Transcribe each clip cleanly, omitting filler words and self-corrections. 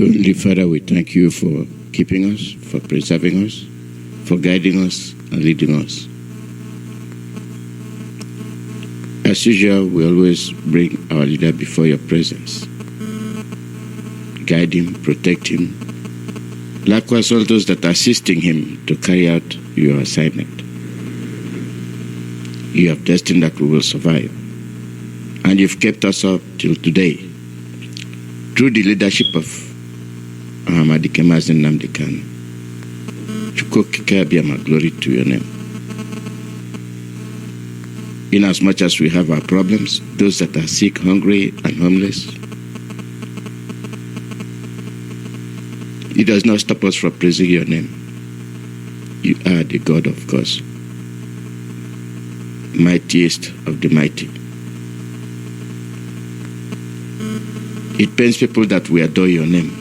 Heavenly Father, we thank you for keeping us, for preserving us, for guiding us and leading us. As usual, we always bring our leader before your presence. Guide him, protect him. Likewise, all those that are assisting him to carry out your assignment. You have destined that we will survive. And you've kept us up till today. Through the leadership of Mazi Nnamdi. Glory to your name. In as much as we have our problems, those that are sick, hungry, and homeless, it does not stop us from praising your name. You are the God of gods, mightiest of the mighty. It pains people that we adore your name.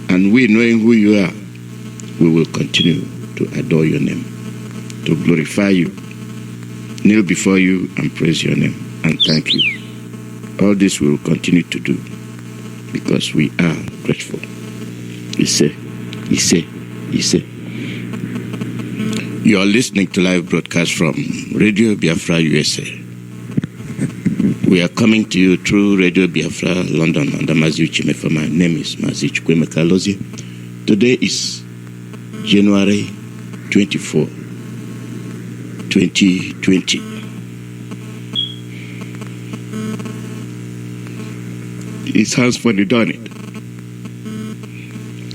And we, knowing who you are, we will continue to adore your name, to glorify you, kneel before you and praise your name and thank you. All this we will continue to do because we are grateful. You are listening to live broadcast from Radio Biafra, USA. We are coming to you through Radio Biafra, London, under Mazi. My name is Mazi. Today is January 24, 2020. It sounds funny, doesn't it?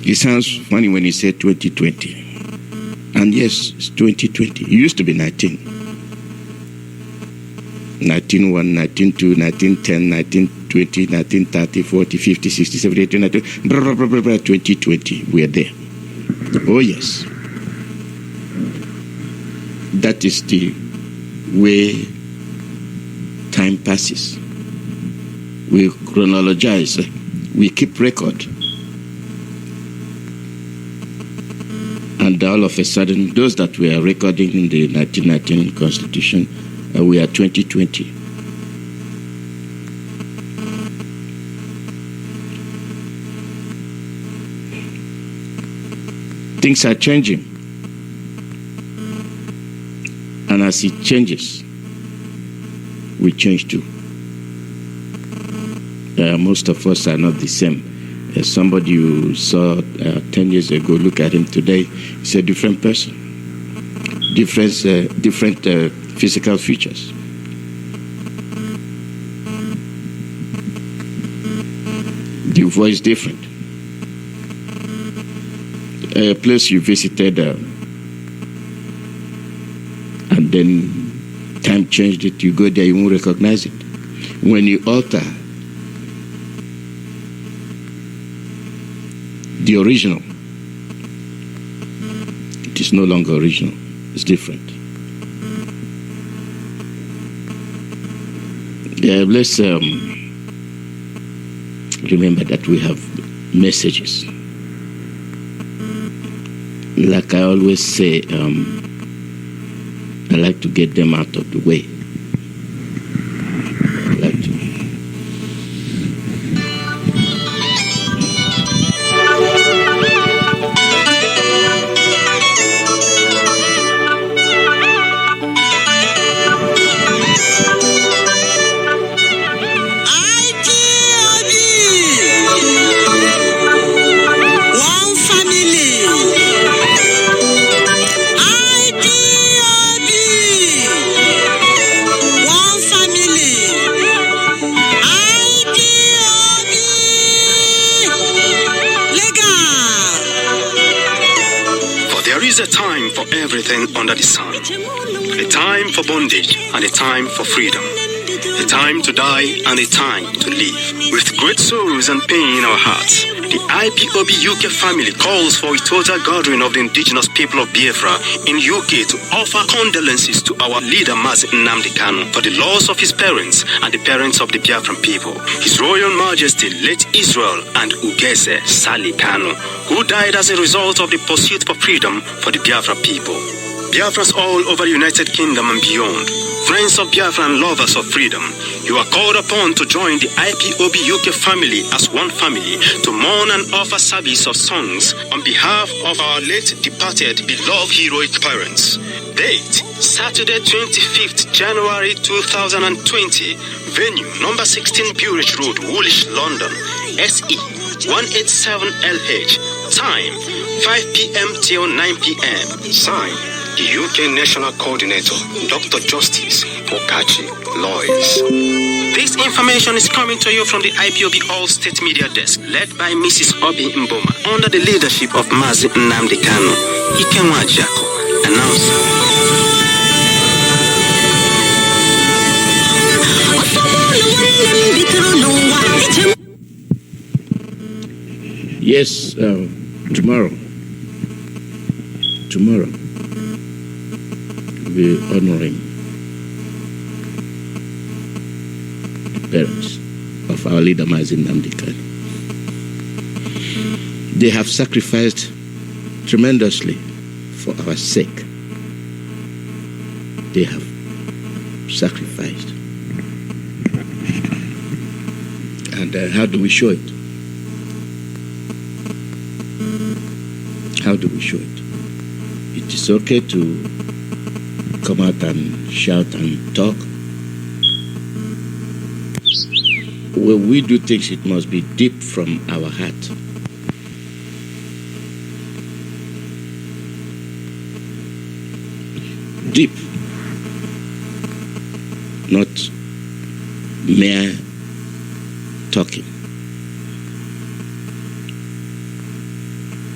It sounds funny when you say 2020. And yes, it's 2020. It used to be 19. 1901, 1902, 1910, 1920, 1930, 40, 50, 60, 70, 80, 90, 2020. We are there. Oh, yes. That is the way time passes. We chronologize. We keep record. And all of a sudden, those that we are recording in the 1919 Constitution, we are 2020. Things are changing. And as it changes, we change too. Most of us are not the same. Somebody you saw 10 years ago, look at him today, he's a different person. Different physical features. The voice different. A place you visited and then time changed it, you go there, you won't recognize it. When you alter the original, it is no longer original, it's different. Yeah, let's remember that we have messages. Like I always say, I like to get them out of the way. Everything under the sun. A time for bondage and a time for freedom. A time to die and a time to live. With great sorrows and pain in our hearts, the IPOB UK family calls for a total gathering of the indigenous people of Biafra in UK to offer condolences to our leader Mazi Nnamdi for the loss of his parents and the parents of the Biafran people. His Royal Majesty late Israel and Ugeze Sali Kanu, who died as a result of the pursuit for freedom for the Biafra people. Biafrans all over the United Kingdom and beyond, friends of Biafra and lovers of freedom, you are called upon to join the IPOB UK family as one family to mourn and offer service of songs on behalf of our late departed beloved heroic parents. Date, Saturday 25th January 2020. Venue, number 16 Burridge Road, Woolwich, London, SE 187LH. Time, 5 p.m. till 9 p.m. Sign, the UK National Coordinator, Dr. Justice Okachi Lois. This information is coming to you from the IPOB All-State Media Desk, led by Mrs. Obi Mboma, under the leadership of Mazi Nnamdi Kanu, Ikenwa Jako, announcer. Yes, tomorrow we're honoring the parents of our leader Mazi Nnamdi Kanu. They have sacrificed tremendously for our sake. They have sacrificed. And how do we show it? How do we show it? It is okay to come out and shout and talk. When we do things, it must be deep from our heart. Deep. Not mere talking.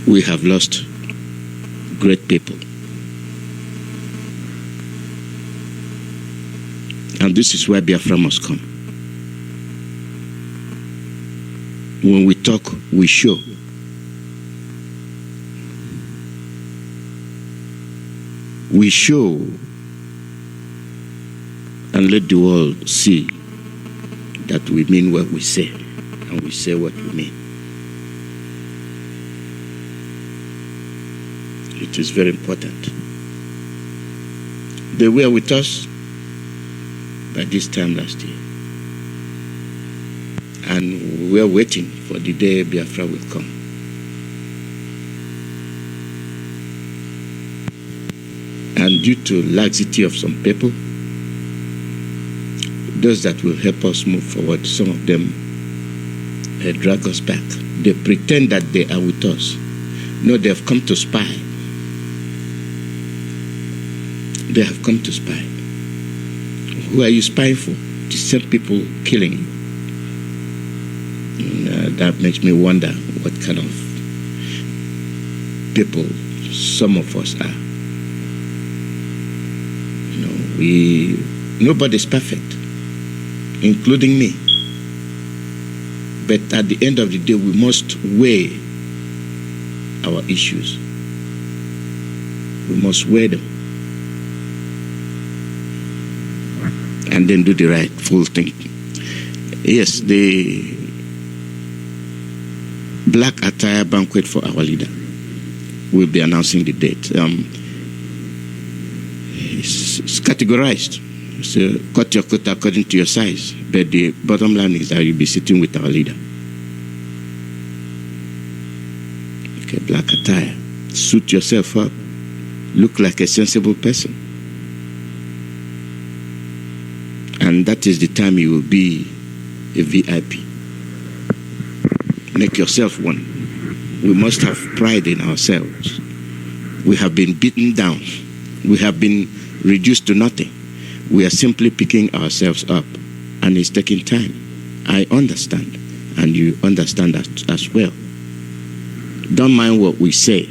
We have lost great people. And this is where Biafra must come. When we talk, we show. We show and let the world see that we mean what we say, and we say what we mean. It is very important. They were with us by this time last year. And we are waiting for the day Biafra will come. And due to laxity of some people, those that will help us move forward, some of them drag us back. They pretend that they are with us. No, they have come to spy. They have come to spy. Who are you spying for? The same people killing you. That makes me wonder what kind of people some of us are. Nobody's perfect, including me. But at the end of the day, we must weigh our issues. We must weigh them. And then do the right full thing. Yes, the black attire banquet for our leader. We'll be announcing the date. It's categorized. So cut your coat according to your size. But the bottom line is that you'll be sitting with our leader. Okay, black attire. Suit yourself up. Look like a sensible person. And that is the time you will be a VIP. Make yourself one. We must have pride in ourselves. We have been beaten down. We have been reduced to nothing. We are simply picking ourselves up, and it's taking time. I understand, and you understand that as well. Don't mind what we say.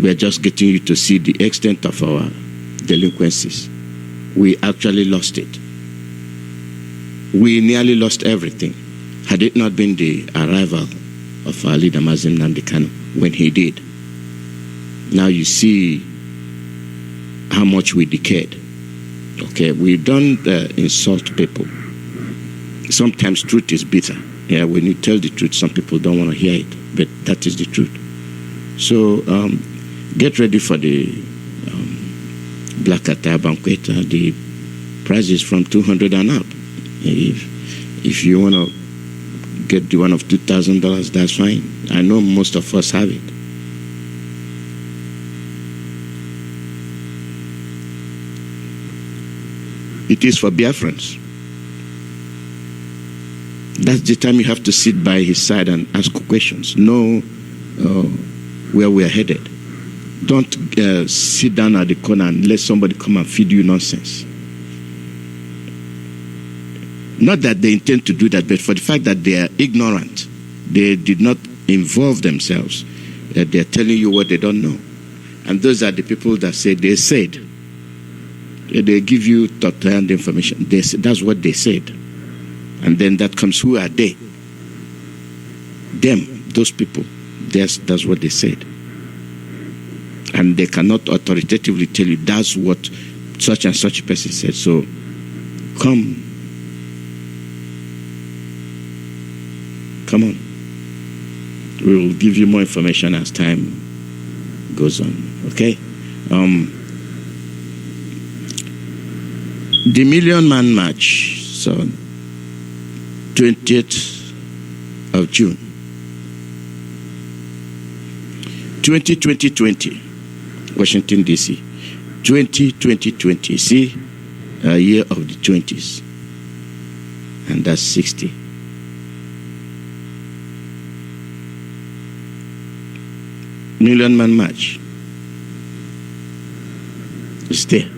We are just getting you to see the extent of our delinquencies. We actually lost it. We nearly lost everything. Had it not been the arrival of our leader Mazi Nnamdi Kanu when he did. Now you see how much we decayed. Okay, we don't insult people. Sometimes truth is bitter. Yeah, when you tell the truth, some people don't want to hear it, but that is the truth. So Get ready for the black attire banquet. The price is from 200 and up. If you want to get the one of $2,000, that's fine. I know most of us have it. It is for Biafrans. That's the time you have to sit by his side and ask questions. Know where we are headed. Don't sit down at the corner and let somebody come and feed you nonsense. Not that they intend to do that, but for the fact that they are ignorant, they did not involve themselves. They are telling you what they don't know. And those are the people that say they said. They give you third-hand information. That's what they said. And then that comes, who are they? Them, those people. That's what they said. And they cannot authoritatively tell you that's what such and such a person said. So come on. We will give you more information as time goes on. Okay? The Million Man March, so 20th of June, 2020, Washington, D.C. 2020, see, a year of the 20s, and that's 60. Million Man March is there.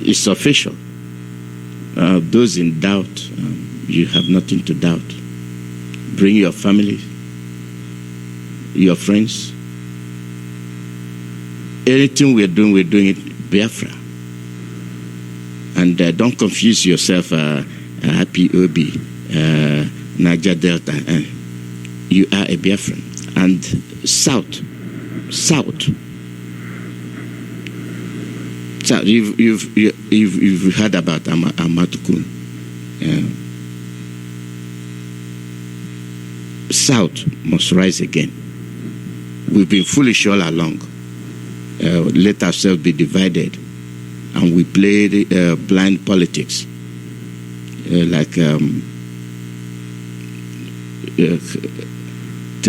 It's official. Those in doubt, you have nothing to doubt. Bring your family, your friends. Anything we're doing it Biafra. And don't confuse yourself, Happy Obi, Niger Delta. You are a Biafran. And South. So you've heard about Amatukun. South must rise again. We've been foolish all along. Let ourselves be divided, and we play blind politics.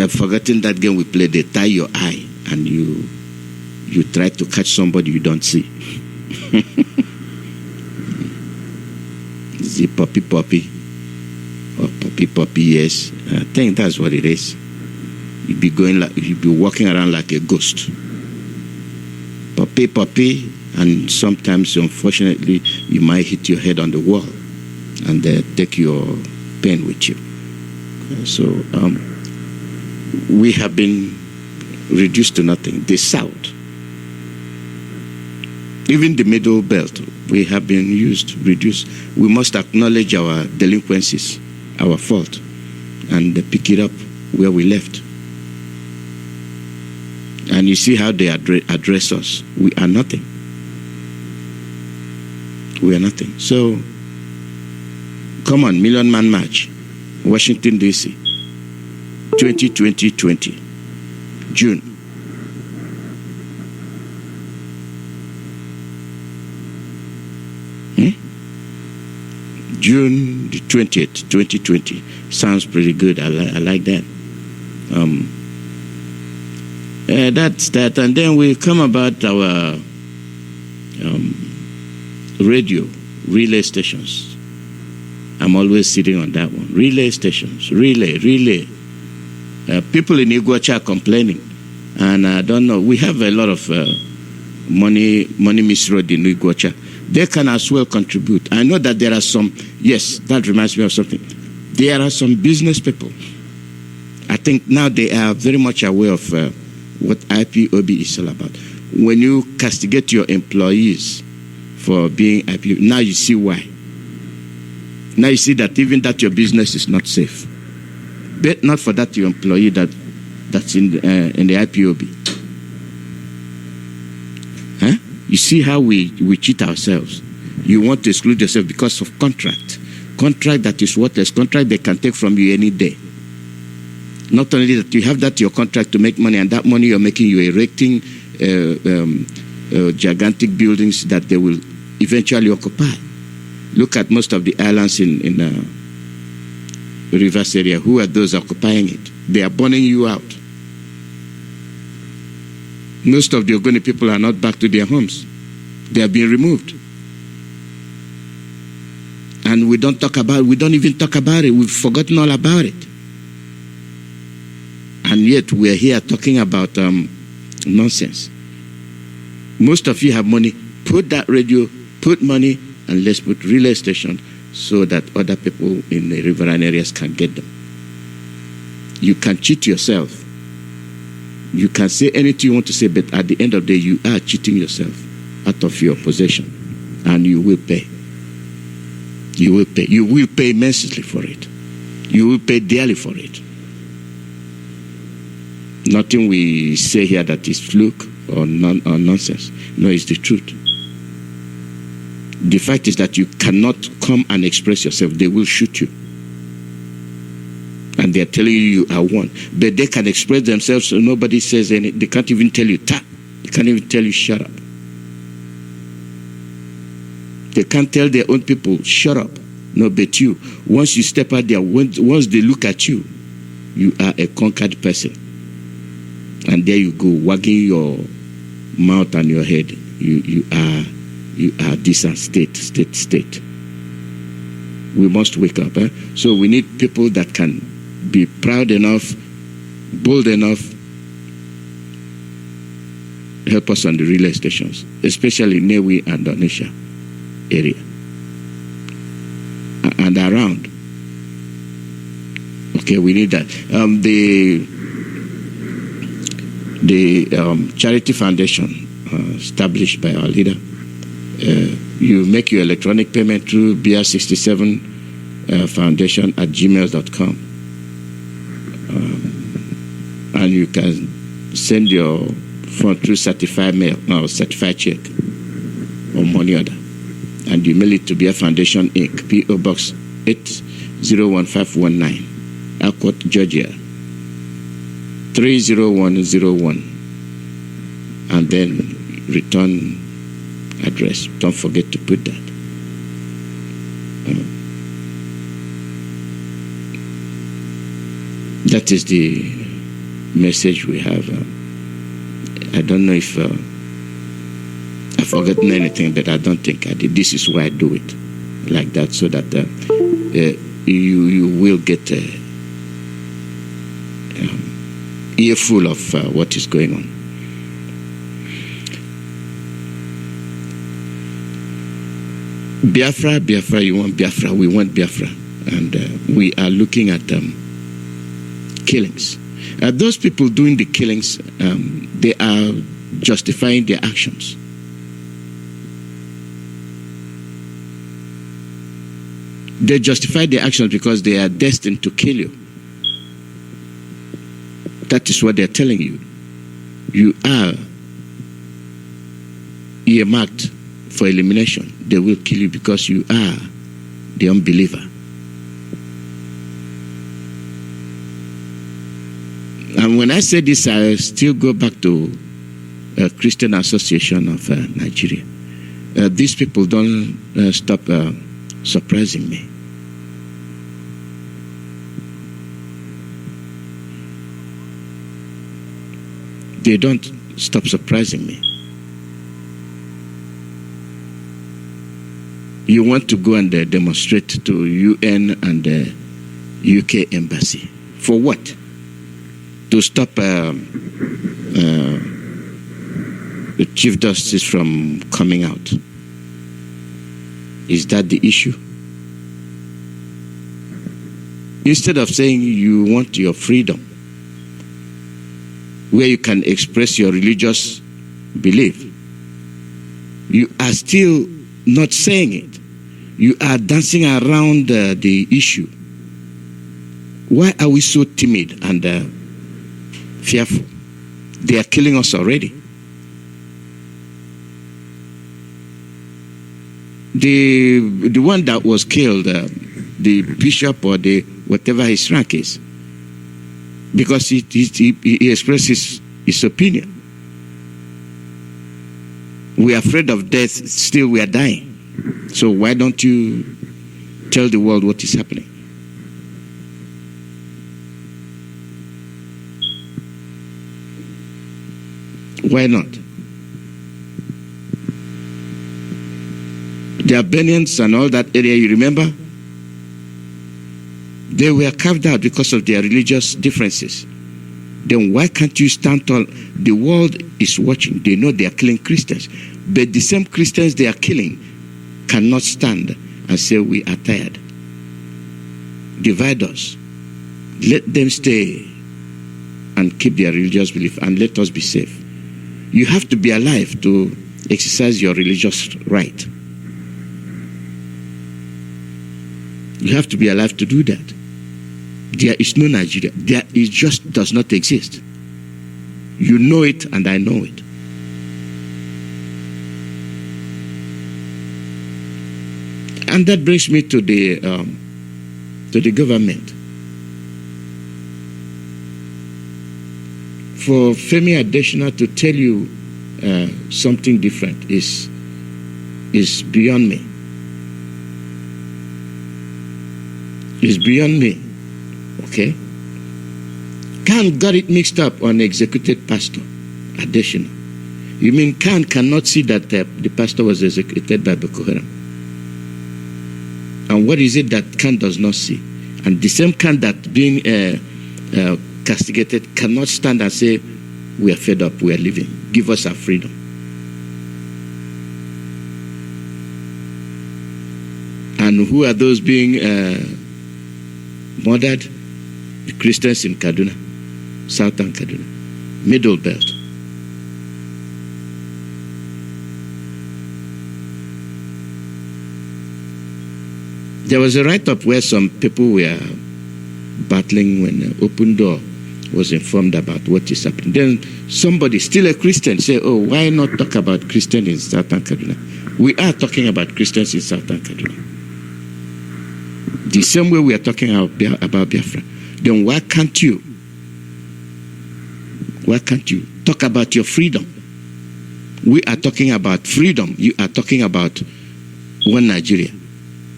Forgetting that game we play, they tie your eye, and you try to catch somebody you don't see. The poppy or poppy, yes. I think that's what it is. You'd be walking around like a ghost. Poppy, and sometimes, unfortunately, you might hit your head on the wall and take your pen with you. So we have been reduced to nothing. The South, even the Middle Belt, we have been reduced. We must acknowledge our delinquencies, our fault, and pick it up where we left. And you see how they address us. We are nothing. We are nothing. So, come on, Million Man March, Washington, D.C., 2020, June. June the 20th, 2020. Sounds pretty good. I like that. That's that. And then we come about our radio, relay stations. I'm always sitting on that one. Relay stations. Relay. People in Iguacha are complaining. And I don't know. We have a lot of money misroad in Iguacha. They can as well contribute. I know that there are some, yes, that reminds me of something. There are some business people. I think now they are very much aware of what IPOB is all about. When you castigate your employees for being IPOB, now you see why. Now you see that even that your business is not safe. But not for that your employee that's in the IPOB. Huh? You see how we cheat ourselves. You want to exclude yourself because of contract. Contract that is worthless. Contract they can take from you any day. Not only that, you have that your contract to make money, and that money you're making, you're erecting gigantic buildings that they will eventually occupy. Look at most of the islands in Rivers area. Who are those occupying it? They are burning you out. Most of the Ogoni people are not back to their homes. They have been removed. And we don't even talk about it. We've forgotten all about it. And yet we're here talking about nonsense. Most of you have money. Put that radio, put money, and let's put relay station so that other people in the riverine areas can get them. You can cheat yourself. You can say anything you want to say, but at the end of the day, you are cheating yourself out of your possession. And you will pay. You will pay. You will pay immensely for it. You will pay dearly for it. Nothing we say here that is fluke or nonsense. No, it's the truth. The fact is that you cannot come and express yourself. They will shoot you. And they are telling you are one. But they can express themselves so nobody says anything. They can't even tell you, ta. They can't even tell you, shut up. They can't tell their own people, shut up. No, but you, once you step out there, once they look at you, you are a conquered person. And there you go, wagging your mouth and your head. You are this and state. We must wake up. So we need people that can be proud enough, bold enough, help us on the relay stations, especially Newi and Onisha area and around. Okay, we need that. The charity foundation established by our leader. You make your electronic payment through BR67 foundation at gmail.com. And you can send your fund through certified mail, or certified check, or money order. And you mail it to BR Foundation Inc., P.O. Box 801519, Anchore, Georgia 30101. And then return address. Don't forget to put that. That is the message we have. I don't know if I've forgotten anything, but I don't think I did. This is why I do it like that, so that you will get an earful of what is going on. Biafra, you want Biafra, we want Biafra. And we are looking at killings. Those people doing the killings, they are justifying their actions. They justify their actions because they are destined to kill you. That is what they're telling you. You are earmarked for elimination. They will kill you because you are the unbeliever. And when I say this, I still go back to Christian Association of Nigeria. These people don't stop surprising me. They don't stop surprising me. You want to go and demonstrate to UN and the UK embassy. For what? To stop the Chief Justice from coming out. Is that the issue? Instead of saying you want your freedom, where you can express your religious belief, you are still not saying it. You are dancing around the issue. Why are we so timid and fearful? They are killing us already. The one that was killed, the bishop or the whatever his rank is, because he expresses his opinion. We are afraid of death, still we are dying. So why don't you tell the world what is happening? Why not? The Albanians and all that area, you remember? They were carved out because of their religious differences. Then why can't you stand tall? The world is watching. They know they are killing Christians. But the same Christians they are killing cannot stand and say we are tired. Divide us. Let them stay and keep their religious belief and let us be safe. You have to be alive to exercise your religious right. You have to be alive to do that. There is no Nigeria. It just does not exist. You know it and I know it. And that brings me to the government. For Femi Adesina to tell you something different is beyond me. It's beyond me. Okay? Khan got it mixed up on executed pastor Adesina. You mean Khan cannot see that the pastor was executed by Boko Haram? And what is it that Khan does not see? And the same Khan that being castigated cannot stand and say, we are fed up, we are leaving. Give us our freedom. And who are those being murdered? The Christians in Kaduna, southern Kaduna, Middle Belt. There was a write-up where some people were battling when Open Door was informed about what is happening. Then somebody, still a Christian, say, oh, why not talk about Christians in southern Kaduna? We are talking about Christians in southern Kaduna. The same way we are talking about Biafra. Then why can't you talk about your freedom? We are talking about freedom. You are talking about one Nigeria.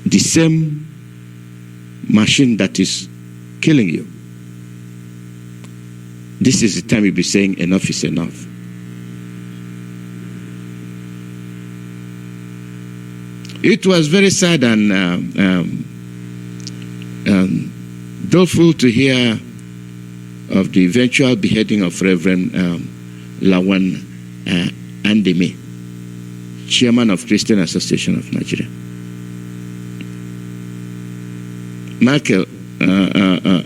The same machine that is killing you. This is the time you'll be saying enough is enough. It was very sad and doleful to hear of the eventual beheading of Reverend Lawan Andeme, chairman of Christian Association of Nigeria. Michael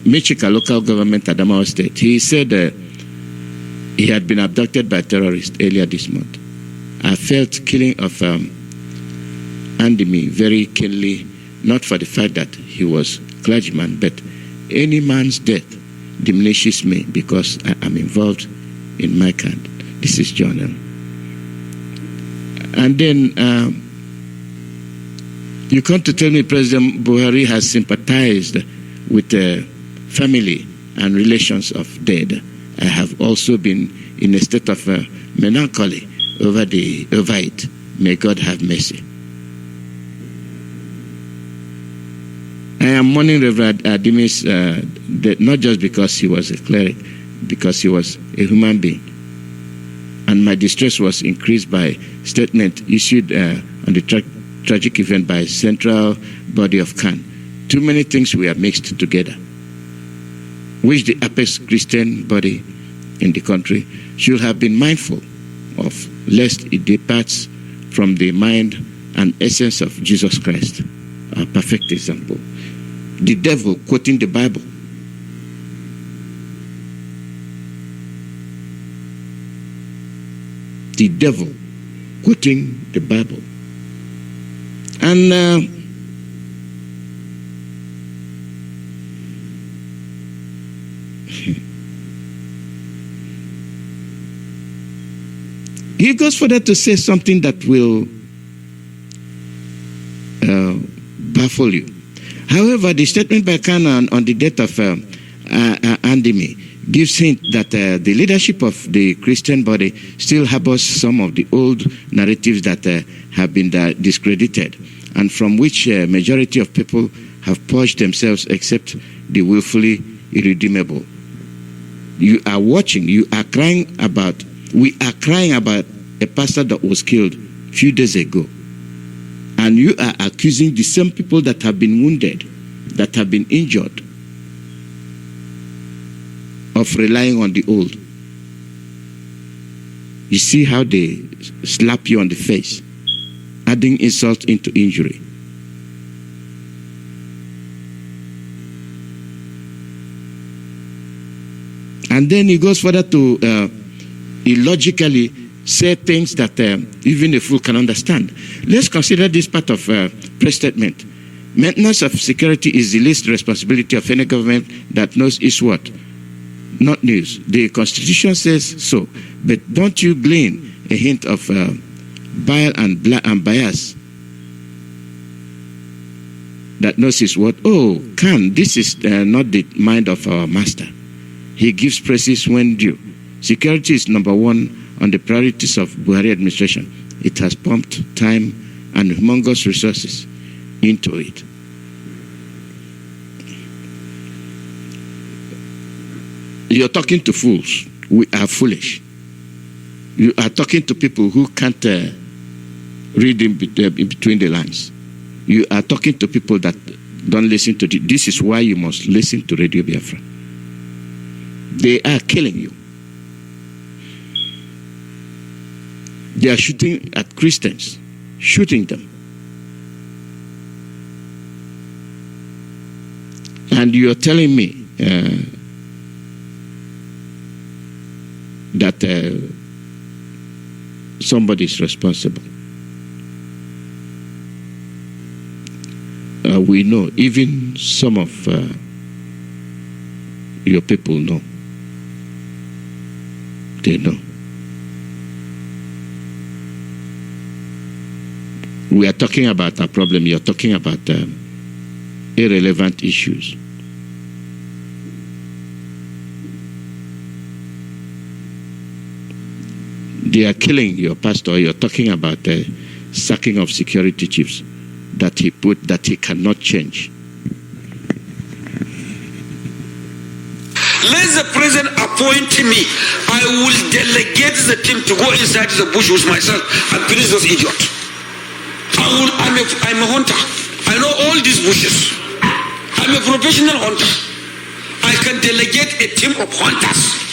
Michika, local government, Adamawa State, he said he had been abducted by terrorists earlier this month. I felt killing of Andeme very keenly, not for the fact that he was clergyman, but any man's death diminishes me because I am involved in my kind. This is John. And then you come to tell me President Buhari has sympathized with the family and relations of dead. I have also been in a state of melancholy over it. May God have mercy. I am mourning Reverend Ademe's death, not just because he was a cleric, because he was a human being. And my distress was increased by statement issued on the tragic event by central body of Khan. Too many things were mixed together, which the apex Christian body in the country should have been mindful of, lest it departs from the mind and essence of Jesus Christ, a perfect example. The devil quoting the Bible. The devil quoting the Bible. And he goes further to say something that will baffle you. However, the statement by Khan on the death of Andeme gives hint that the leadership of the Christian body still harbors some of the old narratives that have been discredited, and from which majority of people have purged themselves except the willfully irredeemable. You are watching, we are crying about a pastor that was killed a few days ago. And you are accusing the same people that have been wounded, that have been injured, of relying on the old. You see how they slap you on the face, adding insult into injury. And then he goes further to illogically say things that even a fool can understand. Let's consider this part of press statement. Maintenance of security is the least responsibility of any government that knows is what? Not news. The Constitution says so. But don't you glean a hint of bile and bias that knows is what? Oh, this is not the mind of our master. He gives praises when due. Security is number one on the priorities of Buhari administration. It has pumped time and humongous resources into it. You're talking to fools. We are foolish. You are talking to people who can't read in between the lines. You are talking to people that don't listen to this is why you must listen to Radio Biafra. They are killing you. They are shooting at Christians, shooting them. And you are telling me that somebody is responsible. We know, even some of your people know. They know. We are talking about a problem. You're talking about irrelevant issues. They are killing your pastor. You're talking about the sacking of security chiefs that he cannot change. Let the president appoint me. I will delegate the team to go inside the bush with myself and finish those idiots. I'm a hunter. I know all these bushes. I'm a professional hunter. I can delegate a team of hunters.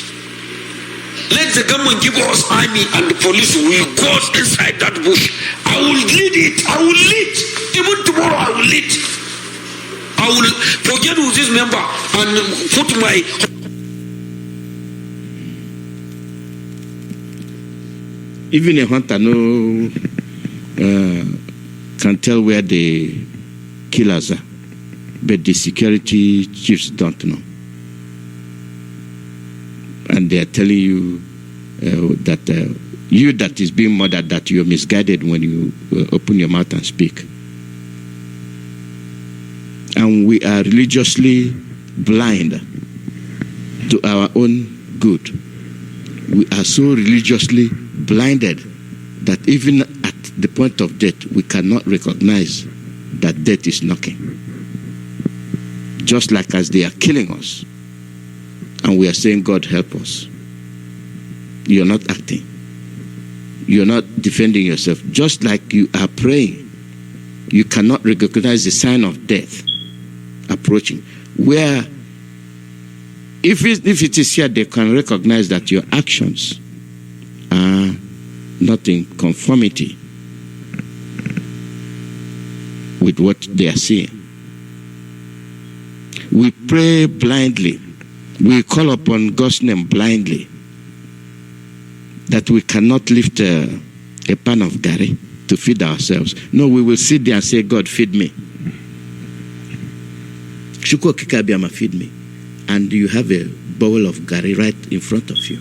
Let the government give us army and the police will go inside that bush. I will lead it. I will lead. Even tomorrow I will lead. I will forget who's this member and put my... Even a hunter can tell where the killers are, but the security chiefs don't know. And they are telling you that you that is being murdered, that you're misguided when you open your mouth and speak. And we are religiously blind to our own good. We are so religiously blinded that even at the point of death, we cannot recognize that death is knocking. Just like as they are killing us, and we are saying, God help us. You're not acting. You're not defending yourself. Just like you are praying, you cannot recognize the sign of death approaching. Where, if it is here, they can recognize that your actions are not in conformity with what they are seeing. We pray blindly. We call upon God's name blindly, that we cannot lift a pan of gari to feed ourselves. No, we will sit there and say, God, feed me. Shuko kikabiyama, feed me. And you have a bowl of gari right in front of you.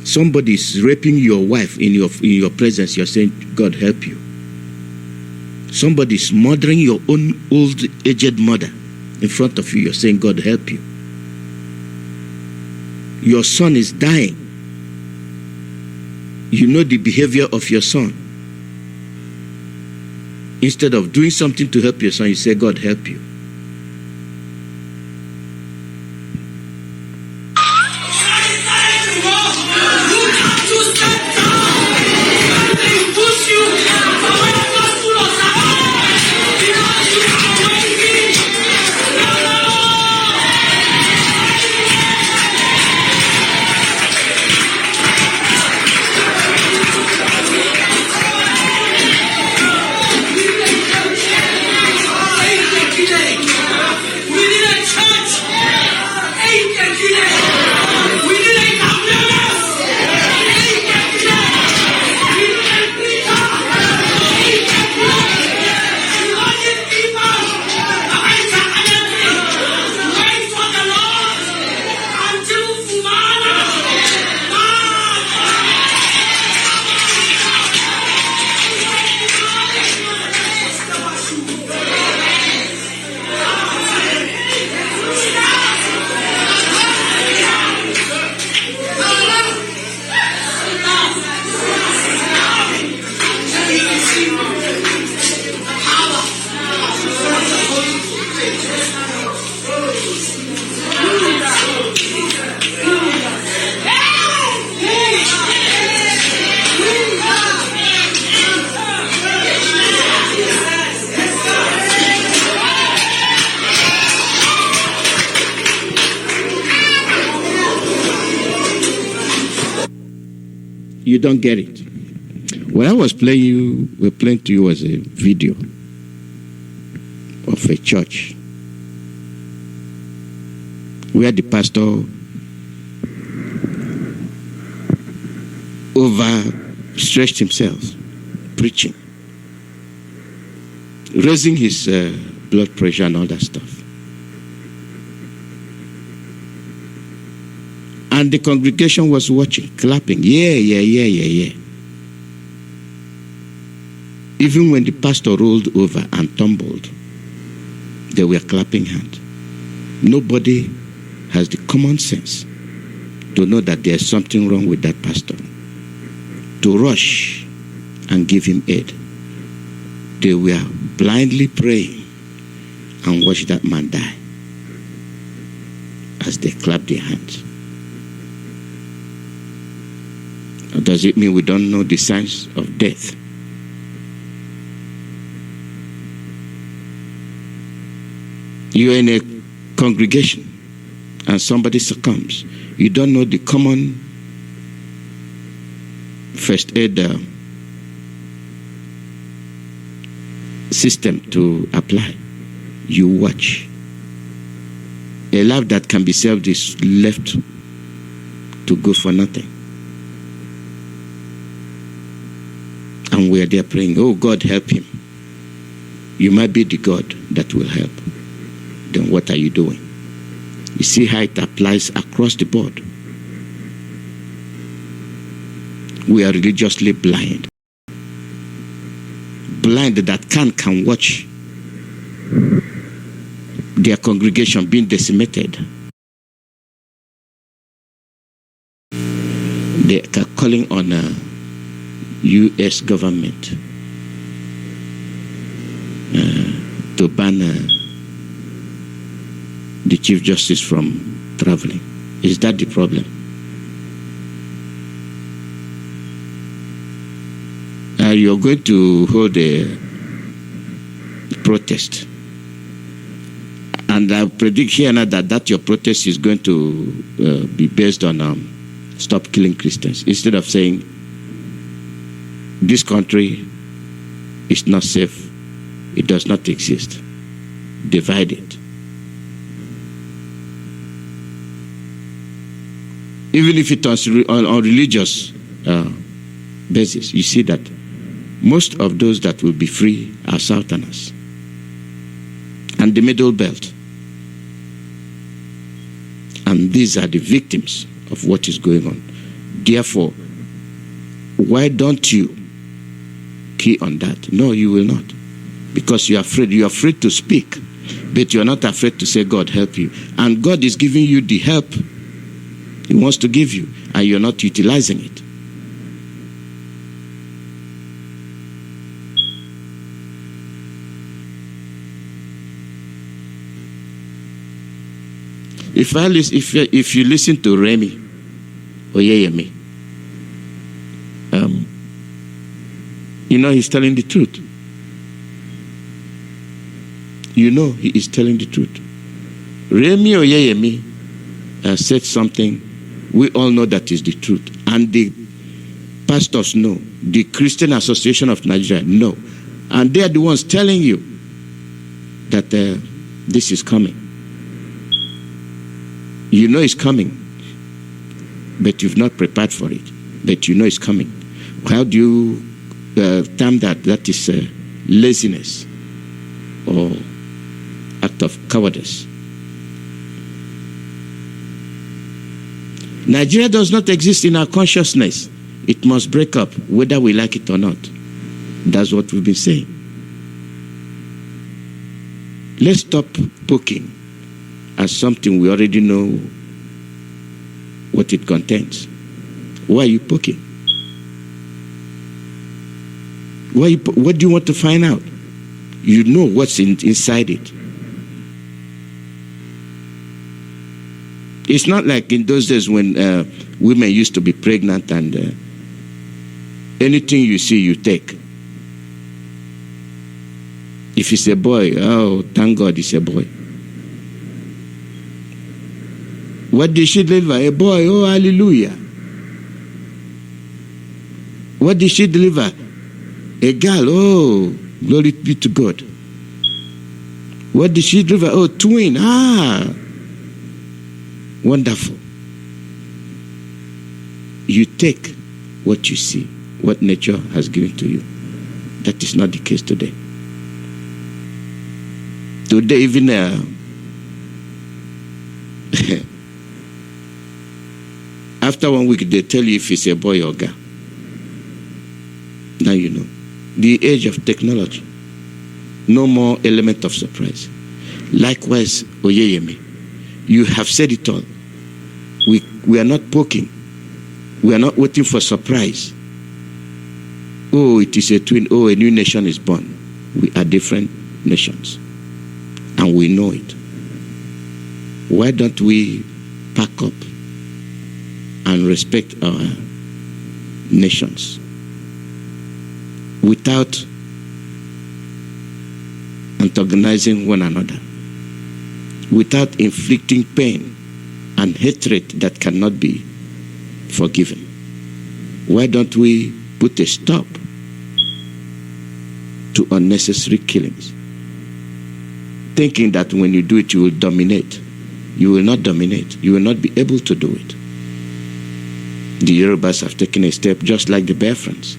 Somebody is raping your wife in your presence. You're saying, God, help you. Somebody is murdering your own old aged mother in front of you. You're saying, God help you. Your son is dying. You know the behavior of your son. Instead of doing something to help your son, you say, God help you. You don't get it. What I was playing to you was a video of a church where the pastor overstretched himself preaching, raising his blood pressure and all that stuff. And the congregation was watching, clapping. Yeah. Even when the pastor rolled over and tumbled, they were clapping hands. Nobody has the common sense to know that there's something wrong with that pastor, to rush and give him aid. They were blindly praying and watched that man die as they clapped their hands. Does it mean we don't know the signs of death? You are in a congregation and somebody succumbs. You don't know the common first aid system to apply. You watch. A life that can be saved is left to go for nothing. And we are there praying, oh God, help him. You might be the God that will help. Then what are you doing? You see how it applies across the board. We are religiously blind. Blind that can watch their congregation being decimated. They are calling on U.S. government to ban the Chief Justice from traveling. Is that the problem? You're going to hold a protest, and I predict here now that your protest is going to be based on stop killing Christians, instead of saying this country is not safe, it does not exist. Divide it. Even if it's on religious basis, you see that most of those that will be free are Southerners and the Middle Belt. And these are the victims of what is going on. Therefore, why don't you key on that? No, you will not. because you're afraid. You're afraid to speak, but you're not afraid to say, God, help you. And God is giving you the help He wants to give you, and you're not utilizing it. If you listen to Remy Oyeyemi, you know he's telling the truth. You know he is telling the truth. Remy Oyeyemi said something. We all know that is the truth. And the pastors know. The Christian Association of Nigeria know. And they are the ones telling you that this is coming. You know it's coming, but you've not prepared for it. But you know it's coming. How do you term that? That is laziness or act of cowardice. Nigeria does not exist in our consciousness. It must break up, whether we like it or not. That's what we've been saying. Let's stop poking as something we already know what it contains. Why are you poking? What do you want to find out? You know what's inside it. It's not like in those days when women used to be pregnant and anything you see, you take. If it's a boy, oh, thank God it's a boy. What did she deliver? A boy, oh, hallelujah. What did she deliver? A girl, oh, glory be to God. What did she deliver? Oh, twin, wonderful. You take what you see, what nature has given to you. That is not the case today. Today, even after 1 week, they tell you if it's a boy or girl. Now you know. The age of technology. No more element of surprise. Likewise, Oyeyemi, you have said it all. We are not poking. We are not waiting for surprise. Oh, it is a twin. Oh, a new nation is born. We are different nations. And we know it. Why don't we pack up and respect our nations without antagonizing one another, without inflicting pain and hatred that cannot be forgiven? Why don't we put a stop to unnecessary killings, thinking that when you do it you will dominate? You will not dominate. You will not be able to do it. The Yorubas have taken a step just like the Biafrans.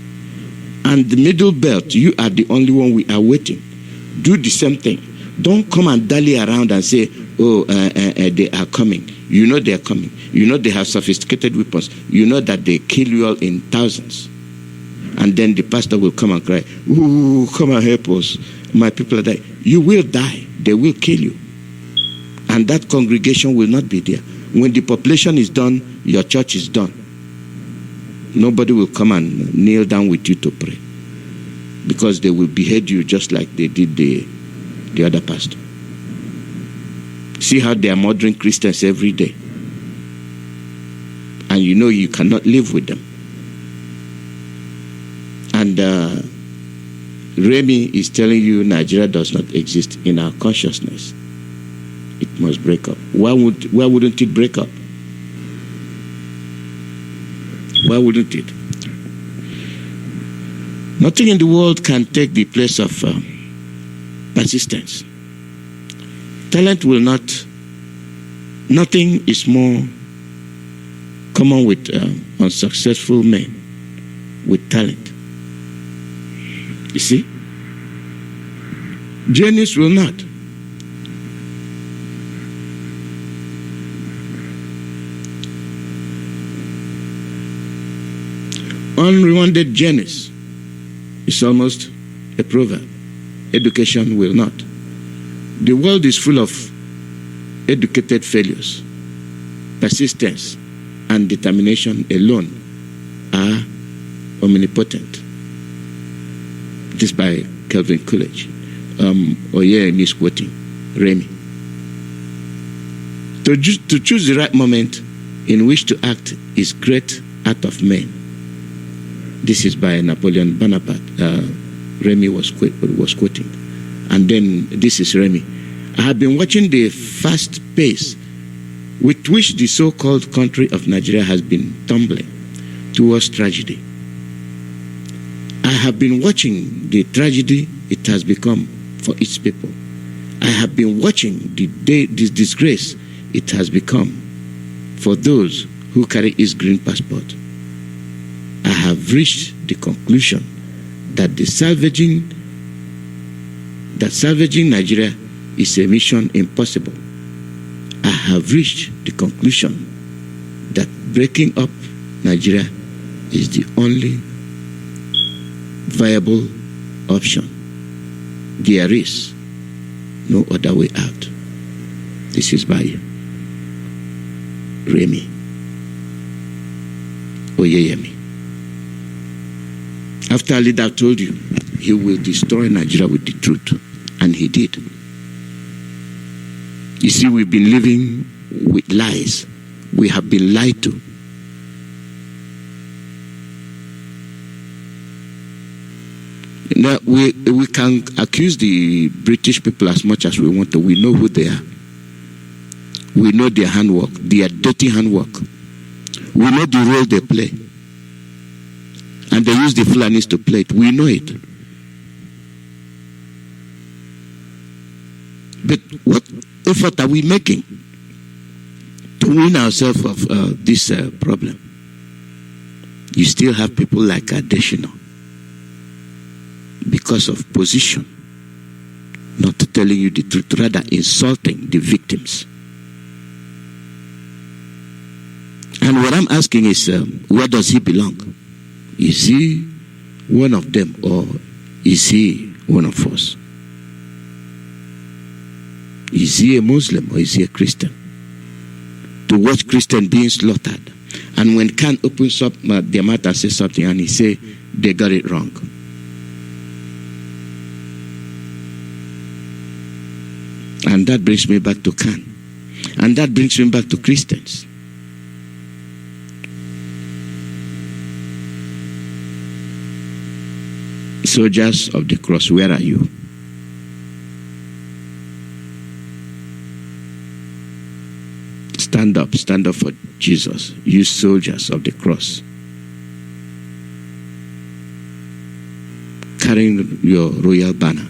And the middle belt, you are the only one we are waiting. Do the same thing. Don't come and dally around and say, oh, they are coming. You know they are coming. You know they have sophisticated weapons. You know that they kill you all in thousands. And then the pastor will come and cry, ooh, come and help us. My people are dying. You will die. They will kill you. And that congregation will not be there. When the population is done, your church is done. Nobody will come and kneel down with you to pray, because they will behead you just like they did the other pastor. See how they are murdering Christians every day. And you know you cannot live with them. And Remy is telling you Nigeria does not exist in our consciousness. It must break up. Why wouldn't it break up? Why wouldn't it? Nothing in the world can take the place of persistence. Talent will not. Nothing is more common with unsuccessful men with talent. You see? Genius will not. Unrewarded genius is almost a proverb. education will not. The world is full of educated failures. Persistence and determination alone are omnipotent. This by Calvin Coolidge. Oye is quoting Remy. To choose the right moment in which to act is great art of men. This is by Napoleon Bonaparte. Remy was quoting. And then this is Remy. I have been watching the fast pace with which the so-called country of Nigeria has been tumbling towards tragedy. I have been watching the tragedy it has become for its people. I have been watching this disgrace it has become for those who carry its green passport. I have reached the conclusion that salvaging Nigeria is a mission impossible. I have reached the conclusion that breaking up Nigeria is the only viable option. There is no other way out. This is by Remy Oyeyemi. After a leader told you he will destroy Nigeria with the truth, and he did. You see, we've been living with lies. We have been lied to. Now, we can accuse the British people as much as we want to. We know who they are. We know their handwork, their dirty handwork. We know the role they play. And they use the Fulanis to play it. We know it. But what effort are we making to win ourselves of this problem? You still have people like Adeshina, because of position, not telling you the truth, rather insulting the victims. And what I'm asking is, where does he belong? Is he one of them, or is he one of us? Is he a Muslim, or is he a Christian? To watch Christian being slaughtered, and when Khan opens up their mouth and says something, and he say they got it wrong. And that brings me back to Khan, and that brings me back to Christians. Soldiers of the cross, where are you? Stand up for Jesus. You soldiers of the cross, carrying your royal banner,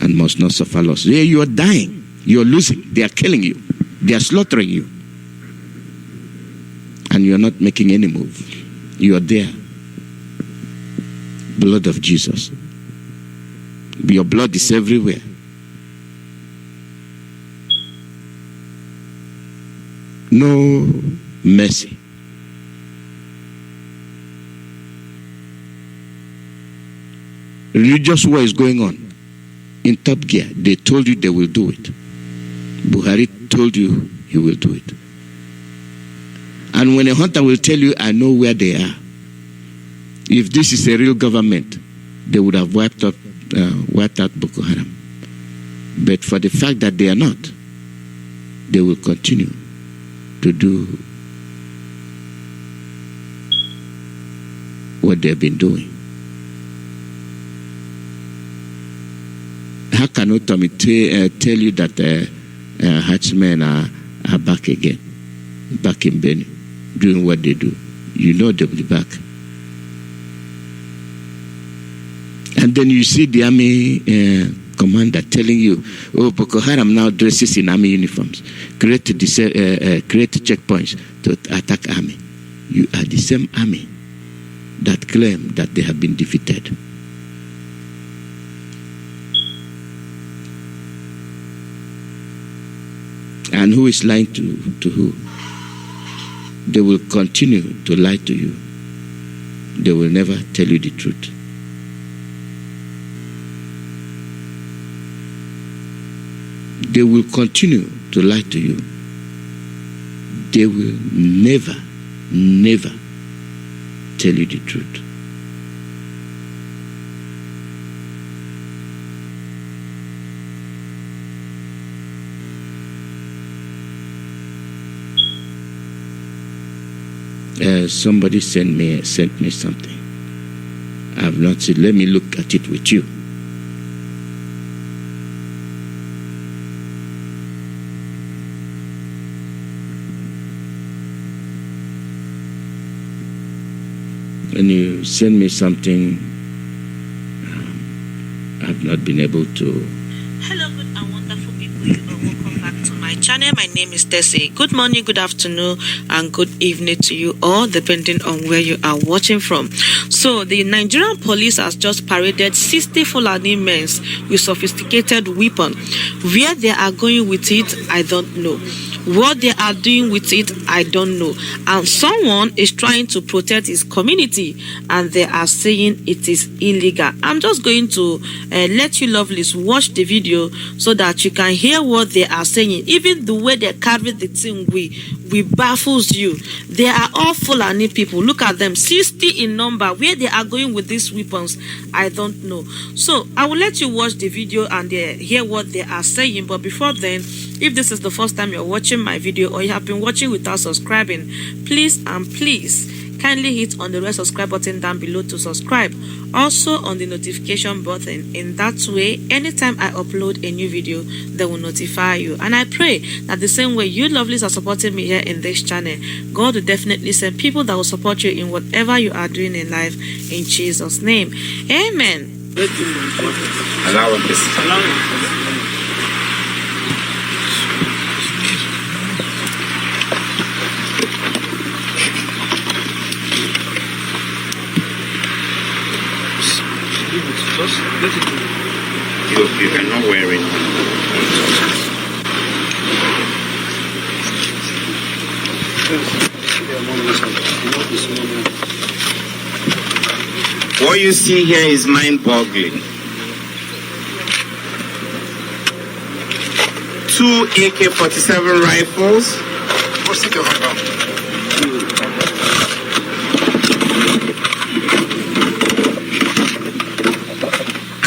and must not suffer loss. Yeah, you are dying. You are losing. They are killing you. They are slaughtering you. And you are not making any move. You are there. Blood of Jesus. Your blood is everywhere. No mercy. Religious war is going on. In top gear, they told you they will do it. Buhari told you he will do it. And when a hunter will tell you, I know where they are. If this is a real government, they would have wiped out Boko Haram. But for the fact that they are not, they will continue to do what they've been doing. How can Otomi tell you that Hatchmen are back again, back in Benue, doing what they do? You know they'll be back. And then you see the army commander telling you, oh, Boko Haram now dresses in army uniforms, create checkpoints to attack army. You are the same army that claim that they have been defeated. And who is lying to who? They will continue to lie to you. They will never tell you the truth. they will continue to lie to you. They will never, never tell you the truth. Somebody sent me something. I have not seen. Let me look at it with you. When you send me something, I've not been able to. Hello, good and wonderful people. You are welcome back to my channel. My name is Tessie. Good morning, good afternoon, and good evening to you all, depending on where you are watching from. So, the Nigerian police has just paraded 60 Fulani men with sophisticated weapons. Where they are going with it, I don't know. What they are doing with it, I don't know. And someone is trying to protect his community, and they are saying it is illegal. I'm just going to let you lovelies watch the video so that you can hear what they are saying. Even the way they carry the thing, we baffles you. They are all Fulani people. Look at them, 60 in number. Where they are going with these weapons, I don't know. So I will let you watch the video and hear what they are saying. But before then, if this is the first time you're watching my video or you have been watching without subscribing, please kindly hit on the red subscribe button down below to subscribe. Also on the notification button. In that way, anytime I upload a new video, they will notify you. And I pray that the same way you lovelies are supporting me here in this channel, God will definitely send people that will support you in whatever you are doing in life, in Jesus' name. Amen. Allow this. You cannot wear it. What you see here is mind-boggling. 2 AK-47 rifles.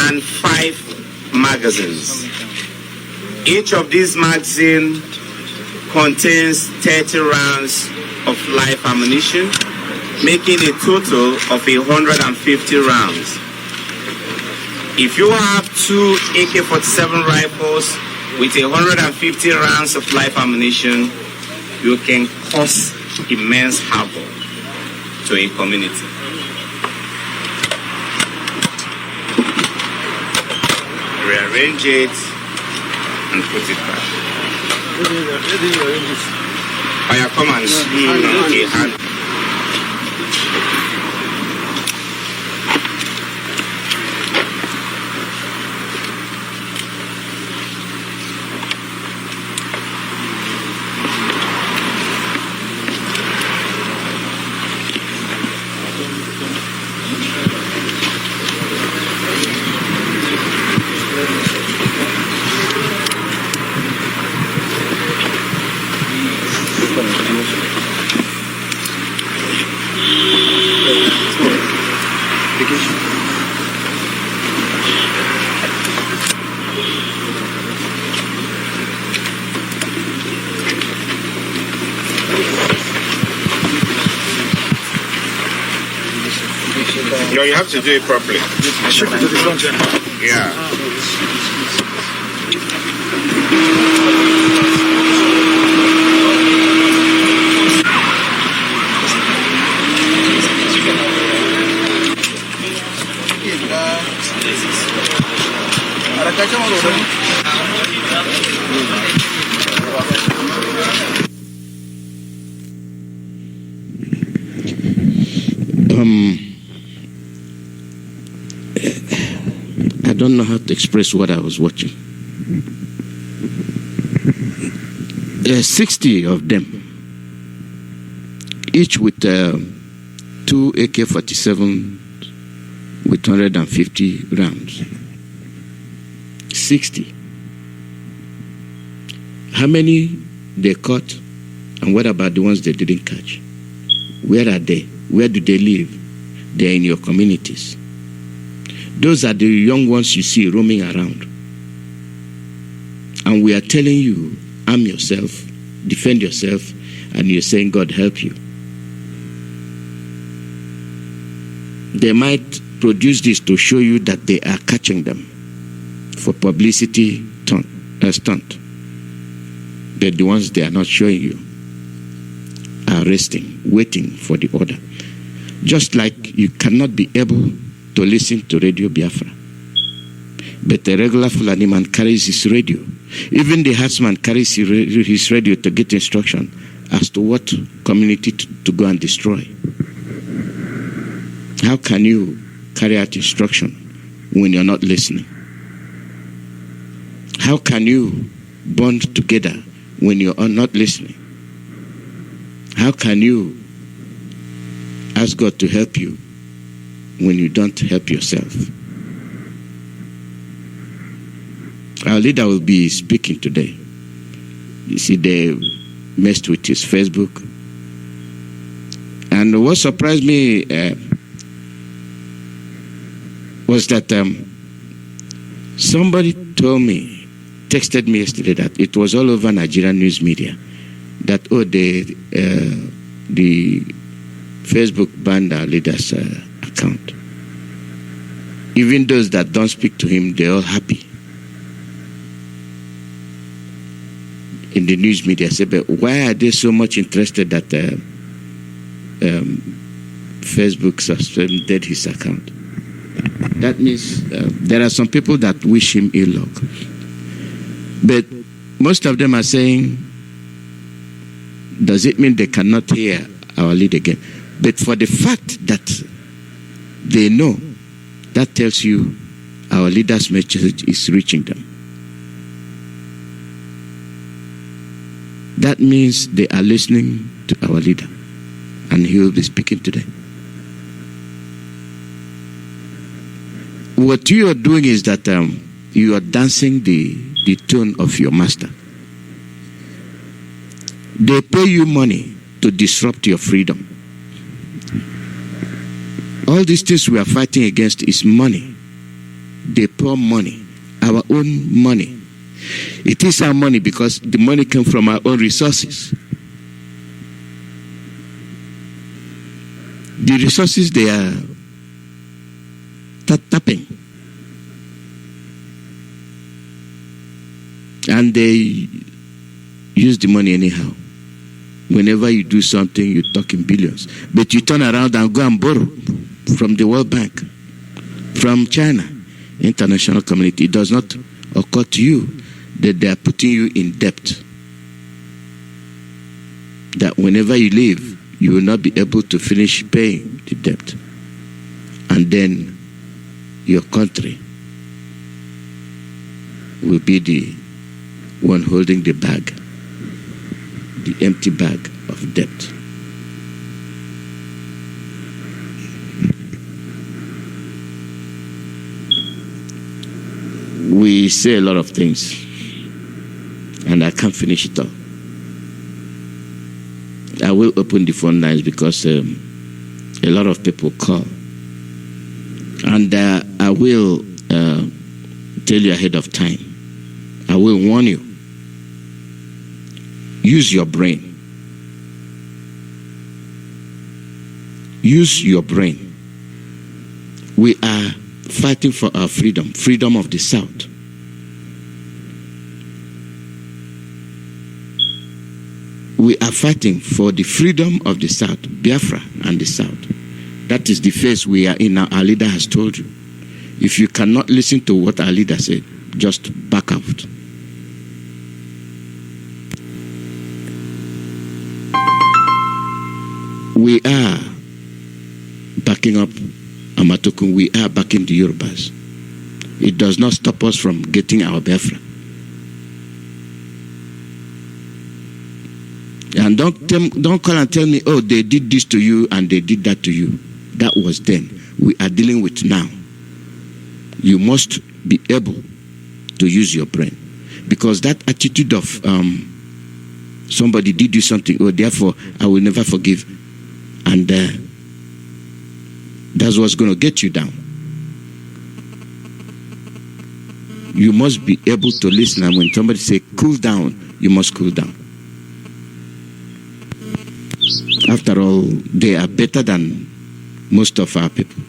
And 5 magazines. Each of these magazines contains 30 rounds of live ammunition, making a total of 150 rounds. If you have 2 AK-47 rifles with 150 rounds of live ammunition, you can cause immense havoc to a community. Rearrange it and put it back. Come and see. Okay, No, you have to do it properly. Yeah. I don't know how to express what I was watching. 60 of them, each with 2 AK-47 with 150 rounds. 60. How many they caught? And what about the ones they didn't catch? Where are they? Where do they live? They're in your communities. Those are the young ones you see roaming around. And we are telling you, arm yourself, defend yourself, and you're saying, God help you. They might produce this to show you that they are catching them for publicity stunt. But the ones they are not showing you are resting, waiting for the order. Just like you cannot be able to listen to Radio Biafra. But the regular Fulani man carries his radio. Even the herdsman carries his radio to get instruction as to what community to go and destroy. How can you carry out instruction when you're not listening? How can you bond together when you are not listening? How can you ask God to help you when you don't help yourself? Our leader will be speaking today. You see, they messed with his Facebook. And what surprised me was that somebody told me, texted me yesterday, that it was all over Nigerian news media that, the Facebook banned our leader's account. Even those that don't speak to him, they're all happy. In the news media, say, but why are they so much interested that Facebook suspended his account? That means there are some people that wish him ill luck. But most of them are saying, does it mean they cannot hear our lead again? But for the fact that they know, that tells you our leader's message is reaching them. That means they are listening to our leader, and he will be speaking today. What you are doing is that you are dancing the tune of your master. They pay you money to disrupt your freedom. All these things we are fighting against is money. They pour money, our own money. It is our money because the money came from our own resources. The resources they are tapping. And they use the money anyhow. Whenever you do something, you talk in billions. But you turn around and go and borrow from the World Bank, from China, international community. It does not occur to you that they are putting you in debt. That whenever you leave, you will not be able to finish paying the debt. And then your country will be the one holding the bag, the empty bag of debt. We say a lot of things, and I can't finish it all. I will open the phone lines because a lot of people call. And I will tell you ahead of time. I will warn you. Use your brain. Use your brain. We are fighting for our freedom, freedom of the South. We are fighting for the freedom of the South, Biafra and the South. That is the phase we are in now. Our leader has told you. If you cannot listen to what our leader said, just back out. We are backing up Amatokun. We are backing the Yorubas. It does not stop us from getting our Biafra. And don't call and tell me, oh, they did this to you and they did that to you. That was then. We are dealing with now. You must be able to use your brain. because that attitude of somebody did you something, or therefore I will never forgive, and that's what's going to get you down. You must be able to listen, and when somebody say cool down, you must cool down. After all, they are better than most of our people.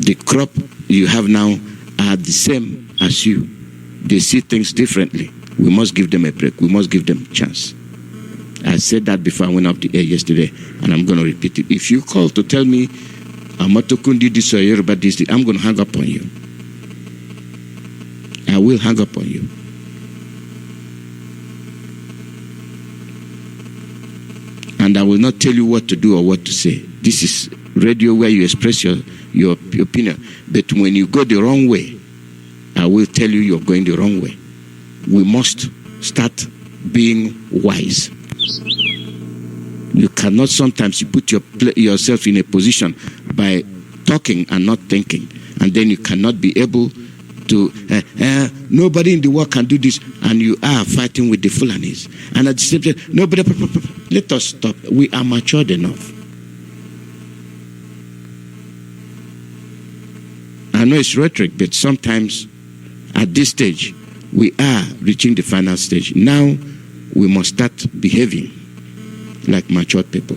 The crop you have now are the same as you. They see things differently. We must give them a break. We must give them a chance. I said that before I went up the air yesterday, and I'm going to repeat it. If you call to tell me Amatokundi this or Yoruba this, I'm going to hang up on you. I will hang up on you. And I will not tell you what to do or what to say. This is radio where you express your opinion. But when you go the wrong way, I will tell you you're going the wrong way. We must start being wise. You cannot sometimes you put yourself in a position by talking and not thinking, and then you cannot be able to nobody in the world can do this, and you are fighting with the Fulanis, and at the same time nobody. Let us stop. We are matured enough. I know it's rhetoric, but sometimes at this stage we are reaching the final stage. Now we must start behaving like matured people.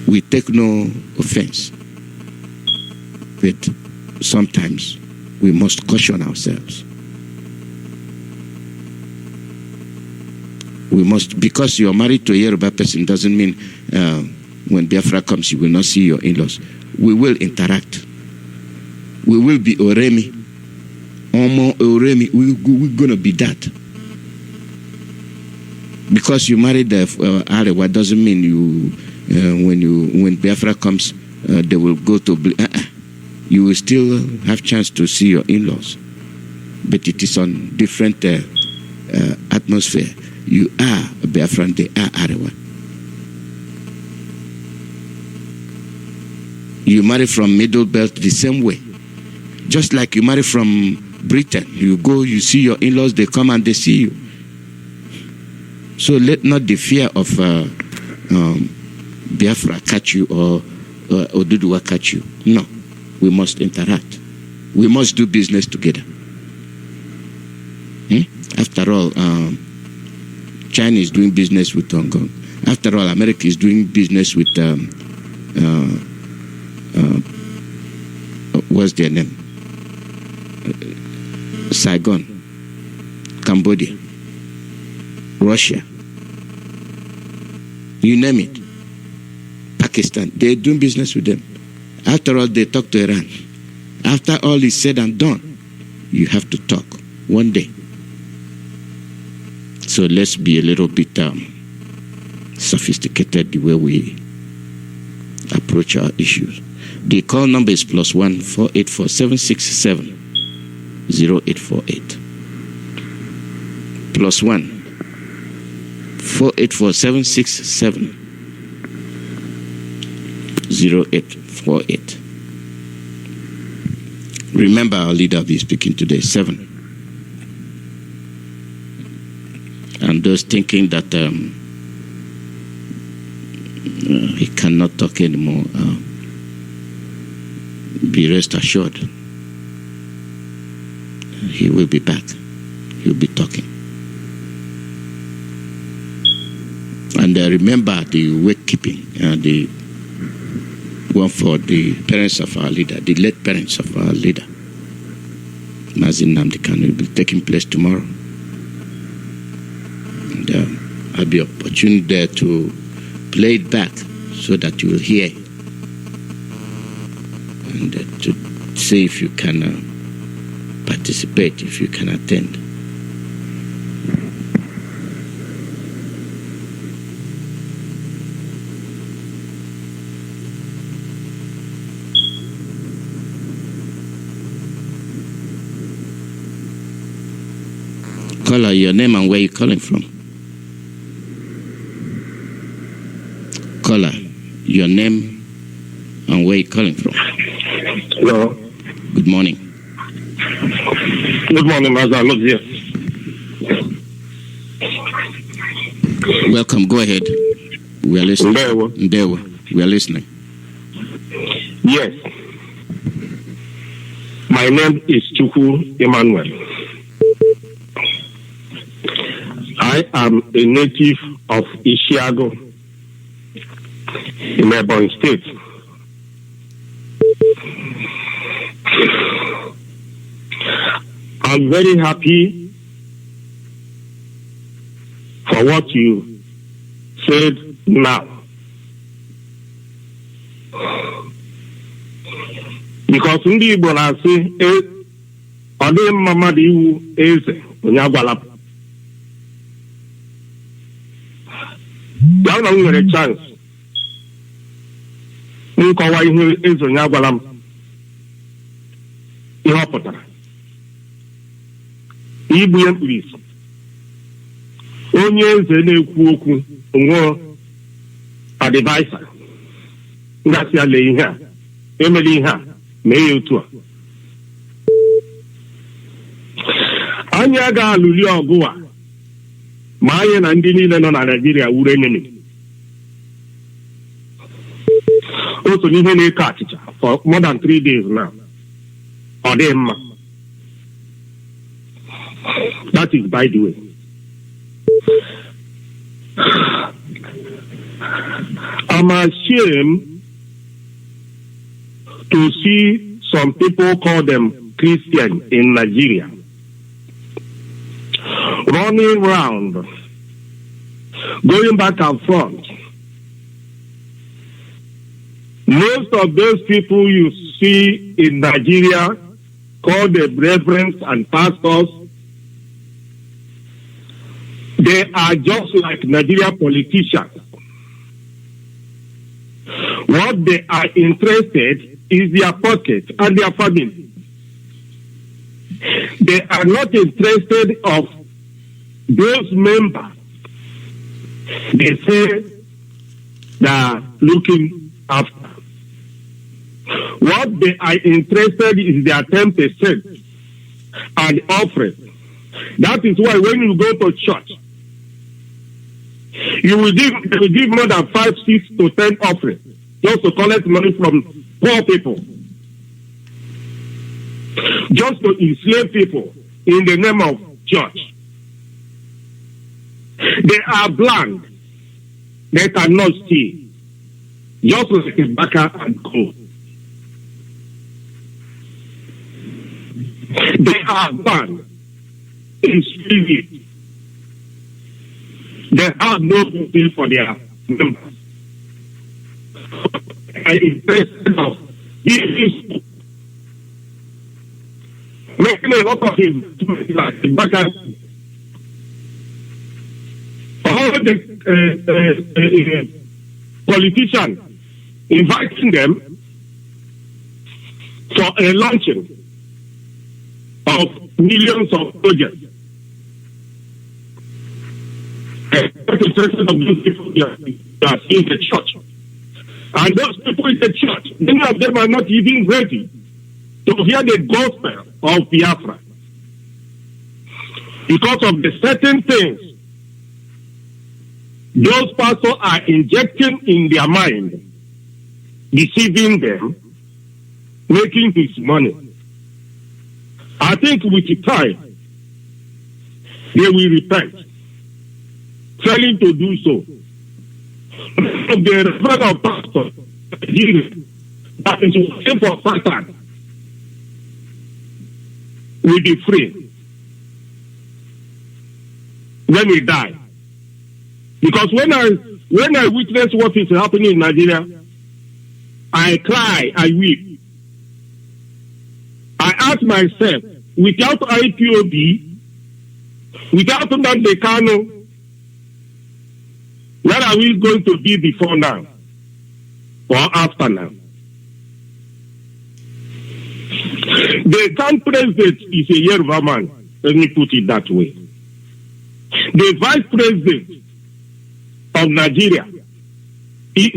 We take no offense, but sometimes we must caution ourselves. We must, because you're married to a Yoruba person doesn't mean when Biafra comes you will not see your in-laws. We will interact. We will be Oremi. Omo Oremi, we're going to be that. Because you married Arewa doesn't mean you when Biafra comes they will go to you will still have chance to see your in-laws, but it is on different atmosphere. You are Biafran, they are Arewa. You marry from Middle Belt the same way, just like you marry from Britain. You go, you see your in-laws, they come and they see you. So let not the fear of Biafra catch you or Oduogele catch you. No, we must interact. We must do business together. After all, China is doing business with Hong Kong. After all, America is doing business with what's their name? Saigon, Cambodia, Russia, you name it, Pakistan. They're doing business with them. After all, they talk to Iran. After all is said and done, you have to talk one day. So let's be a little bit sophisticated the way we approach our issues. The call number is +1 484 767 0848. +1 484 767 0848. Remember, our leader will be speaking today, 7. And those thinking that he cannot talk anymore, be rest assured, he will be back. He will be talking. And remember the wake keeping, the one for the parents of our leader, the late parents of our leader, Mazi will be taking place tomorrow. And I'll be opportune there to play it back so that you will hear and to see if you can participate, if you can attend. Caller, your name and where you're calling from. Caller, your name and where you're calling from. Hello. Good morning. Good morning, Mazi. I'm not here. Welcome. Go ahead. We are listening. Ndewa. We are listening. Yes. My name is Chukwu Emmanuel. I am a native of Ishiago in Ebonyi State. I'm very happy for what you said now. Because ndị Igbo na-asị ọ dịghị mma mmadụ iwu eze onye agwala. Ya na m nwere chance nkọwa ihe eze onye agwala m ihe ọ pụtara. Igbu ya mkpirisi onye eze na-ekwu okwu onwe advaisa ngasị ala ihe a emere ihe a mee ya otu a. Anyị agaghị alụli ọgụ a ma anyị na ndị niile nọ na Naịjirịa wuru enemi. O so n'ihe na-eke achịcha for more than 3 days now. Ọ dị mma. That is by the way. I'm ashamed to see some people call them Christian in Nigeria running around, going back and forth. Most of those people you see in Nigeria called the reverends and pastors, they are just like Nigerian politicians. What they are interested is their pocket and their family. They are not interested of those members they say they are looking after. What they are interested in is their 10% and offering. That is why when you go to church, you will give more than 5, 6 to 10 offerings just to collect money from poor people, just to enslave people in the name of church. They are blind. They cannot see. Just like a backer and co. They are blind in spirit. They have no duty for their members. I interested of making a lot of him like the backer. All the politicians inviting them for a launching of millions of projects. Of those people are in the church. And those people in the church, many of them are not even ready to hear the gospel of Biafra. Because of the certain things those pastors are injecting in their mind, deceiving them, making his money. I think with the time, they will repent, failing to do so. The reverend of pastor that is working for Satan will be free when he die. Because when I witness what is happening in Nigeria, I cry, I weep. I ask myself, without IPOB, without Nnamdi Kanu, where are we going to be before now or after now? The current president is a Yoruba man, let me put it that way. The vice president of Nigeria, he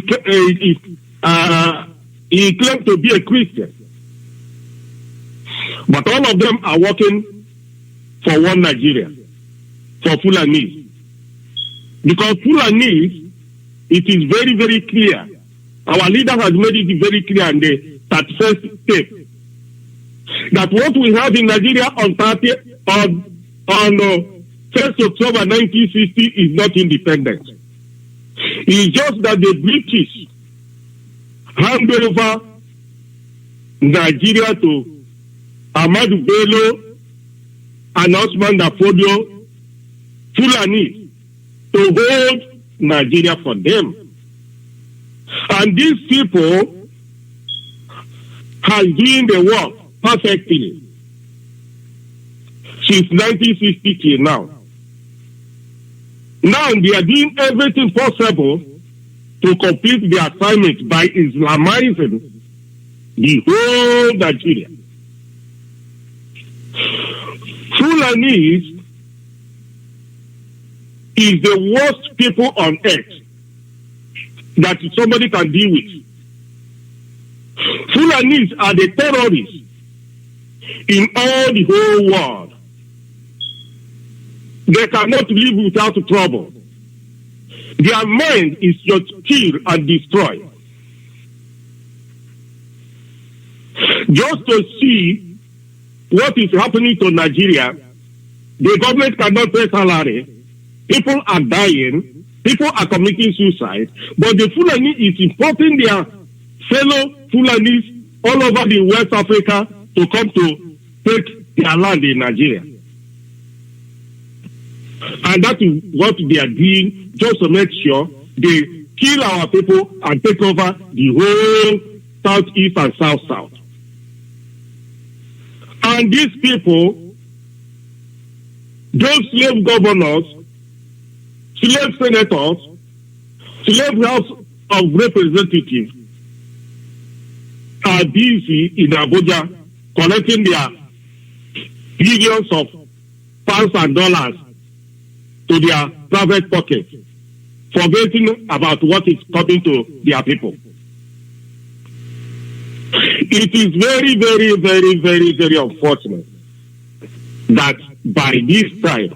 claimed to be a Christian. But all of them are working for one Nigeria, for Fulani. Because Fulani, it is very, very clear. Our leader has made it very clear in the 31st step that what we have in Nigeria on 1st October 1960 is not independent. It's just that the British hand over Nigeria to Ahmadu Bello and Osman Dafodio, Fulani, to hold Nigeria for them. And these people have been the work perfectly since 1960 till now. Now they are doing everything possible to complete the assignment by Islamizing the whole Nigeria. Fulanese is the worst people on earth that somebody can deal with. Fulanese are the terrorists in all the whole world. They cannot live without trouble. Their mind is just kill and destroy. Just to see what is happening to Nigeria, the government cannot pay salary. People are dying. People are committing suicide. But the Fulani is importing their fellow Fulanis all over the West Africa to come to take their land in Nigeria. And that is what they are doing, just to make sure they kill our people and take over the whole Southeast and South. And these people, those slave governors, slave senators, slave House of Representatives, are busy in Abuja collecting their billions of pounds and dollars to their private pockets, forgetting about what is coming to their people. It is very, very, very, very, very unfortunate that by this time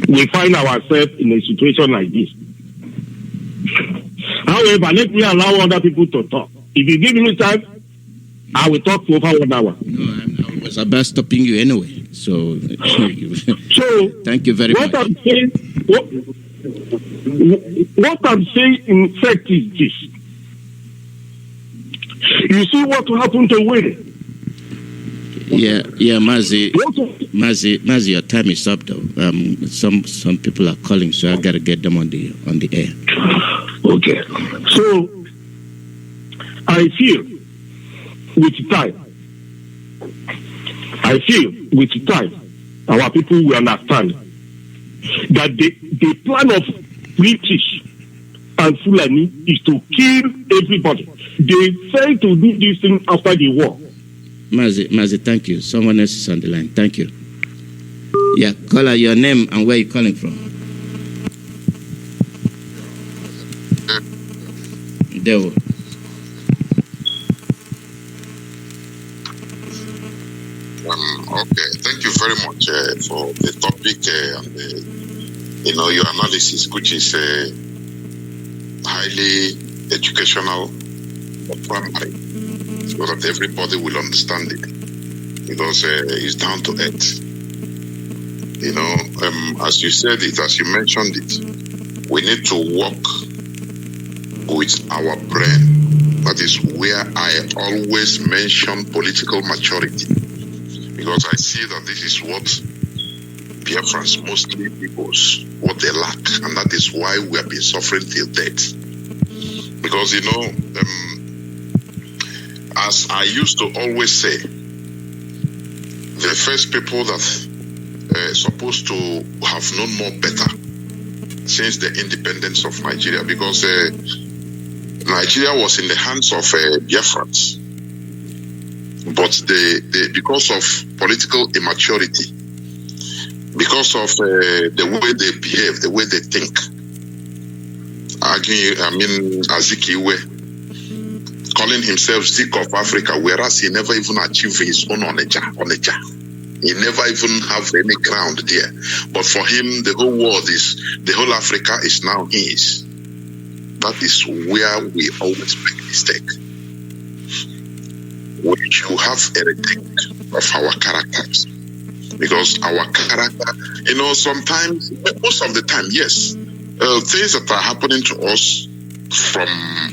we find ourselves in a situation like this. However, let me allow other people to talk. If you give me time, I will talk for over 1 hour. No, I was about stopping you anyway. So thank you very much. What I'm saying, in fact, is this. You see what happened to women? Yeah, Mazi, your time is up though. Some people are calling, so I gotta get them on the air. Okay. So I feel with time, our people will understand that the plan of British and Fulani is to kill everybody. They failed to do this thing after the war. Mazi, thank you. Someone else is on the line. Thank you. Yeah, caller, your name and where you calling from. Devil. Okay, thank you very much for the topic and your analysis, which is highly educational but primary, so that everybody will understand it, because it's down to earth. As you said it, as you mentioned it, we need to work with our brain. That is where I always mention political maturity, because I see that this is what Biafrans, mostly peoples, what they lack, and that is why we have been suffering till death. Because as I used to always say, the first people that supposed to have known more better since the independence of Nigeria, because Nigeria was in the hands of Biafrans, but they because of political immaturity, because of the way they behave, the way they think, Azikiwe, calling himself Zik of Africa, whereas he never even achieved his own Oneja. He never even have any ground there. But for him, the whole Africa is now his. That is where we always make mistake. We should have everything of our characters. Because our character, sometimes, most of the time, yes, things that are happening to us from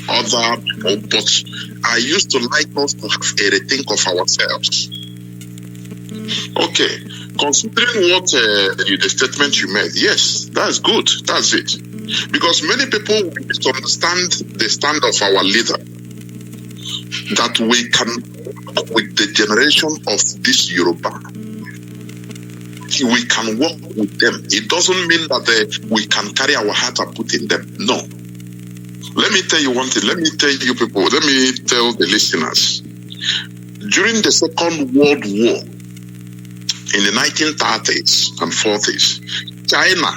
other people, but I used to like us to have a rethink of ourselves. Okay, considering what the statement you made, yes, that's good, that's it. Because many people misunderstand the stand of our leader, that we can, with the generation of this Yoruba, we can work with them. It doesn't mean that we can carry our heart and put in them. No. Let me tell you one thing. Let me tell you people. Let me tell the listeners. During the Second World War, in the 1930s and 40s, China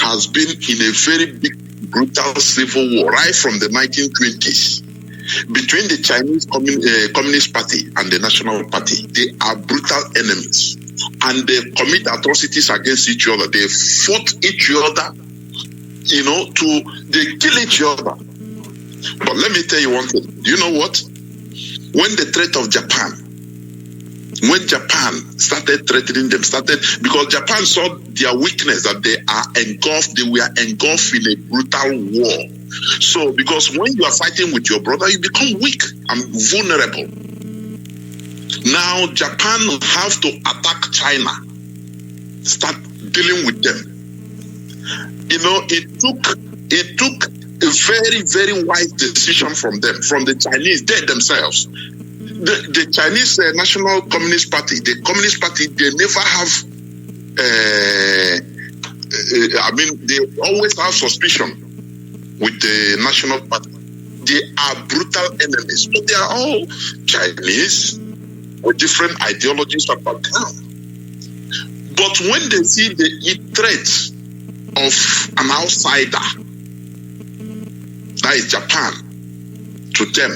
has been in a very big, brutal civil war right from the 1920s between the Chinese Communist Party and the National Party. They are brutal enemies. And they commit atrocities against each other. They fought each other, they kill each other. But let me tell you one thing. Do you know what? When the threat of Japan, when Japan started threatening them, because Japan saw their weakness, that they were engulfed in a brutal war. So, because when you are fighting with your brother, you become weak and vulnerable. Now Japan have to attack China, start dealing with them. It took a very, very wise decision from them, from the Chinese, they themselves. The Chinese National Communist Party, the Communist Party, they never have, they always have suspicion with the National Party. They are brutal enemies, but they are all Chinese with different ideologies and background. But when they see the threat of an outsider, that is Japan, to them,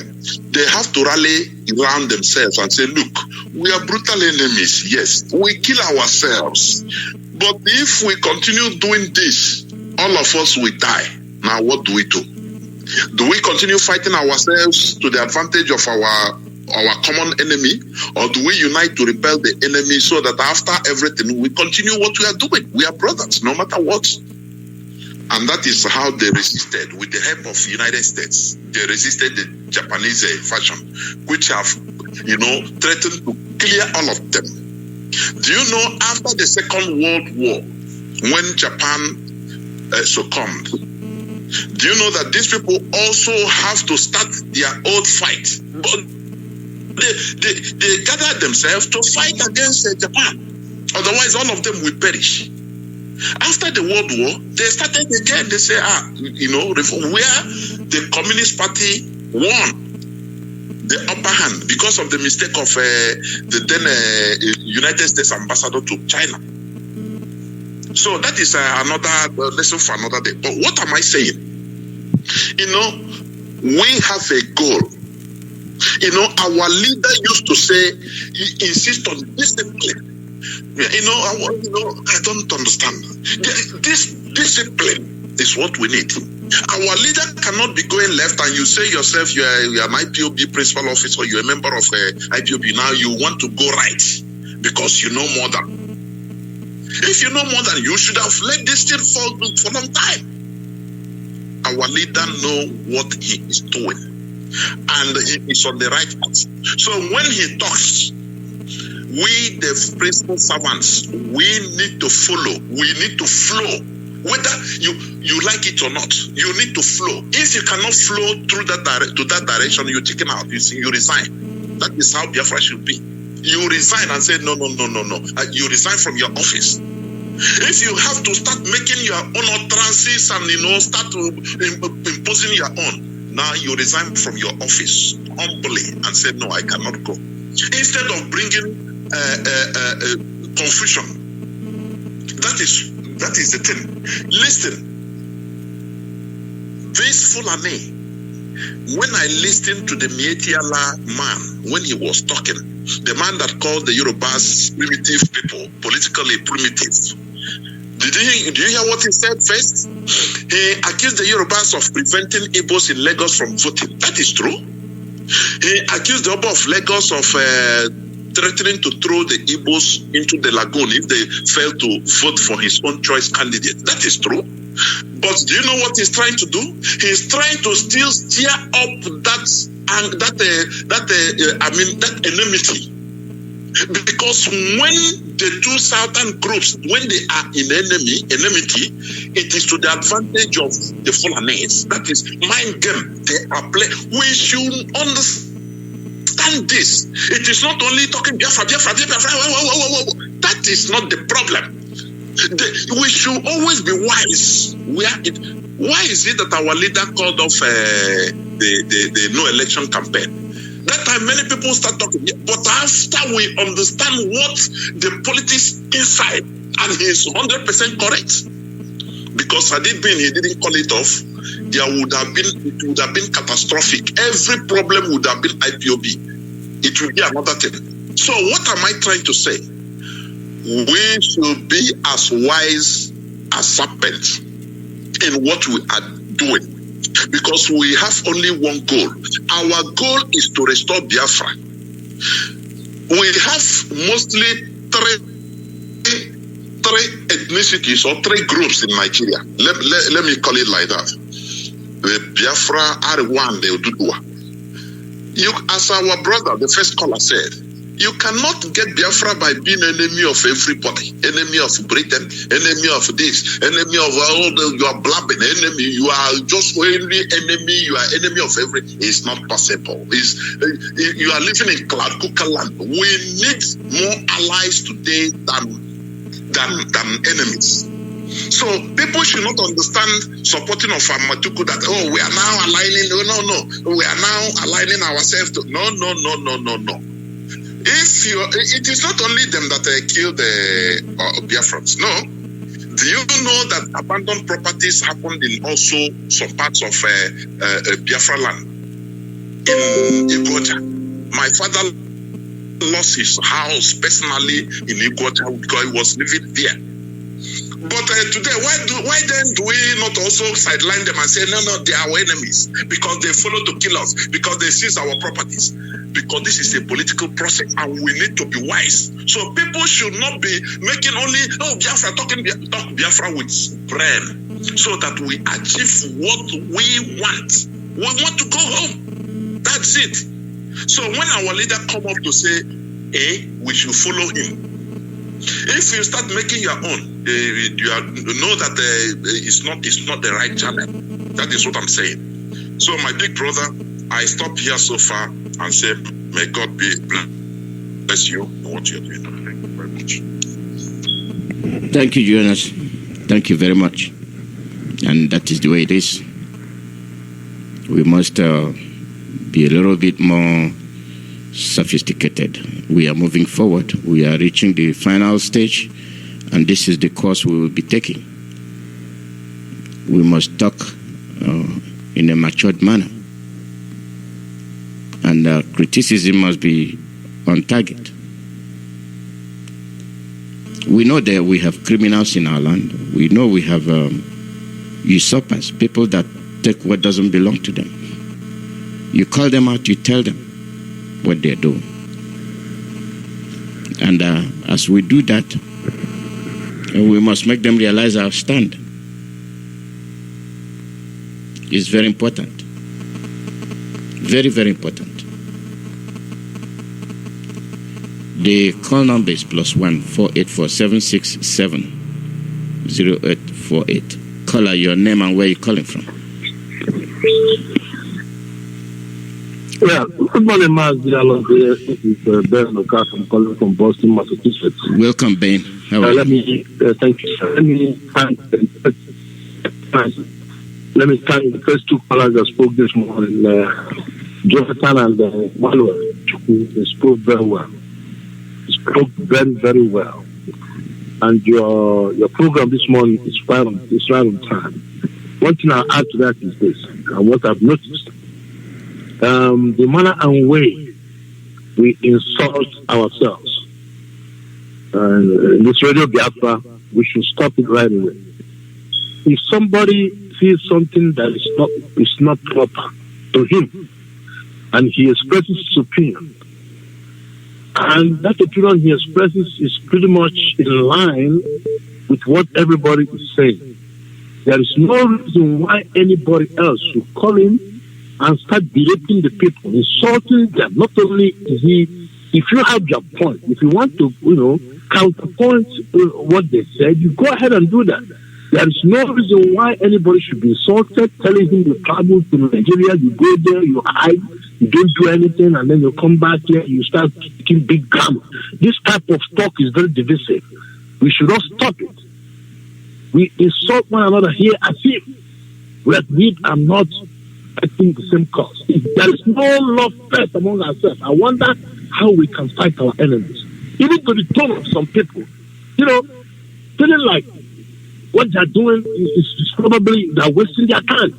they have to rally around themselves and say, look, we are brutal enemies, yes, we kill ourselves. But if we continue doing this, all of us will die. Now what do we do? Do we continue fighting ourselves to the advantage of our common enemy, or do we unite to repel the enemy so that after everything we continue what we are doing? We are brothers, no matter what. And that is how they resisted, with the help of the United States. They resisted the Japanese faction, which have, threatened to clear all of them. Do you know, after the Second World War, when Japan succumbed, do you know that these people also have to start their own fight? But they gathered themselves to fight against Japan. Otherwise, all of them will perish. After the World War, they started again. They say, where the Communist Party won the upper hand because of the mistake of the then United States ambassador to China. So that is another lesson for another day. But what am I saying? We have a goal. Our leader used to say, insist on discipline. I don't understand. This discipline is what we need. Our leader cannot be going left and you say yourself you are an IPOB principal officer, you're a member of IPOB, now you want to go right because you know more than. If you know more than, you should have let this thing fall for a long time. Our leader know what he is doing and he is on the right path. So when he talks, we, the principal servants, we need to follow. We need to flow. Whether you like it or not, you need to flow. If you cannot flow through that direction, you chicken out. You resign. That is how Biafra should be. You resign and say, no. You resign from your office. If you have to start making your own utterances and start imposing your own, now you resign from your office humbly and say, no, I cannot go. Instead of bringing confusion. That is the thing. Listen, this Fulani, when I listened to the Mietiala man when he was talking, the man that called the Yorubas primitive people, politically primitive, do you hear what he said first? He accused the Yorubas of preventing Igbos in Lagos from voting. That is true. He accused the Oba of Lagos of threatening to throw the Igbos into the lagoon if they fail to vote for his own choice candidate. That is true. But do you know what he's trying to do? He's trying to still stir up that enmity. Because when the two southern groups, when they are in enmity, it is to the advantage of the Fulanese. That is mind game. They are playing. We should understand this. It is not only talking Biafra. That is not the problem. We should always be wise. Why is it that our leader called off the no election campaign? That time many people start talking, but after we understand what the politics inside, and he is 100% correct. Because had it been he didn't call it off, it would have been catastrophic. Every problem would have been IPOB. It will be another thing. So what am I trying to say? We should be as wise as serpents in what we are doing, because we have only one goal. Our goal is to restore Biafra. We have mostly three ethnicities or three groups in Nigeria. Let me call it like that. The Biafra, Ariwan, the Oduogele. As our brother, the first caller said, you cannot get Biafra by being enemy of everybody, enemy of Britain, enemy of this, enemy of all the, you are blabbing, enemy, you are just only enemy, you are enemy of everything. It's not possible. You are living in cloud cooker land. We need more allies today than enemies. So people should not understand supporting of Amatuku that, oh, we are now aligning, no, we are now aligning ourselves to, no. It is not only them that killed the Biafrans. No. Do you know that abandoned properties happened in also some parts of Biafra land? In Igboja. My father lost his house personally in Igboja because he was living there. But today, why then do we not also sideline them and say, no, they are our enemies because they follow to kill us, because they seize our properties? Because this is a political process and we need to be wise. So people should not be making only, Biafra, talk Biafra with brain, so that we achieve what we want. We want to go home. That's it. So when our leader come up to say, we should follow him. If you start making your own, you know that it's not the right channel. That is what I'm saying. So my big brother, I stop here so far and say, may God bless you in what you're doing. Thank you very much. Thank you, Jonas. Thank you very much. And that is the way it is. We must be a little bit more sophisticated. We are moving forward. We are reaching the final stage, and this is the course we will be taking. We must talk in a matured manner, and criticism must be on target. We know that we have criminals in our land. We know we have usurpers, people that take what doesn't belong to them. You call them out, you tell them what they're doing. And as we do that, we must make them realize our stand. It's very important. Very, very important. The call number is +1 484 767 0848. Caller, your name and where you're calling from. Yeah, good morning, Mazi. This is Ben Lucas. I'm calling from Boston, Massachusetts. Welcome, Ben. How are you? Thank you, sir. Let me thank the first two callers that spoke this morning, Jonathan and Manuel. They spoke very well. They spoke very, very well. And your program this morning is right on time. One thing I'll add to that is this, and what I've noticed, the manner and way we insult ourselves. This Radio Biafra, we should stop it right away. If somebody sees something that is not proper to him, and he expresses his opinion, and that opinion he expresses is pretty much in line with what everybody is saying, there is no reason why anybody else should come in and start berating the people, insulting them. Not only is he, if you have your point, if you want to, counterpoint what they said, you go ahead and do that. There is no reason why anybody should be insulted, telling him you travel to Nigeria, you go there, you hide, you don't do anything, and then you come back here, you start speaking big grammar. This type of talk is very divisive. We should not stop it. We insult one another here as if we are not fighting the same cause. If there is no love first among ourselves, I wonder how we can fight our enemies. Even to the tone of some people, feeling like what they're doing is probably they're wasting their time.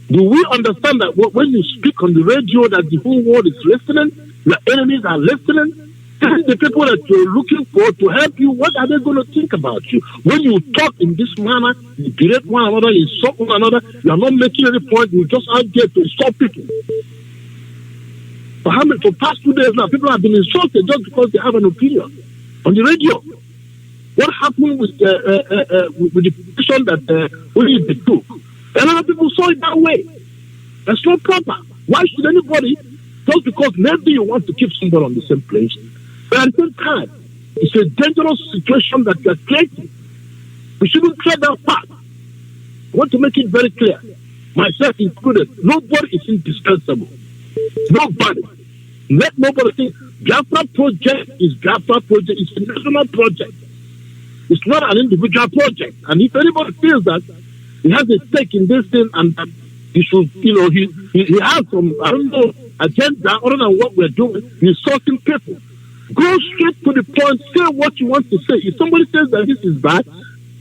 Do we understand that when you speak on the radio that the whole world is listening, your enemies are listening? The people that you're looking for to help you, what are they going to think about you? When you talk in this manner, you berate one another, you insult one another, you are not making any point, you're just out there to insult people. For the past 2 days now, people have been insulted just because they have an opinion on the radio. What happened with the position that only they took? A lot of people saw it that way. That's not proper. Why should anybody, just because maybe you want to keep somebody on the same place, but at the same time, it's a dangerous situation that you are creating. We shouldn't tread that path. I want to make it very clear, myself included, nobody is indispensable. Nobody. Let nobody think Biafra project is Biafra project. It's a national project. It's not an individual project. And if anybody feels that he has a stake in this thing and that he should, he has some, agenda other than what we're doing, he's insulting people. Go straight to the point, say what you want to say. If somebody says that this is bad,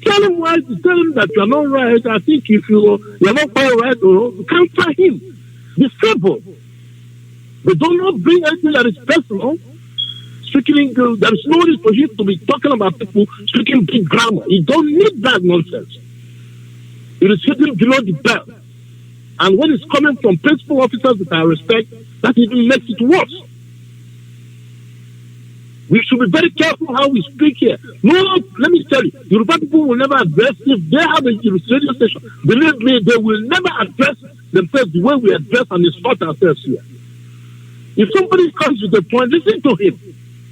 tell him why, tell him that you're not right. I think if you're not quite right, you can't fight him. Be simple. But do not bring anything that is personal. Speaking, there is no need for you to be talking about people speaking big grammar. You don't need that nonsense. It is sitting below the belt. And when it's coming from principal officers that I respect, that even makes it worse. We should be very careful how we speak here. No, let me tell you, Yoruba people will never address, if they have a radio station, believe me, they will never address themselves the way we address and insult ourselves here. If somebody comes with a point, listen to him.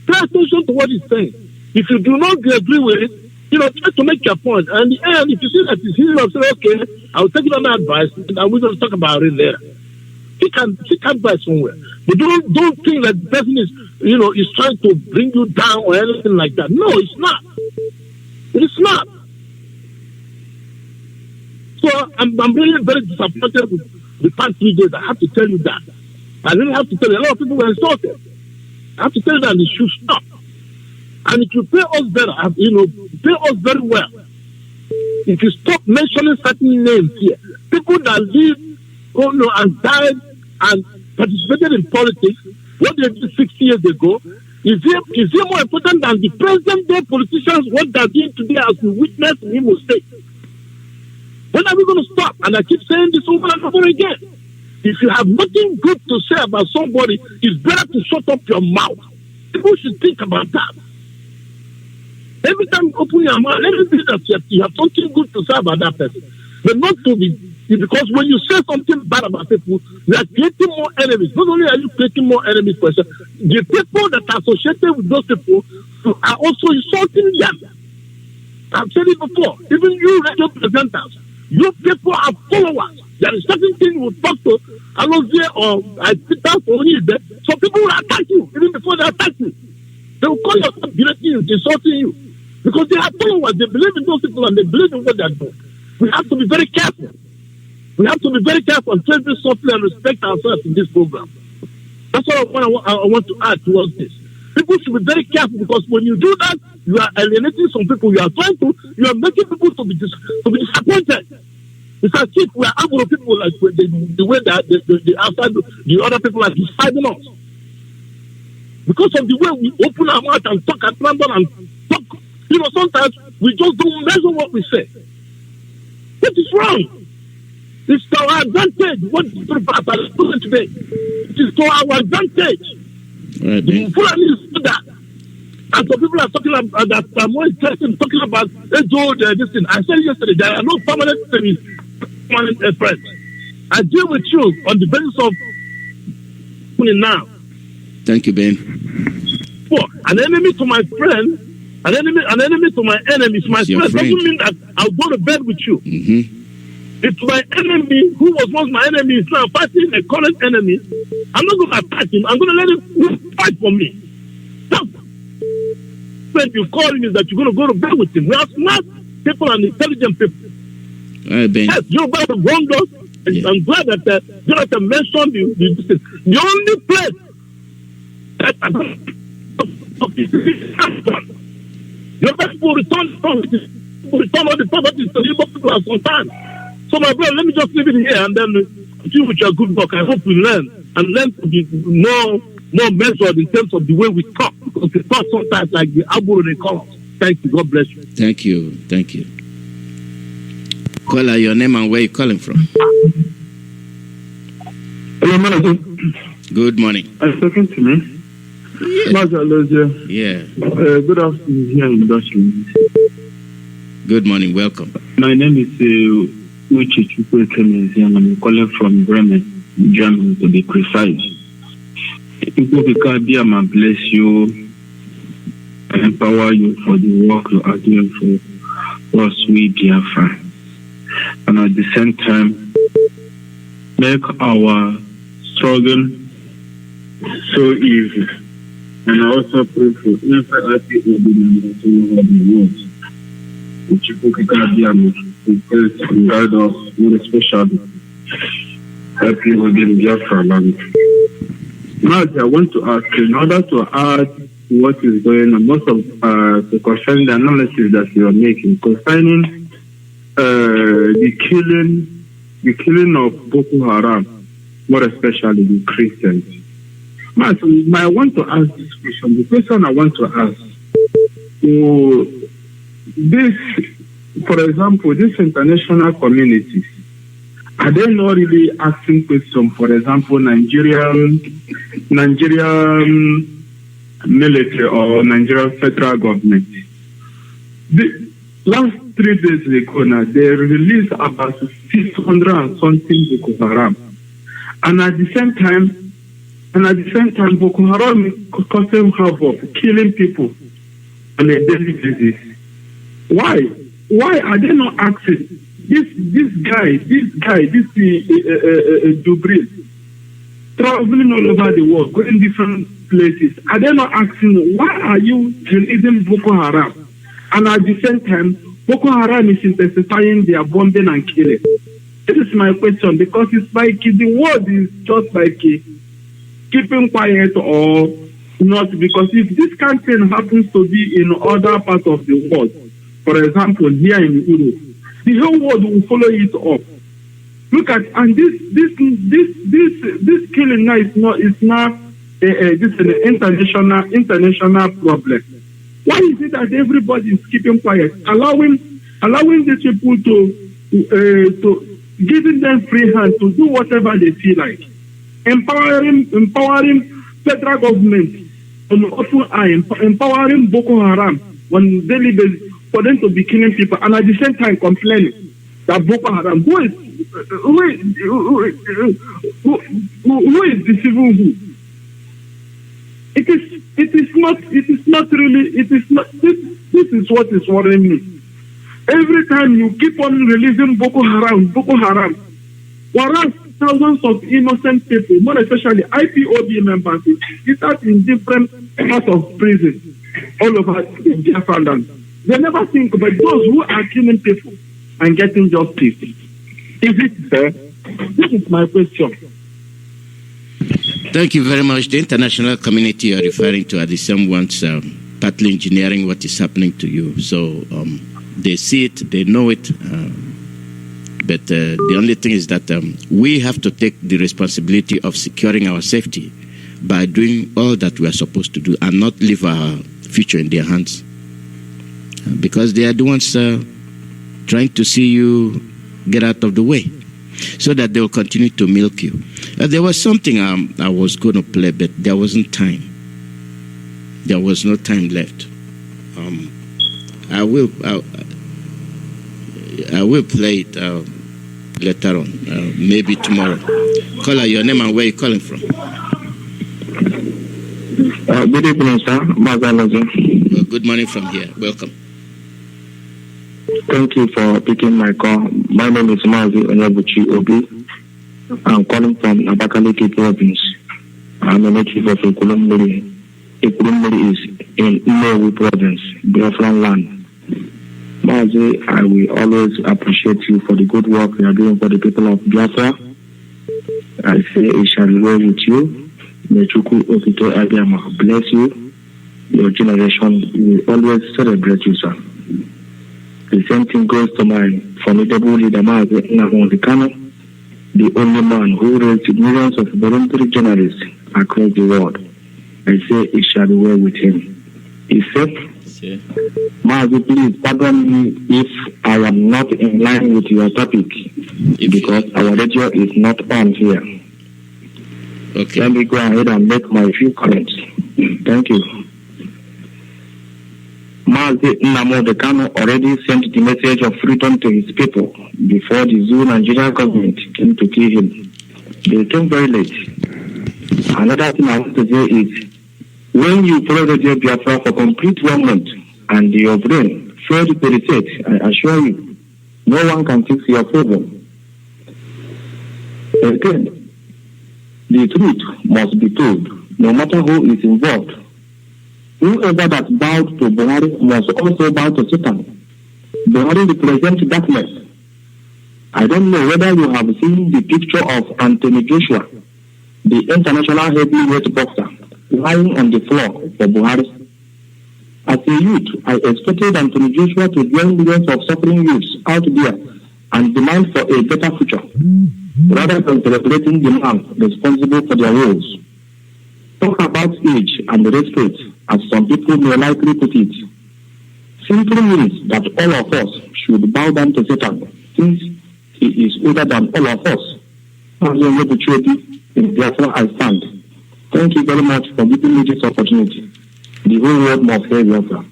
Pay attention to what he's saying. If you do not agree with it, try to make your point. And in the end, if you see that it's easy, I'll say, okay, I'll take it on advice, and we're going to talk about it later. Seek advice somewhere. But don't think that the person is trying to bring you down or anything like that. No, it's not. It is not. So I'm really very disappointed with the past 3 days. I have to tell you that. I really have to tell you, a lot of people were insulted. I have to tell you that they should stop. And it will pay us better, pay us very well. If you stop mentioning certain names here, people that live, and died and participated in politics, what they did 60 years ago, is it more important than the present day politicians, what they're doing today as we witness in Imo State? When are we going to stop? And I keep saying this over and over again. If you have nothing good to say about somebody, it's better to shut up your mouth. People should think about that. Every time you open your mouth, let it be that you have something good to say about that person. But not to be, because when you say something bad about people, you are creating more enemies. Not only are you creating more enemies for yourself, the people that are associated with those people are also insulting them. I've said it before. Even you radio presenters, you people are followers. There is certain thing you will talk to Alozie or Peter or Hilde. Some people will attack you even before they attack you. They will call yourself berating you, insulting you. Because they are followers, they believe in those people and they believe in what they are doing. We have to be very careful. We have to be very careful and tread this softly and respect ourselves in this program. That's what I want to add towards this. People should be very careful because when you do that, you are alienating some people. You are making people to be disappointed. It's as if we are Agro people, like the way that the other people are describing us. Because of the way we open our mouth and talk at London and talk, sometimes we just don't measure what we say. What is wrong? It's to our advantage. What is doing today? It is to our advantage. Right, the Fulani do that. And some people are talking about that are more interested in talking about this thing. I said yesterday there are no permanent enemies, permanent friends. I deal with you on the basis of now. Thank you, Ben. An enemy to my friend, an enemy to my enemies. My friend doesn't mean that I'll go to bed with you. Mm-hmm. It's my enemy who was once my enemy is now fighting a current enemy. I'm not going to attack him. I'm going to let him fight for me. That's when you call him is that you're going to go to bed with him. We are smart people and intelligent people. All right, Ben. Yes, you're about to wrong us. Yeah. I'm glad that Jonathan mentioned the only place that your people return all the properties to the people are concerned. So my brother, let me just leave it here and then continue with your good work. I hope we learn to be more measured in terms of the way we talk. Because we talk sometimes like the Agro they call us. Thank you. God bless you. Thank you. Thank you. Caller, your name and where you calling from? Hello, manager. Good morning. Are you talking to me? Yes. Yeah. Good afternoon here in Dutchland. Good morning. Welcome. My name is Uche Chukwuekemezi and I'm calling from Bremen, Germany to be precise. Ikubika bless you and empower you for the work you are doing for us, we Biafra. And at the same time, make our struggle so easy. And I also pray for every artist will be members all over the world. The Chukwuekemezi and guide us, more especially help you within Biafra land. Now, I want to ask, in order to add what is going on, most of the concerning the analysis that you are making concerning the killing of Boko Haram, more especially the Christians. I want to ask this question. The question I want to ask, for example, this international communities, are they not really asking questions? For example, Nigerian military or Nigerian federal government. The last 3 days ago now, they released about 600 and something Boko Haram. And at the same time, Boko Haram is causing havoc, killing people on a daily basis. Why are they not asking? This guy, Dubril, traveling all over the world, going different places. Are they not asking, why are you releasing Boko Haram? And at the same time, Boko Haram is intensifying their bombing and killing. This is my question, because it's like the world is just like keeping quiet or not. Because if this kind of thing happens to be in other parts of the world, for example, here in Europe, the whole world will follow it up. Look at, and this killing now is not this an international problem. Why is it that everybody is keeping quiet, allowing these people to giving them free hand to do whatever they feel like, empowering federal government on open eye, empowering Boko Haram on daily basis for them to be killing people, and at the same time complaining that Boko Haram, who is deceiving who? It is not really. This is what is worrying me. Every time you keep on releasing Boko Haram, whereas thousands of innocent people, more especially IPOB members, sit in different parts of prison all over Biafra land. They never think about those who are killing people and getting justice. Is it fair? This is my question. Thank you very much. The international community you are referring to are the same ones partly engineering what is happening to you. So they see it, they know it. But the only thing is that we have to take the responsibility of securing our safety by doing all that we are supposed to do and not leave our future in their hands. Because they are the ones trying to see you get out of the way so that they will continue to milk you. There was something I was going to play, but there wasn't time. There was no time left. I will play it later on, maybe tomorrow. Caller, your name and where you're calling from? Good evening, sir. Mazi. Well, good morning from here. Welcome. Thank you for picking my call. My name is Mazi Onyebuchi Obi. I'm calling from Abakaliki province. I'm a native of Ekulummiri. Ekulummiri is in Imewe province, Biafra land. Mazi, I will always appreciate you for the good work you are doing for the people of Biafra. I say it shall be well with you. May Chukwu Okito Abiyama bless you. Your generation will always celebrate you, sir. The same thing goes to my formidable leader, Mazi Nnamdi, the only man who raised millions of voluntary journalists across the world. I say it shall be well with him. He said, Mazi, please pardon me if I am not in line with your topic, because our radio is not on here. Okay. Let me go ahead and make my few comments. Thank you. Mazi Nnamdi already sent the message of freedom to his people before the Zoo Nigerian government came to kill him. They came very late. Another thing I want to say is, when you follow Radio Biafra for complete 1 month and your brain failed to reset, I assure you, no one can fix your problem. Again, the truth must be told, no matter who is involved. Whoever that bowed to Buhari must also bow to Satan. Buhari represents darkness. I don't know whether you have seen the picture of Anthony Joshua, the international heavyweight boxer, lying on the floor for Buhari. As a youth, I expected Anthony Joshua to join millions of suffering youths out there and demand for a better future, rather than celebrating the man responsible for their woes. Talk about age and respect, as some people may likely put it, simply means that all of us should bow down to Satan, since he is older than all of us. As a maturity, in Biafra I stand. Thank you very much for giving me this opportunity. The whole world must hear Biafra.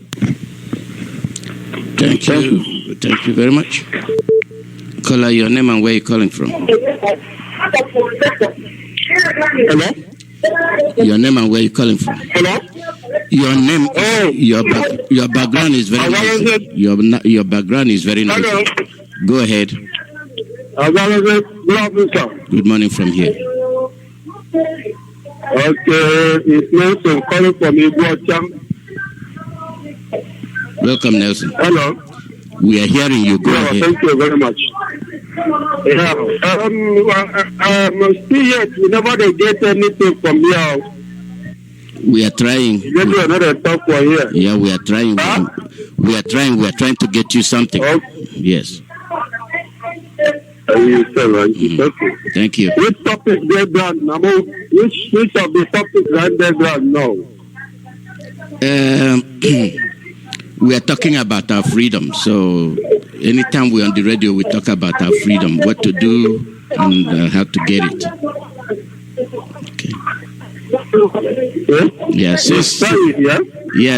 Thank you. Thank you very much. Caller, your name and where you're calling from? Hello? Your name and where you're calling from? Hello? Your name, your background is very noisy. Your background is very noisy. Hello. Go ahead. Good morning from here. Okay, it's Nelson calling from Iguacha. Welcome, Nelson. Hello. We are hearing you. Go ahead. Thank you very much. Yeah, still yet, we never get anything from here. We are trying. Maybe another talk for here. Yeah, we are trying. Huh? We are trying. We are trying to get you something. Okay. Yes. Okay. Thank you. Which topic they done? Which of the topics that they done now? We are talking about our freedom. So anytime we're on the radio, we talk about our freedom, what to do and how to get it. Okay. Yeah,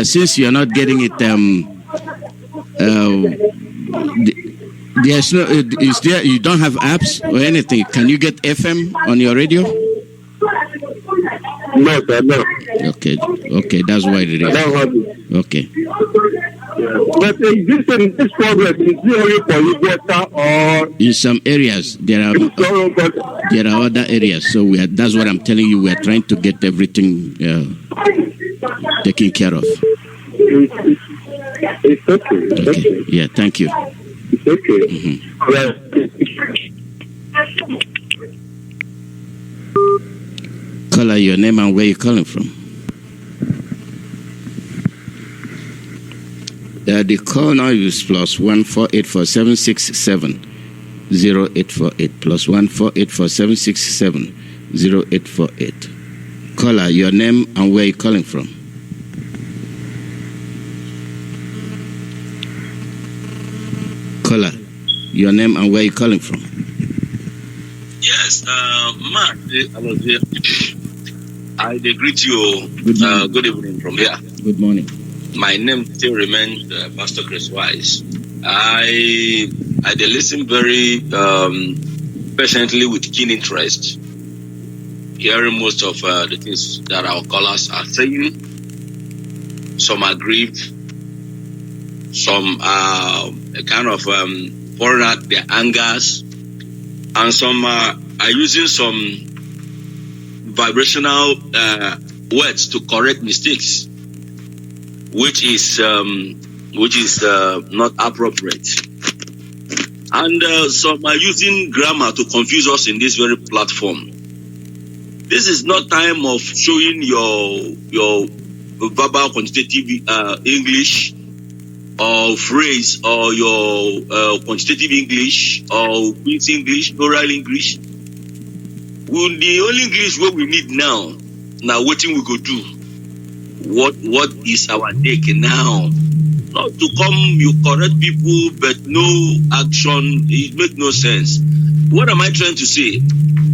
since you're not getting it, there's no, is there? You don't have apps or anything. Can you get FM on your radio? No, sir, no. Okay, that's why it is. I don't have it. Okay. But this problem is only for Iguacha or in some areas there are other areas. So that's what I'm telling you. We are trying to get everything taken care of. It's okay. Okay. Yeah. Thank you. It's okay. Caller, your name and where you're calling from? The call now is +1 484 767 0848 +1 484 767 0848. Caller, your name and where you calling from? Caller, your name and where you calling from? Yes, Mark, I greet you. Good evening from here. Good morning. My name still remains Pastor Chris Wise. I listen very patiently with keen interest, hearing most of the things that our callers are saying. Some are grief, some are kind of pouring out their angers, and some are using some vibrational words to correct mistakes, which is not appropriate. And some are using grammar to confuse us in this very platform. This is not time of showing your verbal quantitative English or phrase, or your quantitative English or Queen's English, oral English. The only English what we need now what we go do. What is our take now? Not to come, you correct people, but no action. It makes no sense. What am I trying to say?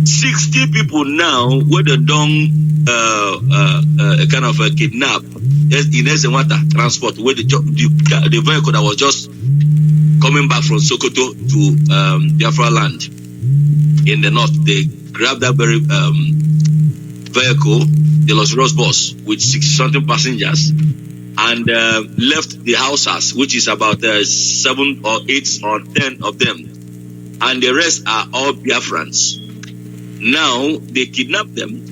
60 people now, where they done kind of a kidnap in Ezenwata transport, where the vehicle that was just coming back from Sokoto to Biafra land in the north, they grabbed that very vehicle, the Los Ros bus, with 60-something passengers, and left the houses, which is about 7 or 8 or 10 of them, and the rest are all Biafrans. Now they kidnapped them.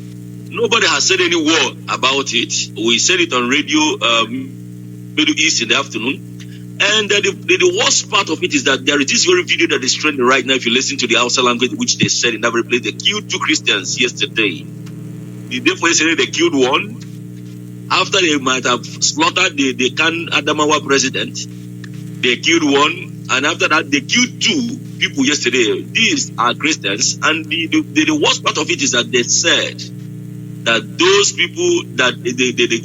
Nobody has said any word about it. We said it on radio Middle East in the afternoon. And the worst part of it is that there is this very video that is trending right now. If you listen to the Hausa language, which they said in every place, they killed 2 Christians yesterday. The day before yesterday, they killed one. After they might have slaughtered the Kan Adamawa president, they killed one. And after that, they killed 2 people yesterday. These are Christians. And the worst part of it is that they said that those people that they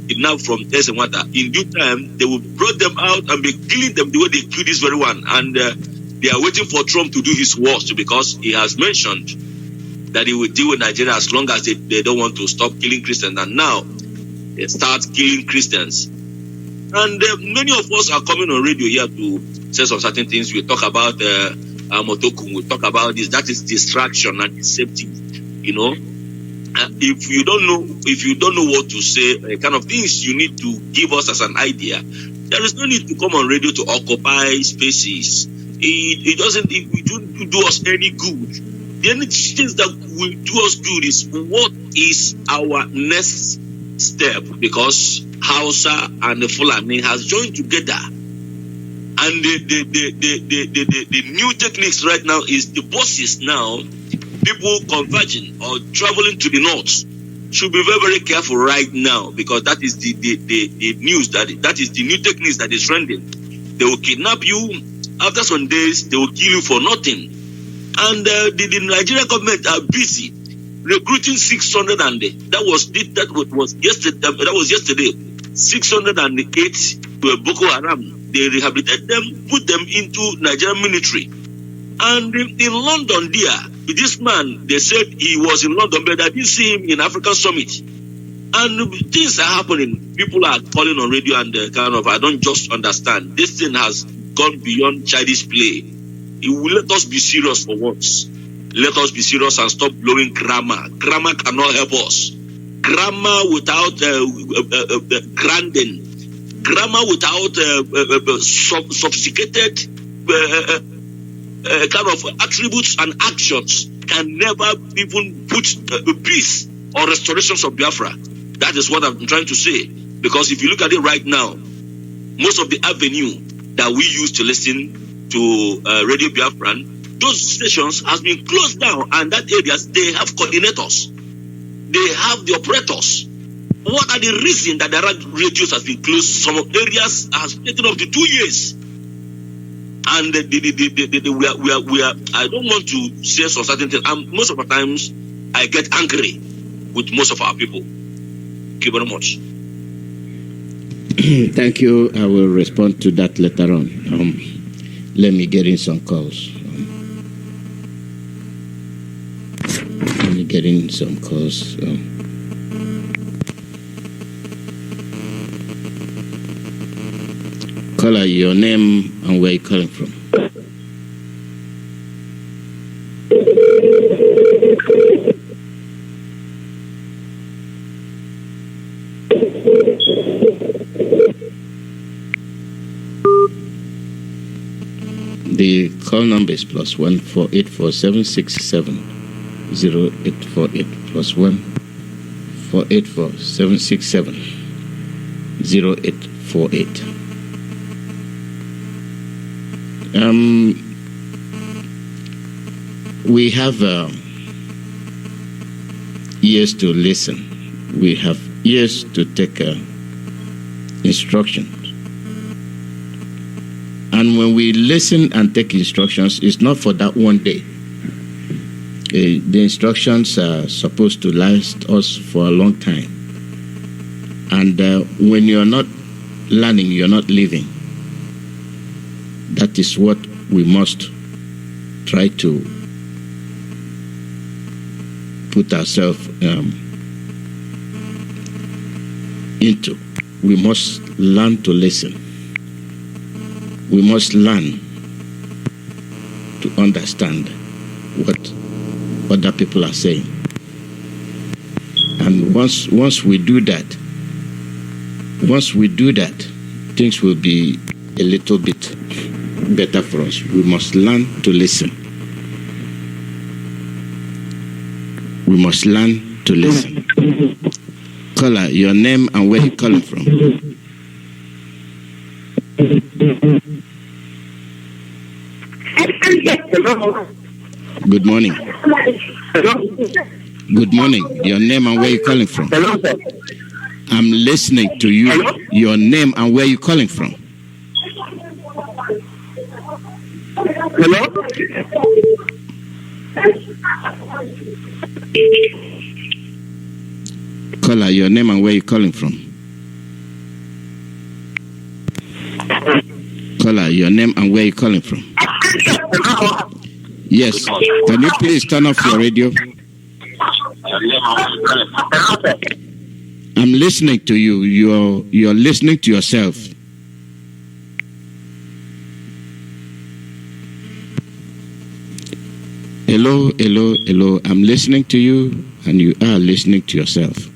kidnapped from Ezenwata, in due time, they will brought them out and be killing them the way they killed this very one. And they are waiting for Trump to do his worst, because he has mentioned that he will deal with Nigeria as long as they don't want to stop killing Christians. And now they start killing Christians. And many of us are coming on radio here to say some certain things. We talk about Motokun, we talk about this. That is distraction and deceptive, you know. If you don't know what to say, kind of things you need to give us as an idea. There is no need to come on radio to occupy spaces. It doesn't do us any good. The only things that will do us good is what is our next step, because Hausa and the Fulani has joined together, and the new techniques right now is the buses now. People converging or traveling to the north should be very, very careful right now, because that is the news that is the new techniques that is trending. They will kidnap you. After some days, they will kill you for nothing. And the Nigerian government are busy recruiting 600, and that was yesterday. That was yesterday. 608 to Boko Haram. They rehabilitated them, put them into Nigerian military. And in London, this man, they said he was in London, but I didn't see him in African Summit. And things are happening. People are calling on radio, and kind of, I don't just understand. This thing has gone beyond childish play. It will let us be serious for once. Let us be serious and stop blowing grammar. Grammar cannot help us. Grammar without granding. Grammar without sophisticated kind of attributes and actions can never even put peace or restorations of Biafra. That is what I'm trying to say. Because if you look at it right now, most of the avenue that we use to listen to Radio Biafran, those stations has been closed down, and that areas, they have coordinators. They have the operators. What are the reasons that the radios has been closed? Some areas has taken up to 2 years. And we are. I don't want to say some certain things. Most of the times, I get angry with most of our people. Thank you very much. Thank you. I will respond to that later on. Let me get in some calls. Caller, your name and where you're calling from. The call number is +1 484-767-0848 +1 484-767-0848. We have ears to listen. We have ears to take instructions. And when we listen and take instructions, it's not for that one day. The instructions are supposed to last us for a long time. And when you're not learning, you're not living. That is what we must try to put ourselves into. We must learn to listen. We must learn to understand what other people are saying. And once we do that, things will be a little bit better for us. We must learn to listen. We must learn to listen. Caller, your name and where you're calling from. Good morning. Good morning. Your name and where you're calling from. Hello, sir. I'm listening to you. Hello? Your name and where you're calling from. Hello? Caller, your name and where you're calling from. Caller, your name and where you're calling from. Yes. Can you please turn off your radio? I'm listening to you. You're listening to yourself. Hello. I'm listening to you, and you are listening to yourself.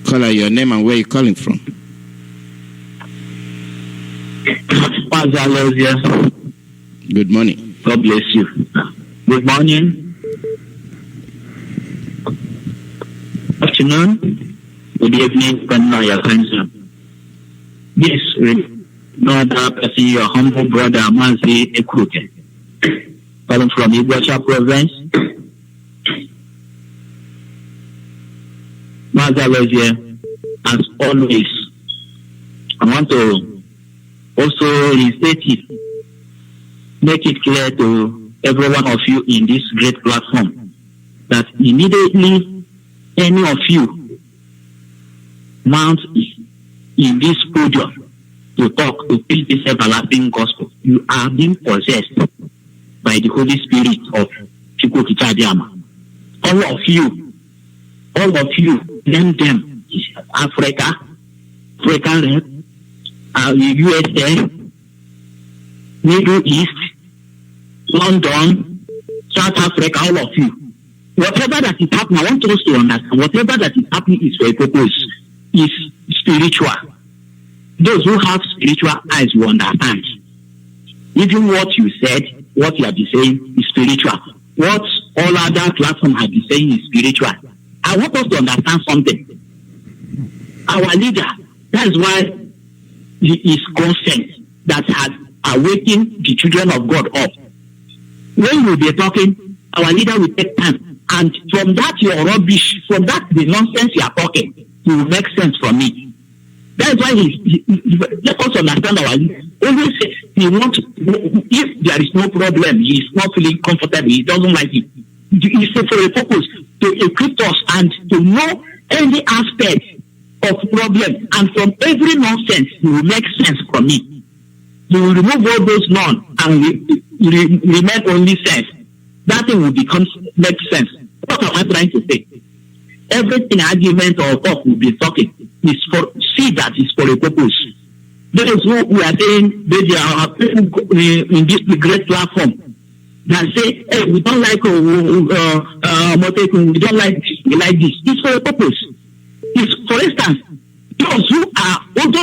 Caller, your name and where you're calling from. Good morning. God bless you. Good morning. Afternoon. Good evening, depending on your time zone. This is no other person, your humble brother, Mazi Ekuke, calling from Iguacha province. Motherland, as always, I want to also restate it, make it clear to every one of you in this great platform that immediately any of you mount in this podium to talk, to preach this everlasting gospel, you are being possessed by the Holy Spirit of Chukwu Kichadiama. All of you, name them, African Red, USA, Middle East, London, South Africa, all of you. Whatever that is happening, I want us to understand, whatever that is happening is for a purpose, is spiritual. Those who have spiritual eyes will understand. Even what you said, what you have been saying is spiritual. What all other platforms have been saying is spiritual. I want us to understand something. Our leader, that is why he is consent that has awakened the children of God up. When we'll be talking, our leader will take time. And from that your rubbish, from that the nonsense you are talking, it will make sense for me. That is why let us understand our leader. always say he wants, if there is no problem, he is not feeling comfortable, he doesn't like it. He said for a purpose to equip us and to know any aspect of problem, and from every nonsense, he will make sense from it. He will remove all those none and remain only sense. That thing will become make sense. What am I trying to say? Everything argument or talk will be talking is for see that is for a purpose. Those who we are saying they are people in this great platform that say, hey, we don't like we don't like this, we like this. It's for a purpose. It's, for instance, those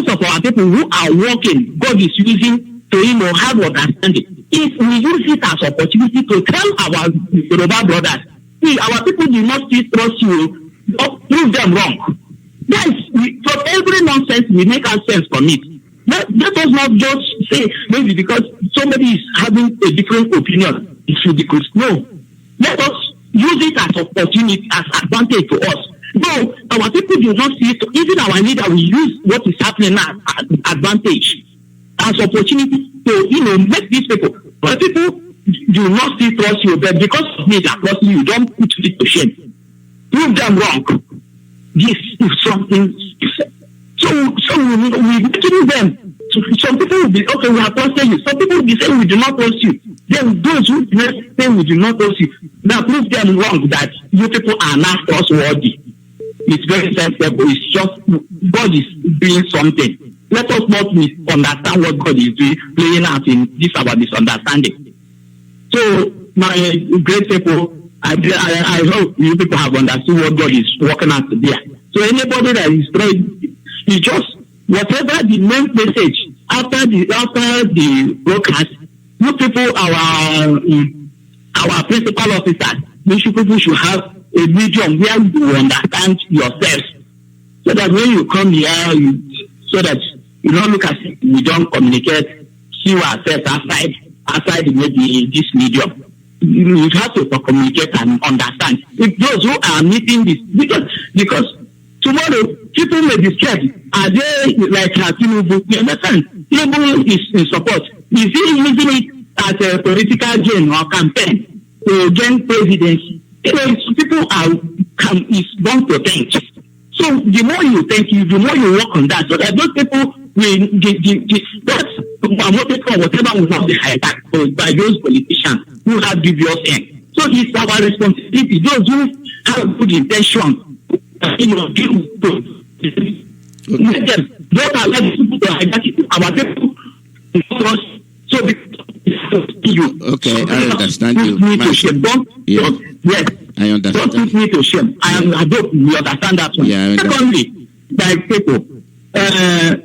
of our people who are working, God is using to have understanding. If we use it as opportunity to tell our Yoruba brothers, see, our people do not still trust you, don't prove them wrong. Yes, from every nonsense we make our sense from it. Let us not just say maybe because somebody is having a different opinion, it should be good. No. Let us use it as opportunity, as advantage to us. No, our people do not see it. Even our leader will use what is happening now as advantage, as opportunity to make these people. But people do not still trust you, but because of me that trust you, don't put it to shame. Prove them wrong. This is something. So we're making them. So some people will be okay. We are trusting you. Some people will be saying we do not trust you. Then those who say we do not trust you, now prove them wrong that you people are not trustworthy. It's very sensible. It's just God is doing something. Let us not misunderstand what God is doing, playing out in this our misunderstanding. So my great people, I hope you people have understood what God is working out there. So anybody that is trying, you just whatever the main message after the broadcast, you people, our principal officers, these people should have a medium where you understand yourself, so that when you come here, so that you don't look as if we don't communicate, see ourselves outside maybe this medium. You have to communicate and understand. If those who are meeting this, because tomorrow people may be scared. Are they like Tinubu? You understand? Tinubu is in support. Is he using it as a political gain or campaign to gain presidency? People is born to think. So the more you think, the more you work on that. So that those people whatever will not be hijacked by those politicians who have dubious ends. So it's our responsibility. Those who have good intention, let them don't allow people to hijack it. Our people, so you. Okay, I understand you. Yes. I understand. Don't put me to shame. I hope you understand that one. Yeah, secondly, like people,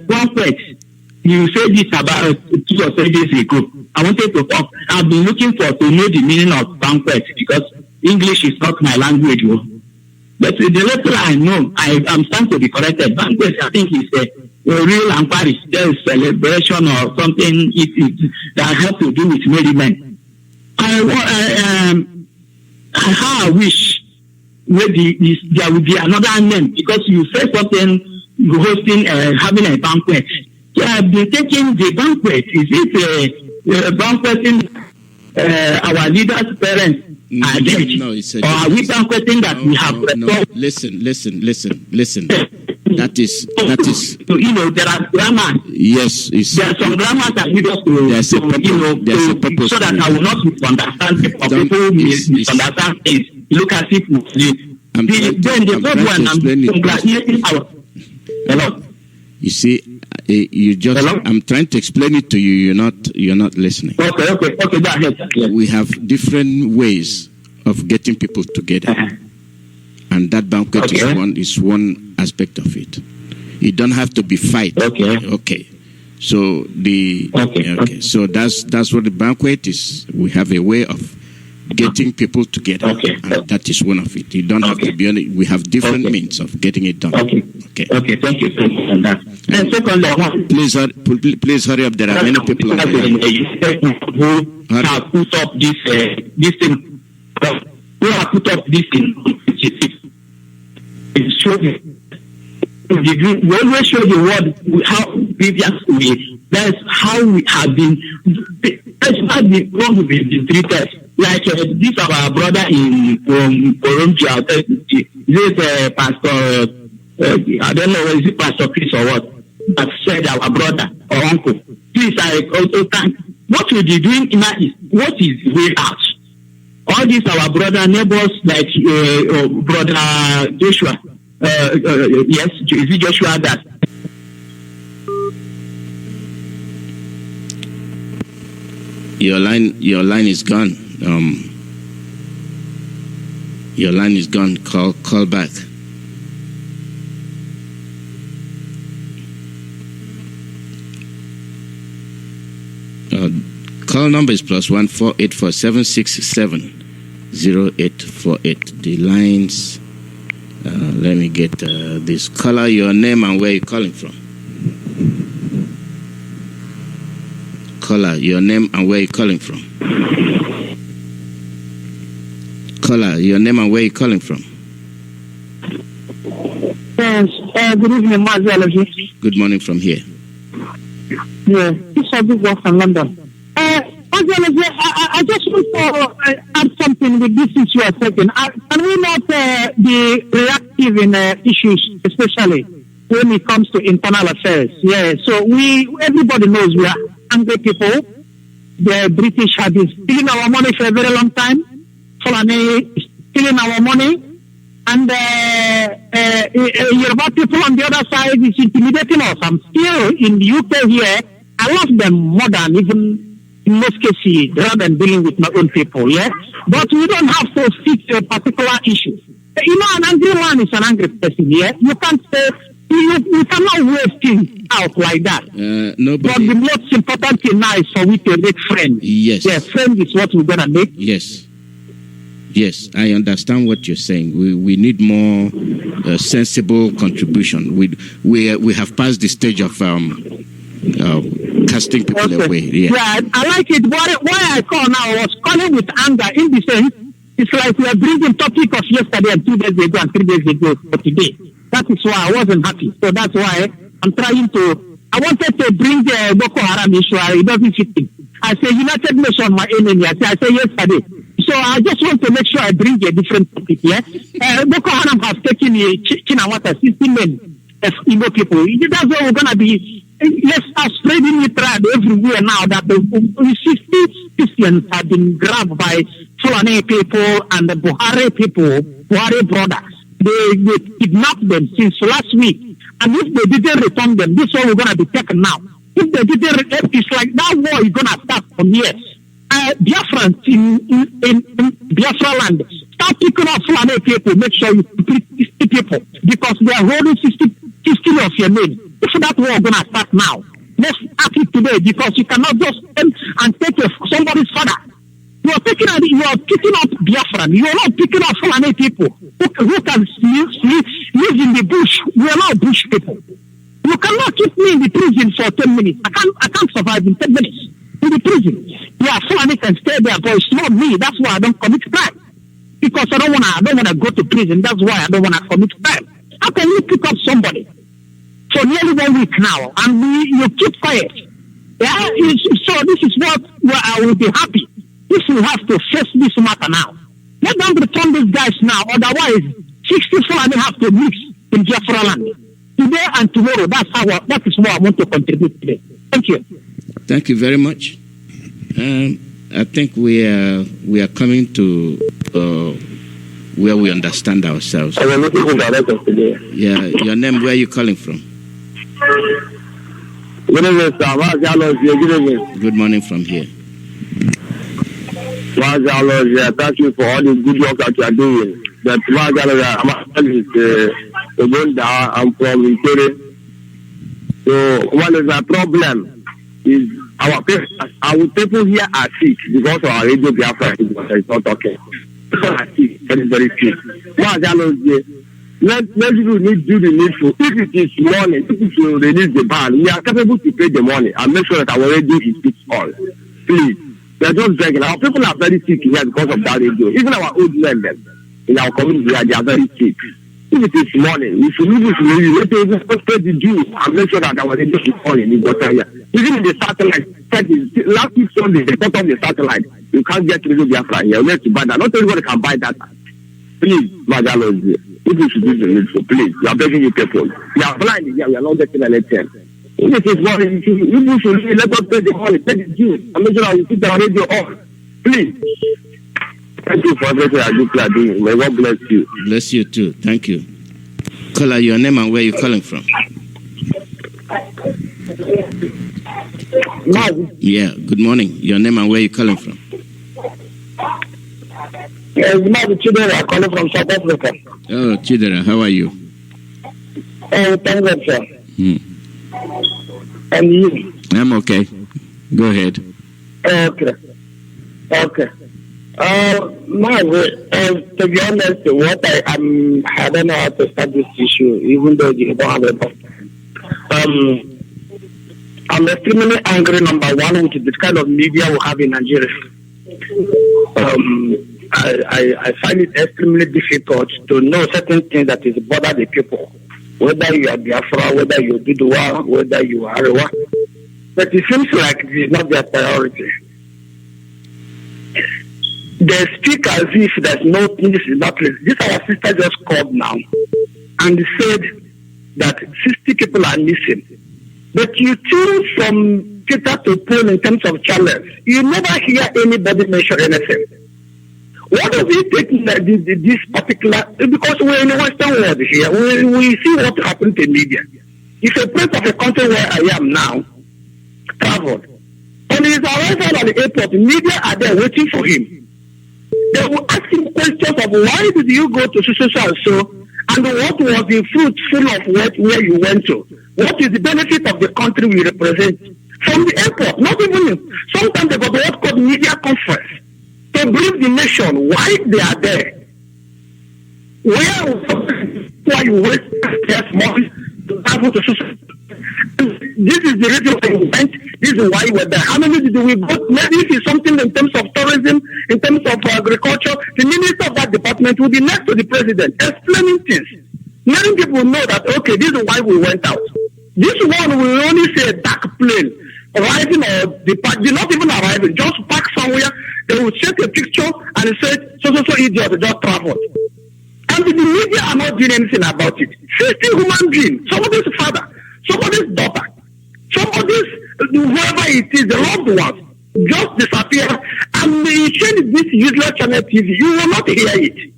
one question, you said this about 2 or 3 days ago. I wanted to talk. I've been looking to know the meaning of banquet because English is not my language. But the little I know, I'm starting to be corrected. Banquet, I think, is a real Anchore. There is celebration or something that has to do with merriment. I wish maybe there will be another name because you said something hosting having a banquet. So I've been taking the banquet. Is it a banqueting our leaders' parents are dead? No, it's or are we banqueting that we have? No. Listen. That is. There are grammars. Yes, there are some grammars that need us to so that I will not misunderstand people. People misunderstand things. Look at it. Then the third one, I'm congratulating our. Hello. You see, Hello? I'm trying to explain it to you. You're not listening. Okay. Go ahead. Yes. We have different ways of getting people together. And that banquet is one aspect of it. It don't have to be fight. Okay. So so that's what the banquet is. We have a way of getting people together, and that is one of it. You don't have to be on it. We have different means of getting it done. Okay. Thank you so much for that. And secondly, please hurry up. There are many people who have put up this thing. Who have put up this thing? We always show the world how previous we That's how we have been. That's how we want to be treated. Like this our brother from Colombia. This Pastor. I don't know is it Pastor Chris or what, that said our brother or uncle. Please, I also thank. What we be doing in that is what is way out. All these our brother neighbors like brother Joshua. Yes, is it Joshua that? Your line is gone. Your line is gone. Call back. Call number is +1 484 767 0848. The lines. Let me get this. Caller, your name and where you're calling from. Caller, your name and where you're calling from. Caller, your name and where you're calling from. Yes, good evening, Mazi. Good morning from here. Yeah, this is a big one from London. I just want to add something with this issue you are taking. Can we not be reactive in issues, especially when it comes to internal affairs? Yeah, so everybody knows we are angry people. The British have been stealing our money for a very long time. Fulani is stealing our money. And Yoruba people on the other side is intimidating us. I'm still in the UK here. I love them more than even in most cases, rather than dealing with my own people, yeah? But we don't have to fix a particular issue. You know, an angry man is an angry person, yeah? You can't say, you cannot wave things out like that. But the most important thing now is for we to make friends. Yes. Yeah, friends is what we're going to make. Yes. Yes, I understand what you're saying. We need more sensible contribution. We have passed the stage of casting people away. Yeah, I like it. Why I call now, I was calling with anger in the sense, it's like we are bringing topic of yesterday and 2 days ago and 3 days ago for today. That is why I wasn't happy. So that's why I'm trying to, I wanted to bring the Boko Haram issue. It doesn't fit in. I say United Nations, my enemy. I say yesterday. So I just want to make sure I bring a different topic here. Boko Haram has taken Chinawata, 16 men, Igbo people. That's why we're going to be, let's start spreading it around everywhere now that the 60 Christians have been grabbed by Fulani people and the Buhari people, Buhari brothers. They kidnapped them since last week. And if they didn't return them, this one we're going to be taken now. If they didn't, it's like that war is going to start from here. Biafrans in Biafra land, start picking up Fulani people, make sure you pick 60 people, because they are holding 60 of your name. If that war is going to start now, let's act it today, because you cannot just and take somebody's father. You are picking up Biafran. You are not picking up Fulani people who can live in the bush. We are not bush people. You cannot keep me in the prison for 10 minutes. I can't survive in 10 minutes in the prison. Yeah, Fulani can stay there, but it's not me. That's why I don't commit crime. Because I don't wanna go to prison. That's why I don't wanna commit crime. How can you pick up somebody for nearly 1 week now and you keep quiet? Yeah, so this is where I will be happy if we have to face this matter now. Let them return these guys now. Otherwise, 60 Fulani have to mix in Biafra land today and tomorrow. That is what I want to contribute today. Thank you. Thank you very much. I think we are coming to where we understand ourselves. Yeah, your name, where are you calling from? Good evening, sir. Good evening. Good morning from here. Thank you for all the good work that you are doing. But I'm from Anchore. So what is the problem? Is our people here are sick because our radio Biafra is not talking. People are sick, very, very sick. Let people need do the needful. If it is money, people should release the ban. We are capable to pay the money and make sure that our radio is fixed all. Please. We are just begging. Our people are very sick here because of that radio. Even our old men in our community, they are very sick. If it is money, if you lose money, let us pay the due and make sure that our radio is falling in water here. Even in the satellite, last week Sunday, they cut off the satellite. You can't get Radio Biafra here. You have to buy that. Not everybody can buy that. Please, Madalo, if you should do the needful, please. We are begging you people. We are blind here. We are not getting anything. If it is money, if you should let us pay the money, pay the due, and make sure that we keep our radio on. Please. Thank you for everything I do. May God bless you. Bless you too. Thank you. Caller, your name and where you calling from? Mazi. Yeah, good morning. Your name and where you calling from? Yes, Mazi Chidera, calling from South Africa. Oh, Chidera, how are you? Thank God, sir. And you? I'm okay. Go ahead. Okay. Mazi, to be honest, I don't know how to start this issue, even though you don't have a I'm extremely angry, number one, with this kind of media we have in Nigeria. I find it extremely difficult to know certain things that is bother the people, whether you are Biafra, whether you are Oduogele, whether you are Arewa. But it seems like it is not their priority. They speak as if there's no this is not this. This our sister just called now and said that 60 people are missing. But you choose from Peter to Paul in terms of challenge. You never hear anybody mention anything. What does it take this particular? Because we're in the Western world here. We see what happened to media. If a president of a country where I am now traveled, on his arrival at the airport, media are there waiting for him. They will ask him questions of why did you go to so and so, and what was the fruitful of where you went to? What is the benefit of the country we represent? From the airport, not even sometimes they got what called media conference to brief the nation why they are there. Why you waste money to travel to social? This is the reason why we went. This is why we're there. How many did we go? Maybe if it's something in terms of tourism, in terms of agriculture, the minister of that department will be next to the president, explaining things. Many people know that, okay, this is why we went out. This one will only say a dark plane arriving or departing, not even arriving, just park somewhere. They will take a picture and say, so idiot just traveled. And the media are not doing anything about it. 50 human beings, somebody's father, somebody's daughter, somebody's, whoever it is, the loved ones, just disappear. And you change this useless channel TV, you will not hear it.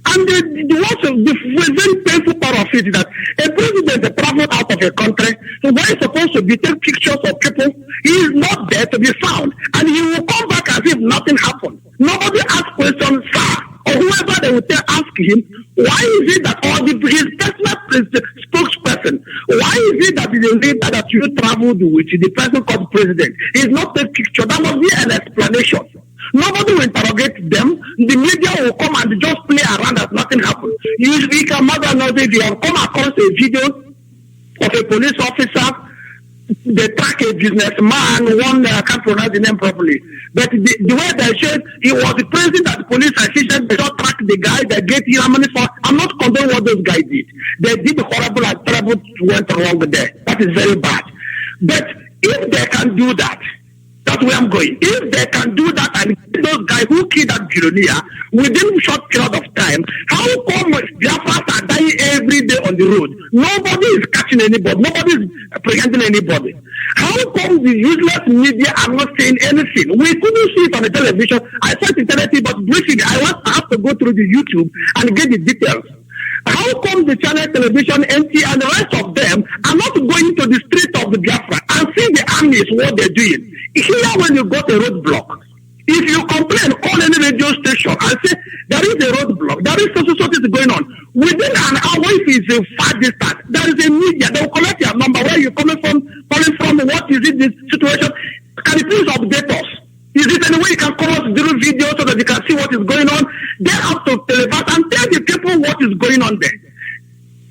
And the very painful part of it is that a president traveled out of a country, so where he's supposed to be taking pictures of people, he is not there to be found. And he will come back as if nothing happened. Nobody asks questions, sir, or whoever they will ask him, why is it that, or his personal spokesperson, why is it that the leader that you traveled with, the person called president, is not a picture? That must be an explanation. Nobody will interrogate them. The media will come and just play around as nothing happened. You speak a mother knows if you have come across a video of a police officer, they track a businessman, one I can't pronounce the name properly. But the way they said he was the president that the police assistant, they just track the guy, they get him money for. I'm not condoning what those guys did. They did horrible and terrible went wrong there. That is very bad. But if they can do that, that's where I'm going. If they can do that and those guys who killed that billionaire within a short period of time, how come Biafras are dying every day on the road? Nobody is catching anybody. Nobody is apprehending anybody. How come the useless media are not saying anything? We couldn't see it on the television. I saw it on television, but briefly, I have to go through the YouTube and get the details. How come the channel television, NT, and the rest of them are not going to the street of the Biafra and see the armies, what they're doing? Here, when you got a roadblock, if you complain, call any radio station and say, there is a roadblock, there is so is going on. Within an hour, if it's a far distance, there is a media, they will collect your number, where you're coming from, what is it, this situation? Can you please update us? Is it any way you can call us through video so that you can see what is going on? They have to televise and tell the people what is going on there.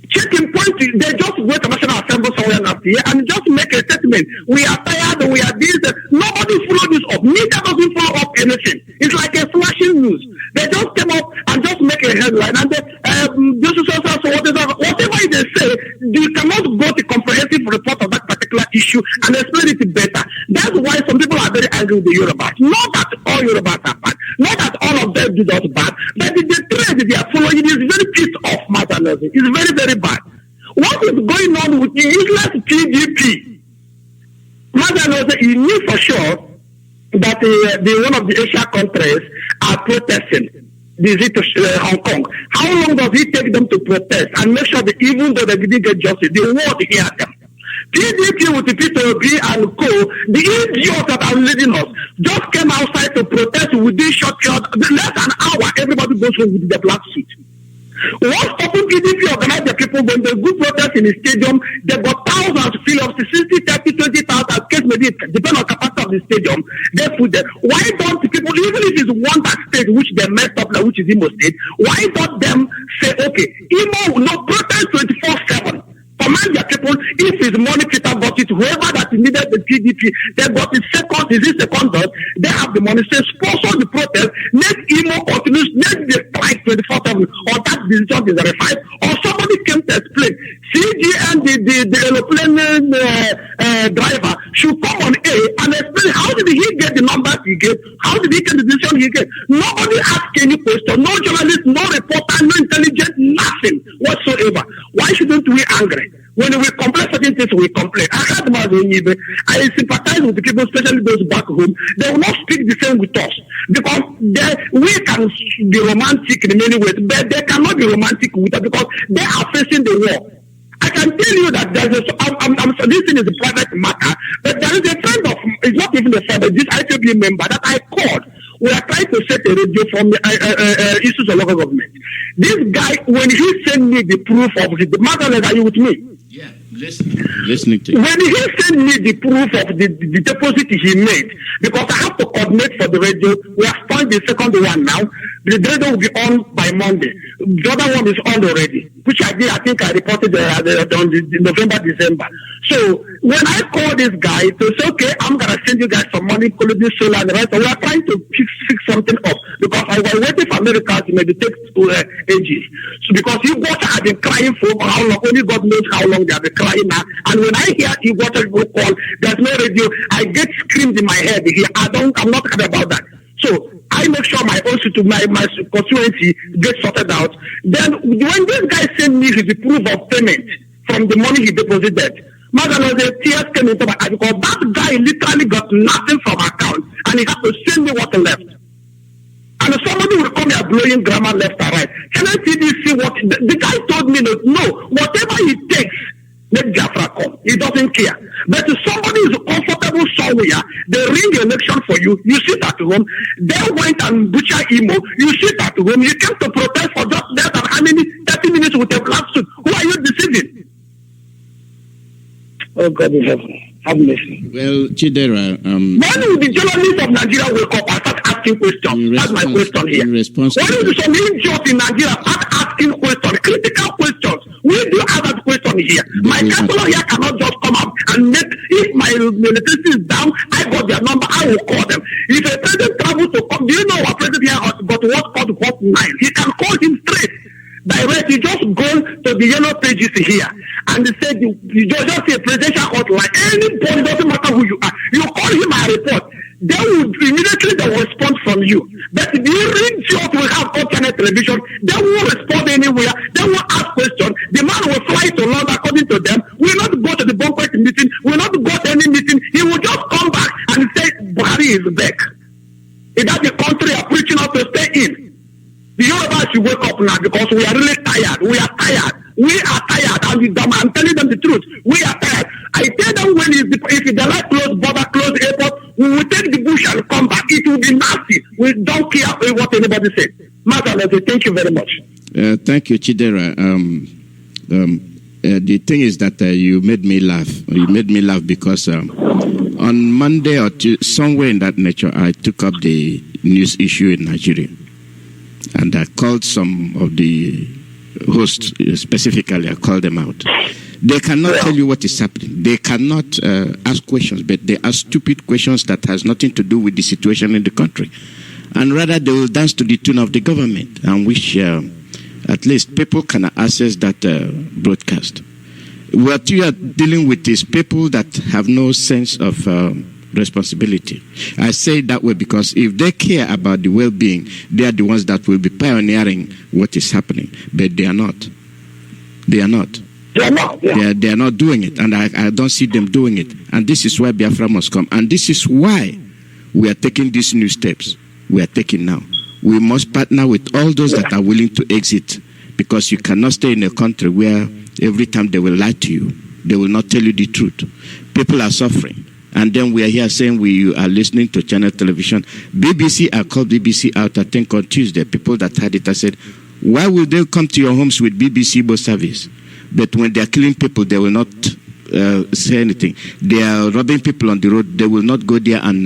Checking point, they just wait a National Assembly somewhere last year and just make a statement. We are tired, we are this. Nobody follow this up. Media doesn't follow up anything. It's like a flashing news. They just came up and just make a headline and this is so whatever they say, you cannot go to comprehensive report of that particular issue and explain it better. That's why some people are very angry with the Yorubas. Not that all Yorubas are bad, not that all of them do not bad, but the trend they are following is very pissed off, Motherland. It's very, very bad. What is going on with the useless PDP? Motherland, he knew for sure that the one of the Asian countries are protesting. Visit to Hong Kong. How long does it take them to protest and make sure that even though they didn't get justice, they won't hear them? PDP with the P2B and co, the idiots that are leading us, just came outside to protest within short, less than an hour, everybody goes home with the black suit. What stopping PDP organize the people when they go protest in the stadium, they got thousands to fill up to 60, 30, 20,000 case maybe depending on capacity of the stadium, they put there. Why don't the people, even if it's one that state which they messed up, like which is Imo State, why don't them say, okay, Imo will not protest 24/7? Command their people, if his money Peter got it, whoever that needed the PDP, they got it second, is it second dot, they have the money, say sponsor the protest, let Imo continue, let the strike 24/7, or that decision is verified, or somebody came to explain. CGN, the aeroplane driver, should come on A and explain how did he get the numbers he gave, how did he get the decision he gave. Nobody asked any question, no journalist, no reporter, no intelligent, nothing whatsoever. Why shouldn't we angry? When we complain certain things, we complain. I heard Mazi, I sympathize with the people, especially those back home. They will not speak the same with us because we can be romantic in many ways, but they cannot be romantic with us because they are facing the war. I can tell you that there's this thing is a private matter, but there is a friend of, it's not even a friend, but this ITB member that I called. We are trying to set a radio from the issues of local government. This guy, when he sent me the proof of the Motherland, are you with me? Yeah, listening to you. When he sent me the proof of the deposit he made, because I have to coordinate for the radio, we have found the second one now. The radio will be on by Monday. The other one is on already, which I did. I think I reported on November, December. So when I call this guy to say, okay, I'm gonna send you guys some money, Colombia, solar, and the rest. So we are trying to fix something up because I was waiting for America to maybe take ages. So because Iguata had been crying for how long, only God knows how long they have been crying now. And when I hear Iguata go call, there's no radio, I get screamed in my head here. I'm not happy about that. So I make sure my own my constituency gets sorted out. Then when this guy sent me his proof of payment from the money he deposited, Motherland, the tears came into my eyes because that guy literally got nothing from account and he had to send me what left. And somebody will come here blowing grammar left and right. Can I see what the guy told me? No, whatever it takes, let Biafra come. He doesn't care. But if somebody is comfortable somewhere, they ring the election for you, you sit at home, they went and butcher Imo, you sit at home, you came to protest for just less than how many 30 minutes with a black suit. Who are you deceiving? Oh God in heaven, have mercy. Well, Chidera, when will the journalists of Nigeria wake up and start asking questions? That's my question here. When will some idiots in Nigeria start asking questions, critical questions? We do have that question here. My counselor here cannot just come up and make, if my electricity is down, I got their number, I will call them. If a president travels to come, do you know our president here got what's called hotline? He can call him straight. Direct, you just go to the yellow pages here and they say you just say presidential hotline. Anybody, doesn't matter who you are, you call him and report. They will immediately respond from you. But the idiot will have alternate television. They won't respond anywhere. They won't ask questions. The man will fly to London according to them. Will not go to the banquet meeting. Will not go to any meeting. He will just come back and say Buhari is back. Is that the country are preaching out to stay in? The Yoruba should wake up now because we are really tired. We are tired. We are tired. I'm telling them the truth. We are tired. I tell them when if they like close border, close airport, we will take the bush and come back. It will be nasty. We don't care what anybody says. Motherland, thank you very much. Thank you, Chidera. The thing is that you made me laugh. You made me laugh because on Monday or somewhere in that nature, I took up the news issue in Nigeria. And I called some of the hosts, specifically, I called them out. They cannot tell you what is happening. They cannot ask questions, but they ask stupid questions that has nothing to do with the situation in the country. And rather, they will dance to the tune of the government, and which at least people can access that broadcast. What you are dealing with is people that have no sense of responsibility. I say it that way because if they care about the well-being, they are the ones that will be pioneering what is happening. But they are not. They are not. They are not doing it, and I don't see them doing it. And this is why Biafra must come. And this is why we are taking these new steps we are taking now. We must partner with all those that are willing to exit, because you cannot stay in a country where every time they will lie to you, they will not tell you the truth. People are suffering. And then we are here saying we are listening to channel television. BBC, I called BBC out, I think on Tuesday. People that had it, I said, why will they come to your homes with BBC Igbo service? But when they are killing people, they will not say anything. They are robbing people on the road. They will not go there and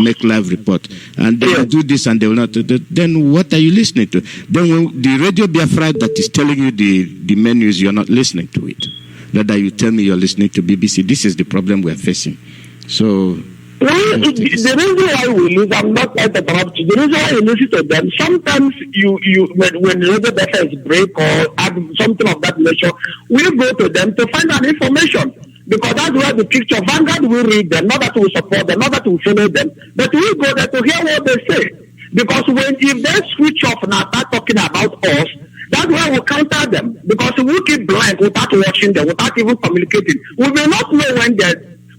make live report. And they will do this and they will not. Then what are you listening to? Then when the Radio Biafra that is telling you the menus, you're not listening to it. Rather, you tell me you're listening to BBC. This is the problem we are facing. So... Well, the reason why we lose, I'm not at the top. The reason why you listen to them, sometimes when the radio data is break or something of that nature, we go to them to find out information. Because that's where the picture, Vanguard will read them, not that we support them, not that we follow them, but we go there to hear what they say. Because if they switch off and start talking about us, that's why we counter them. Because we keep blind without watching them, without even communicating. We may not know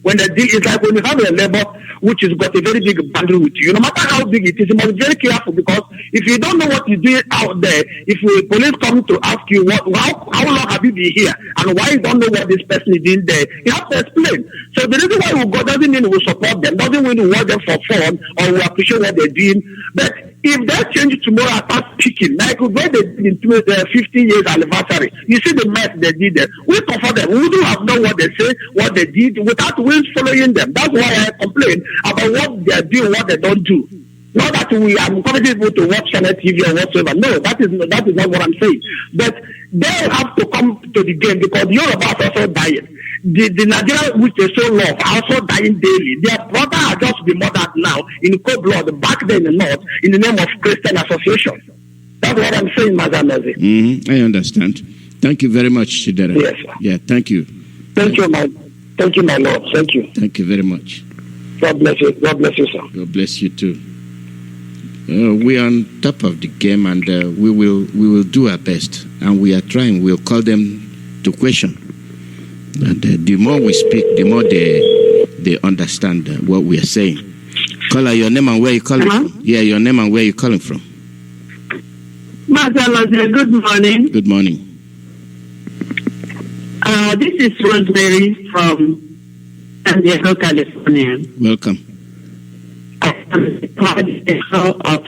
when the deal is like when you have a labor which has got a very big boundary with you, no matter how big it is, you must be very careful, because if you don't know what you're doing out there, if the police come to ask you how long have you been here and why you don't know what this person is doing there, you have to explain. So the reason why we go doesn't mean we support them, doesn't mean we want them for fun or we appreciate what they're doing. But if they change tomorrow and start speaking, like when they did the 15 years anniversary, you see the mess they did there. We comfort them. We do have known what they say, what they did, without we following them. That's why I complain about what they do, what they don't do. Not that we are encouraging people to watch channel TV or whatsoever. No, that is not what I'm saying. But they have to come to the game, because Yoruba are also dying. The Nigerians which they so love are also dying daily. Their brother are just been murdered now in cold blood back then in the north in the name of Christian Association. That's what I'm saying, Mazi. Mm-hmm. I understand. Thank you very much, Chidera. Yes, sir. Yeah, thank you. Thank you, my Lord. Thank you. Thank you very much. God bless you. God bless you, sir. God bless you too. We are on top of the game, and we will do our best, and we are trying. We'll call them to question. And the more we speak, the more they understand what we are saying. Caller, your name and where you calling from? Yeah, your name and where you calling from? Mazi, good morning. Good morning. This is Rosemary from San Diego, California. Welcome. I am the coordinator of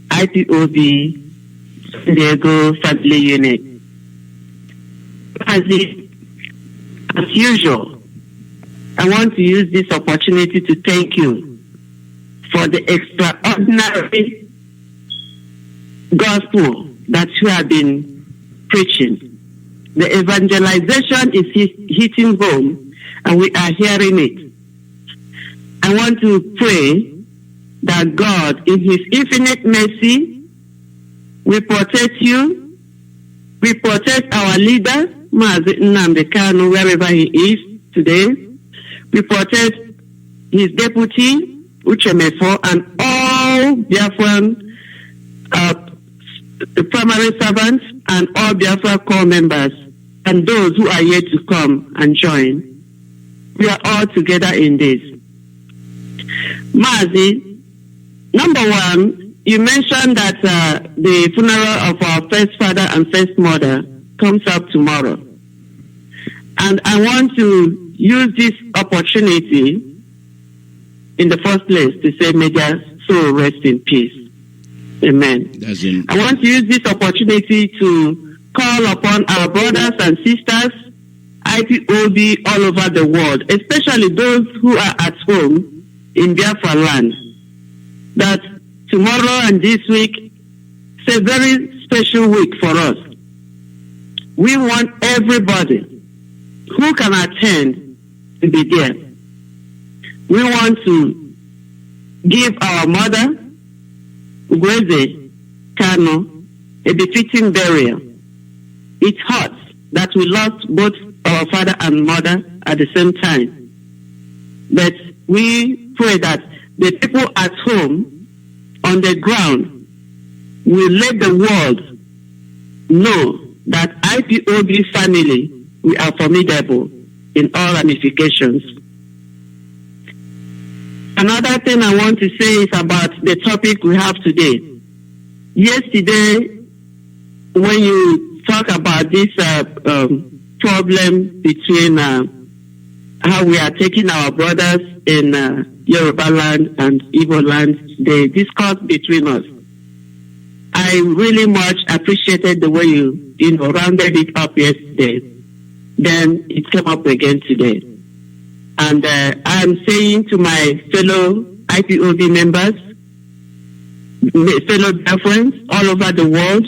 IPOB San Diego Family Unit. As usual, I want to use this opportunity to thank you for the extraordinary gospel that you have been preaching. The evangelization is hitting home, and we are hearing it. I want to pray that God, in His infinite mercy, will protect you, will protect our leader, Mazi Nnamdi Kanu, wherever he is today. We protect his deputy, Uchemefo, and all Biafran primary servants and all Biafra core members, and those who are yet to come and join. We are all together in this. Mazi, number one, you mentioned that the funeral of our first father and first mother comes up tomorrow. And I want to use this opportunity in the first place to say, may their soul rest in peace. Amen. I want to use this opportunity to call upon our brothers and sisters, IPOB all over the world, especially those who are at home in Biafra land, that tomorrow and this week is a very special week for us. We want everybody who can attend to be there. We want to give our mother, Ugweze Kano, a befitting burial. it hurts that we lost both our father and mother at the same time. But we pray that the people at home, on the ground, will let the world know that IPOB family, we are formidable in all ramifications. Another thing I want to say is about the topic we have today. Yesterday, when you talk about this problem between how we are taking our brothers in Yoruba land and Igbo land, the discourse between us, I really much appreciated the way you rounded it up yesterday. Then it came up again today. And I'm saying to my fellow IPOB members, fellow Biafrans all over the world,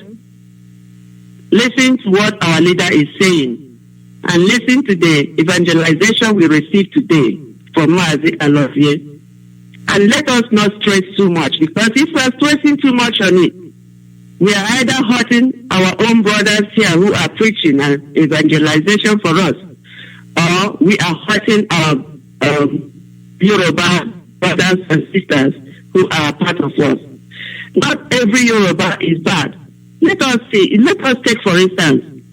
listen to what our leader is saying and listen to the evangelization we received today from Mazi and Oduogele. And let us not stress too much, because if we are stressing too much on it, we are either hurting our own brothers here who are preaching and evangelization for us, or we are hurting our Yoruba brothers and sisters who are part of us. Not every Yoruba is bad. Let us take, for instance,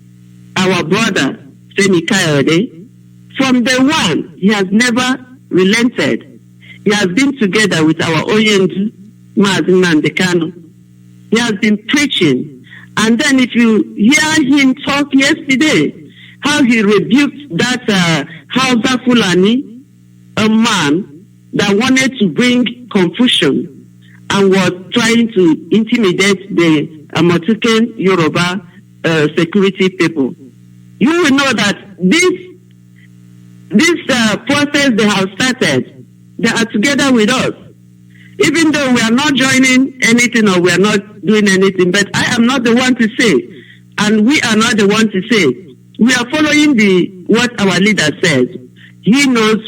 our brother, Femi Kayode. From day one, he has never relented. He has been together with our Oyendu, Mazi Nandekano. He has been preaching. And then if you hear him talk yesterday, how he rebuked that Hausa Fulani, a man that wanted to bring confusion and was trying to intimidate the Amotuken Yoruba security people. You will know that this process they have started, they are together with us. Even though we are not joining anything or we are not doing anything, but I am not the one to say, and we are not the one to say. We are following what our leader says. He knows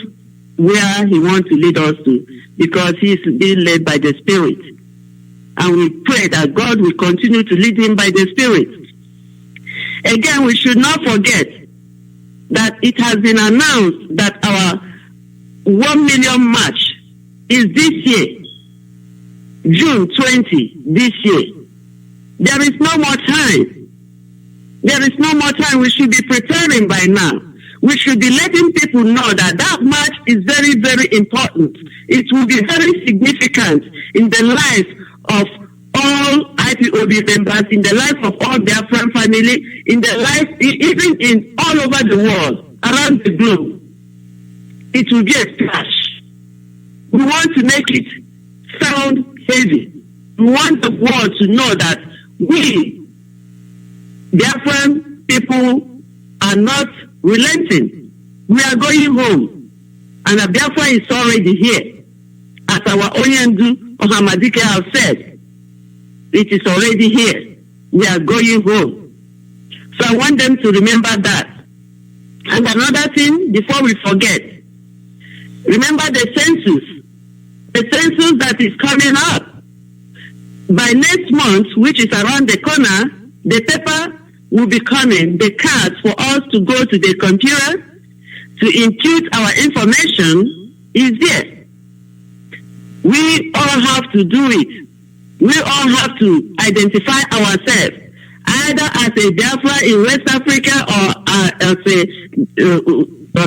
where he wants to lead us to, because he is being led by the Spirit. And we pray that God will continue to lead him by the Spirit. Again, we should not forget that it has been announced that our 1 million march is this year, June 20, this year. There is no more time. There is no more time. We should be preparing by now. We should be letting people know that march is very, very important. It will be very significant in the life of all IPOB members, in the life of all Biafran family, in the life, even in all over the world, around the globe. It will be a splash. We want to make it sound heavy. We want the world to know that we, Biafran people, are not relenting. We are going home. And the Biafra is already here. As our Oyendu Ohamadike have said, it is already here. We are going home. So I want them to remember that. And another thing, before we forget, remember the census. The census that is coming up. By next month, which is around the corner, the paper will be coming, the cards for us to go to the computer to impute our information is there. We all have to do it. We all have to identify ourselves, either as a Biafra in West Africa or as a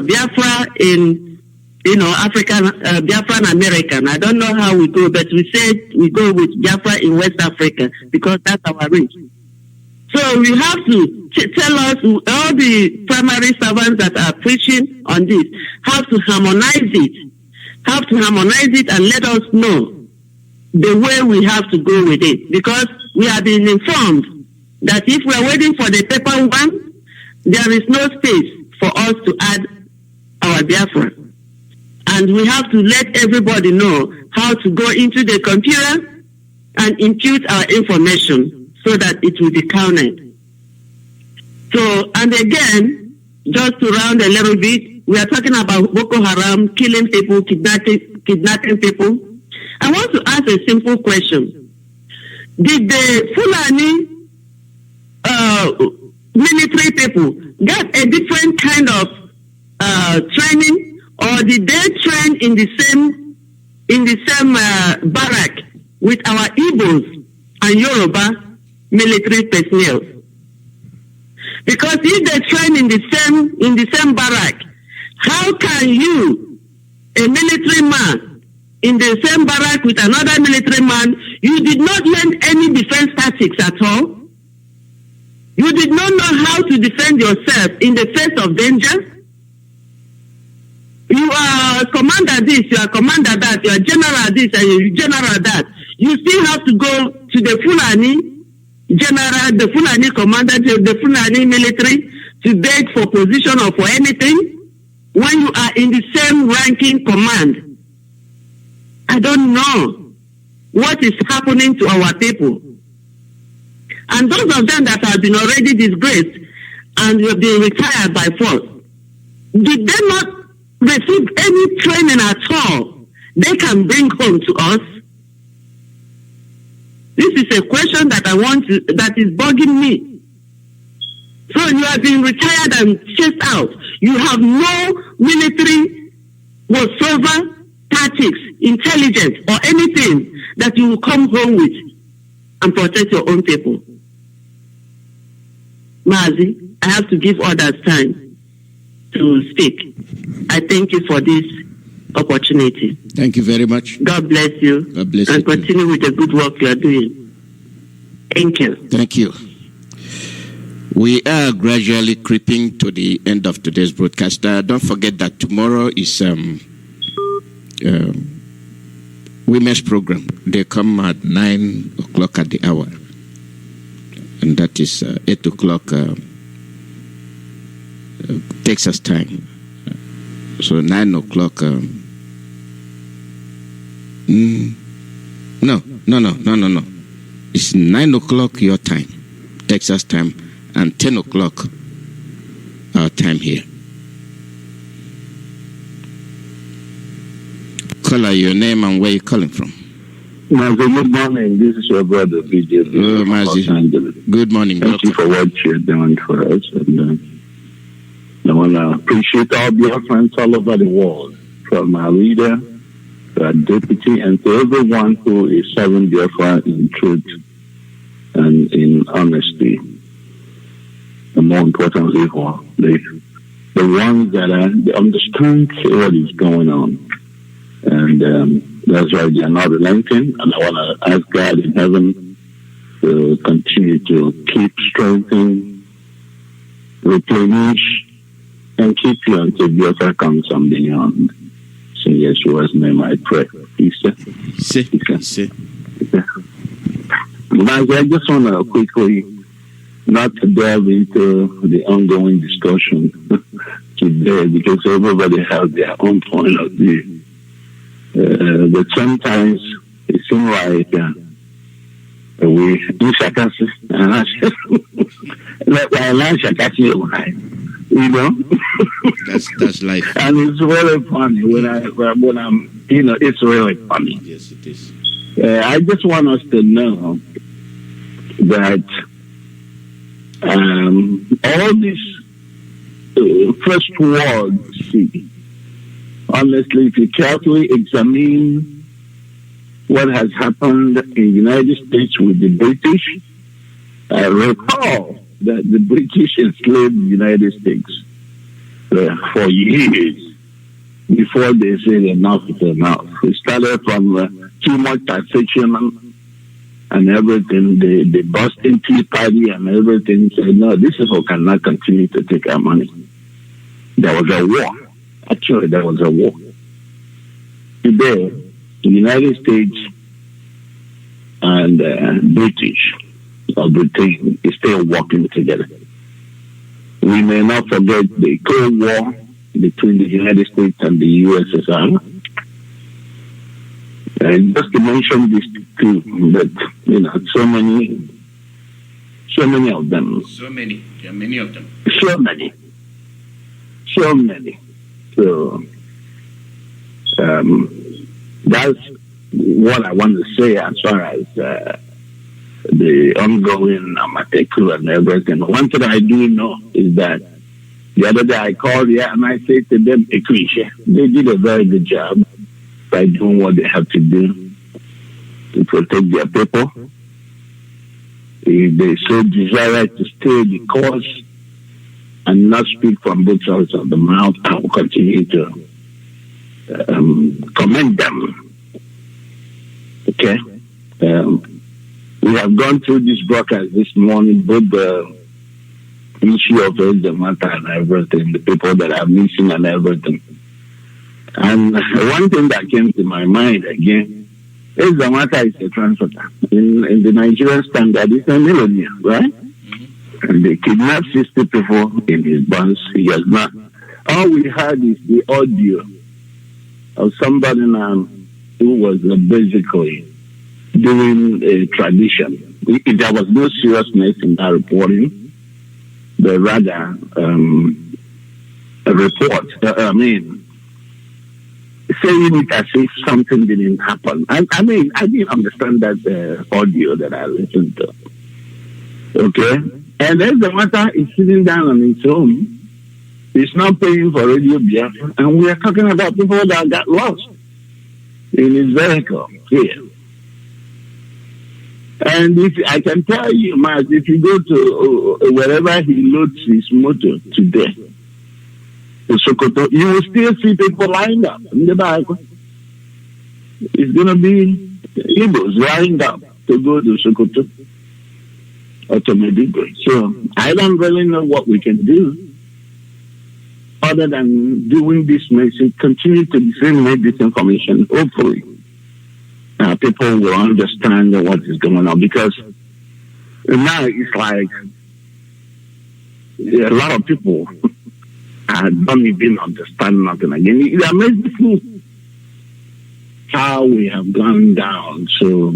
Biafra in, African, Biafran American. I don't know how we go, but we said we go with Biafra in West Africa because that's our reach. So we have to tell us, all the primary servants that are preaching on this, have to harmonize it. Have to harmonize it and let us know the way we have to go with it. Because we have been informed that if we are waiting for the paper one, there is no space for us to add our Biafra. And we have to let everybody know how to go into the computer and impute our information so that it will be counted. So, and again, just to round a little bit, we are talking about Boko Haram, killing people, kidnapping people. I want to ask a simple question. Did the Fulani military people get a different kind of training, or did they train in the same barrack with our Igbos and Yoruba military personnel? Because if they train in the same barrack, how can you, a military man, in the same barrack with another military man, you did not learn any defense tactics at all? You did not know how to defend yourself in the face of danger? You are commander this, you are commander that, you are general this, and you are general that. You still have to go to the Fulani general, the Fulani commander, the Fulani military to beg for position or for anything when you are in the same ranking command. I don't know what is happening to our people. And those of them that have been already disgraced and have been retired by force, did they not receive any training at all they can bring home to us? This is a question that that is bugging me. So you have been retired and chased out. You have no military whatsoever, tactics, intelligence, or anything that you will come home with and protect your own people. Mazi, I have to give others time to speak. I thank you for this opportunity. Thank you very much. God bless you. God bless you. And continue with the good work you are doing. Thank you. Thank you. We are gradually creeping to the end of today's broadcast. Don't forget that tomorrow is women's program. They come at 9 o'clock at the hour. And that is 8 o'clock Texas time. So 9 o'clock. No. It's 9 o'clock your time, Texas time, and 10 o'clock our time here. Caller, your name and where you're calling from. Mazi, good morning. This is your brother, BJ. Oh, Mazi. Good morning. Thank you for what you're doing for us. And I want to appreciate all Biafrans all over the world, from our leader to our deputy, and to everyone who is serving Biafra in truth and in honesty. And more importantly, for the ones that understand what is going on. And that's why they are not relenting. And I want to ask God in heaven to continue to keep strengthening, replenish, and keep you until Biafra comes from beyond. So in Yeshua's name I pray. I just want to quickly, not to delve into the ongoing discussion today, because everybody has their own point of view. But sometimes it seems like you know, that's life. And it's really funny when I'm, it's really funny. Yes, it is. I just want us to know that all these first world, honestly, if you carefully examine what has happened in the United States with the British, recall that the British enslaved the United States for years before they said enough is enough. It started from too much taxation and everything. They bust in Tea Party and everything. Said, no, these people cannot continue to take our money. There was a war. Actually, there was a war. Today, the United States and British or Britain is still working together. We may not forget the Cold War between the United States and the USSR. And just to mention these two, but so many of them. So many. There are many of them. So many. So that's what I want to say as far as the ongoing Amateku and everything. One thing I do know is that the other day I called here and I said to them, Ekrisha, they did a very good job by doing what they have to do to protect their people. If they so desire to stay the course and not speak from both sides of the mouth, I will continue to commend them. Okay? We have gone through this broadcast this morning, both the issue of the matter and everything, the people that are missing and everything. And one thing that came to my mind again is the matter is a transporter. In the Nigerian standard, it's a millionaire, right? And they kidnapped 60 people in his bus. He has not. All we had is the audio of somebody now who was basically doing a tradition. There was no seriousness in that reporting, but rather a report. Saying it as if something didn't happen. I didn't understand that audio that I listened to. Okay? And then the matter is sitting down on its own. It's not paying for Radio Biafra. And we are talking about people that got lost in his vehicle here. And if I can tell you, Mazi, if you go to wherever he loads his motor today, in Sokoto, you will still see people lined up in the back. It's going to be Igbos lined up to go to Sokoto or to Medigwe. So I don't really know what we can do other than doing this message, continue to disseminate this information. Hopefully, people will understand what is going on, because now it's like a lot of people don't even understand nothing again. It amazes me how we have gone down so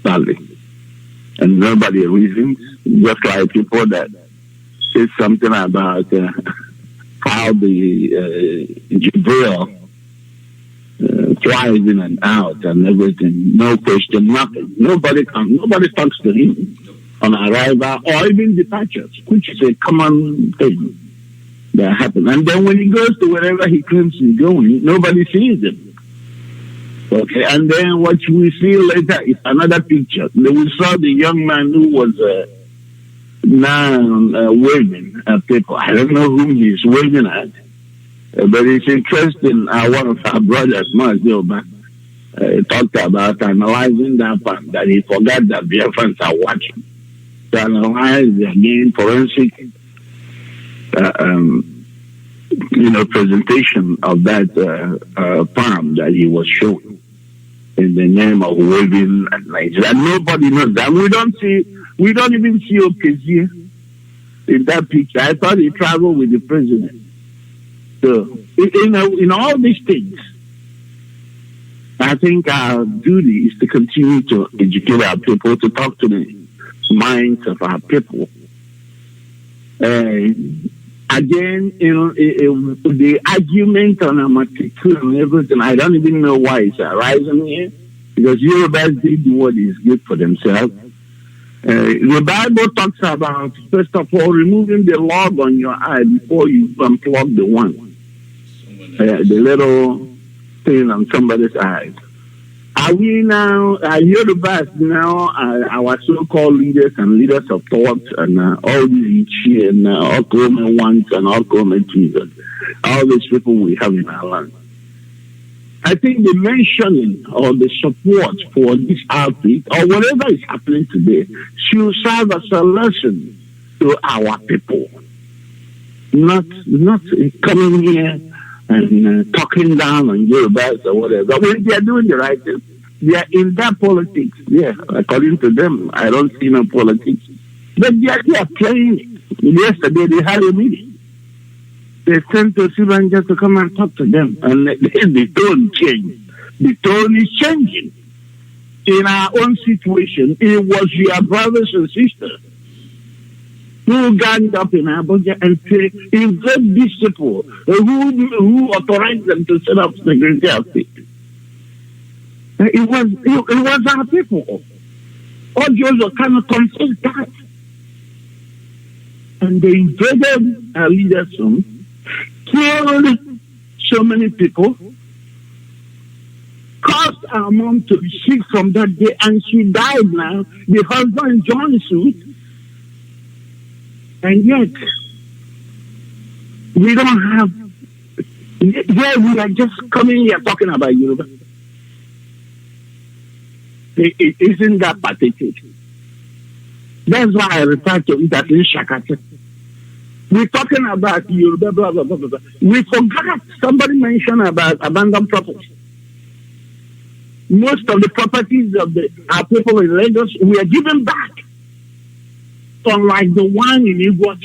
badly, and nobody reasons. Just like people that say something about how the Jibril flies in and out and everything, no question, nothing. Nobody talks to him on arrival or even departures, which is a common thing that happens. And then when he goes to wherever he claims he's going, nobody sees him. Okay, and then what we see later is another picture. We saw the young man who was now waving at people. I don't know whom he's waving at. But it's interesting. One of our brothers, Mazi, talked about analyzing that part, that he forgot that Biafrans are watching. To analyze again forensic, presentation of that farm that he was showing in the name of waving at Nigeria. Nobody knows that. We don't even see Okezie in that picture. I thought he traveled with the president. So, in all these things, I think our duty is to continue to educate our people, to talk to the minds of our people. Again, the argument on Amateku and everything, I don't even know why it's arising here, because Yorubas did what is good for themselves. The Bible talks about, first of all, removing the log on your eye before you unplug the one. The little thing on somebody's eye. Are we now, Yorubas now, our so-called leaders and leaders of thought and all these Ichi and all common ones and all common Jesus, all these people we have in our land? I think the mentioning or the support for this outfit or whatever is happening today should serve as a lesson to our people. Not coming here and talking down on Yorubas or whatever. But when they are doing the right thing, they are in that politics. Yeah, according to them, I don't see no politics. But they are playing it. Yesterday they had a meeting. They sent to Sibanja to come and talk to them. And the tone changed. The tone is changing. In our own situation, it was your brothers and sisters who ganged up in Abuja and say, invade these people who authorized them to set up Secretary of State. It was our people. Oduogele cannot confess that. And they invaded our leader's home, killed so many people, caused our mom to be sick from that day, and she died now. The husband joined suit, and yet we don't have. Yeah, we are just coming here talking about Yoruba. It isn't that pathetic. That's why I refer to it as Shakata. We're talking about Yoruba, blah, blah, blah, blah. We forgot somebody mentioned about abandoned property. Most of the properties of our people in Lagos, we are giving back. Unlike the one in Igbo.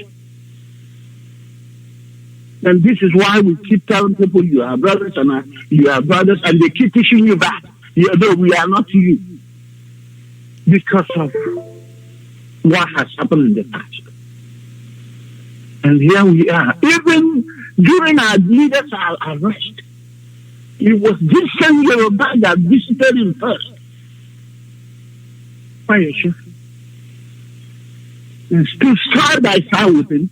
And this is why we keep telling people you are brothers and you are brothers, and they keep pushing you back. No, we are not you. Because of what has happened in the past. And here we are. Even during our leaders' arrest, it was this same Yoruba that visited him first. Why are you sure? And stood side by side with him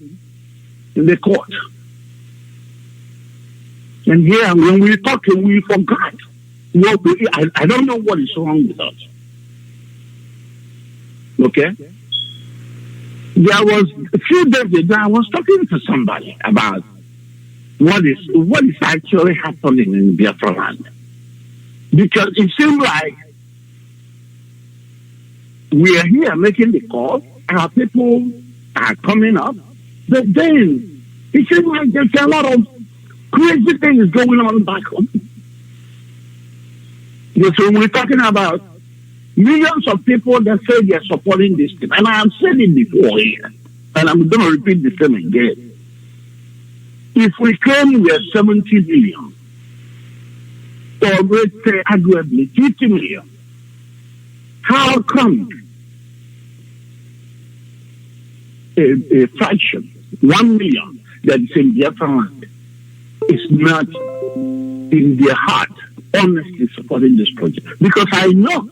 in the court. And here, when we talked, we forgot. I don't know what is wrong with us. Okay? There was a few days ago, I was talking to somebody about what is actually happening in Biafra land. Because it seems like we are here making the call, our people are coming up, but then it seems like there's a lot of crazy things going on back home. Yes, when we're talking about millions of people that say they're supporting this thing, and I have said it before here, and I'm going to repeat the same again. If we claim we are 70 million, or let's say arguably 50 million, how come a fraction, 1 million, that is in Biafra land, is not in their heart honestly supporting this project? Because I know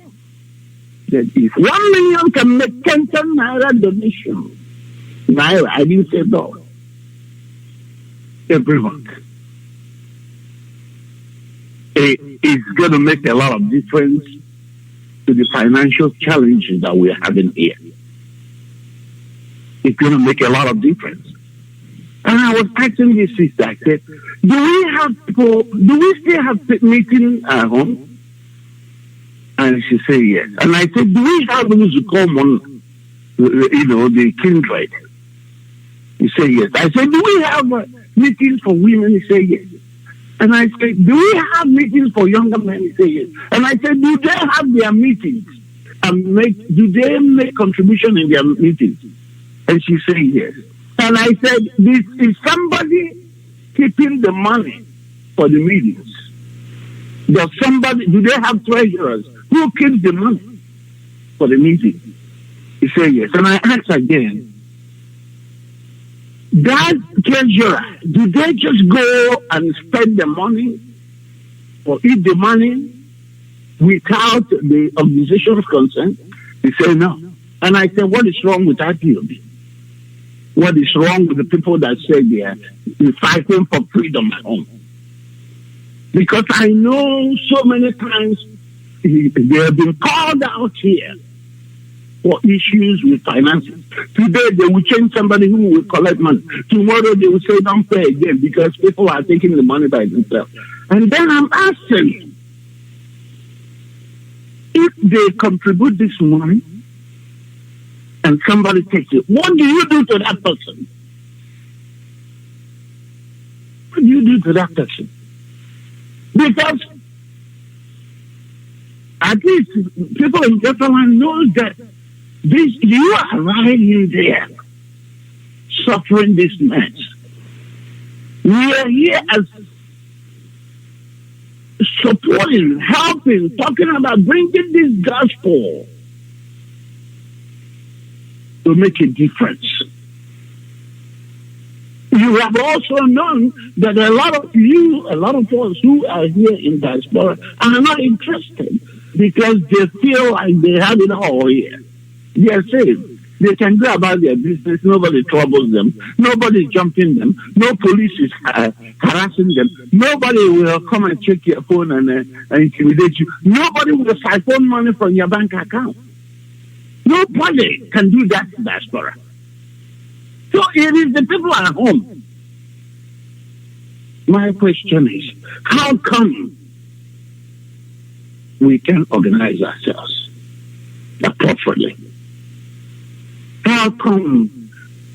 that if 1 million can make 10 naira donation, naira, I didn't say dollar, every month, it's going to make a lot of difference to the financial challenges that we're having here. It's going to make a lot of difference. And I was asking this sister, I said, do we still have meetings at home? And she said yes. And I said, do we have those who come on, the kindred? He said yes. I said, do we have meetings for women? He said yes. And I said, do we have meetings for younger men? He said yes. And I said, do they have their meetings? And do they make contribution in their meetings? And she said yes. And I said, is somebody keeping the money for the meetings? Do they have treasurers? Who keeps the money for the meeting? He said yes. And I asked again, that treasurer, do they just go and spend the money or eat the money without the organization's consent? He said no. And I said, what is wrong with that deal? What is wrong with the people that say they are fighting for freedom at home? Because I know so many times they have been called out here for issues with finances. Today they will change somebody who will collect money. Tomorrow they will say don't pay again because people are taking the money by themselves. And then I'm asking, if they contribute this money and somebody takes it, what do you do to that person? What do you do to that person? Because at least people in Motherland know that you are right in there suffering this mess. We are here as supporting, helping, talking about bringing this gospel to make a difference. You have also known that a lot of us who are here in diaspora are not interested because they feel like they have it all here. They are safe. They can go about their business. Nobody troubles them. Nobody is jumping them. No police is harassing them. Nobody will come and check your phone and intimidate you. Nobody will siphon money from your bank account. Nobody can do that in diaspora. So it is the people at home. My question is, how come we can organize ourselves properly? How come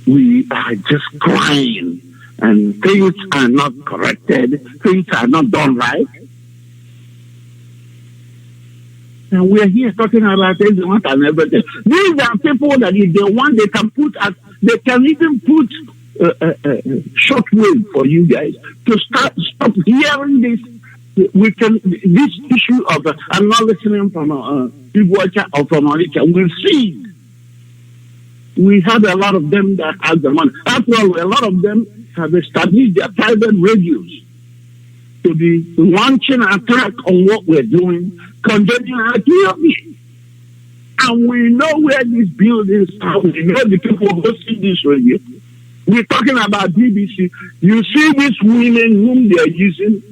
we are just crying and things are not corrected, things are not done right? And we're here talking about things and everything. These are people that if they want, they can put us, they can even put shortwave for you guys to stop hearing this. We can, this issue of I'm not listening from Iguacha or from Oricha. We'll see. We have a lot of them that have the money. After all, a lot of them have established their private radios to be launching an attack on what we're doing, condemning our activity. And we know where these buildings are. We know the people who see this radio. We're talking about BBC. You see these women whom they are using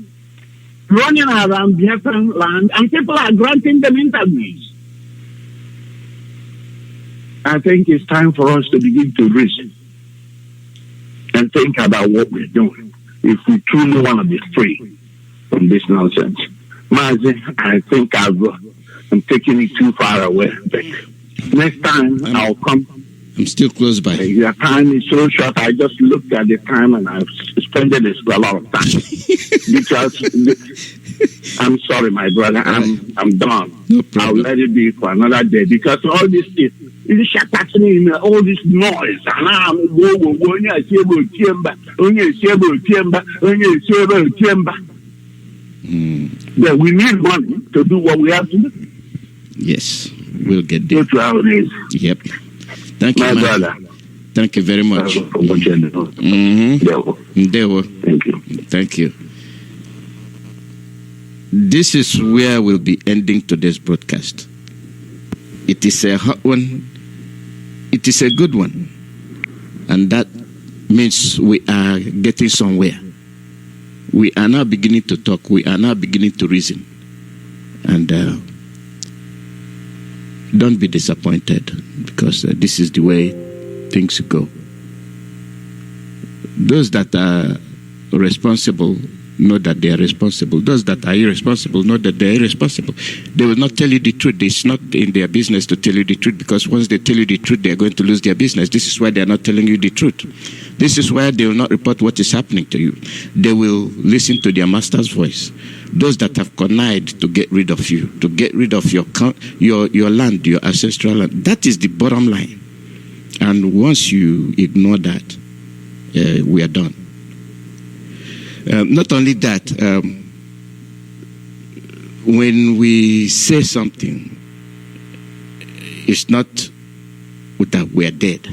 running around Biafra land, and people are granting them interviews. I think it's time for us to begin to reason and think about what we're doing if we truly want to be free from this nonsense. Mazi, I think I'm taking it too far away. But next time I'll come. I'm still close by. The time is so short. I just looked at the time and I've spent a lot of time because I'm sorry, my brother. I'm done. No problem. I'll let it be for another day because all this is all this noise that we need money to do what we have to do. Yes, we'll get there. That's how it is. Yep. Thank you, my brother. Thank you very much. Thank you. Thank you. This is where we'll be ending today's broadcast. It is a hot one. It is a good one. And that means we are getting somewhere. We are now beginning to talk. We are now beginning to reason. And don't be disappointed because this is the way things go. Those that are responsible know that they are responsible. Those that are irresponsible know that they are irresponsible. They will not tell you the truth. It's not in their business to tell you the truth because once they tell you the truth, they are going to lose their business. This is why they are not telling you the truth. This is why they will not report what is happening to you. They will listen to their master's voice. Those that have connived to get rid of you, to get rid of your land, your ancestral land. That is the bottom line. And once you ignore that, we are done. Not only that, when we say something, it's not that we are dead.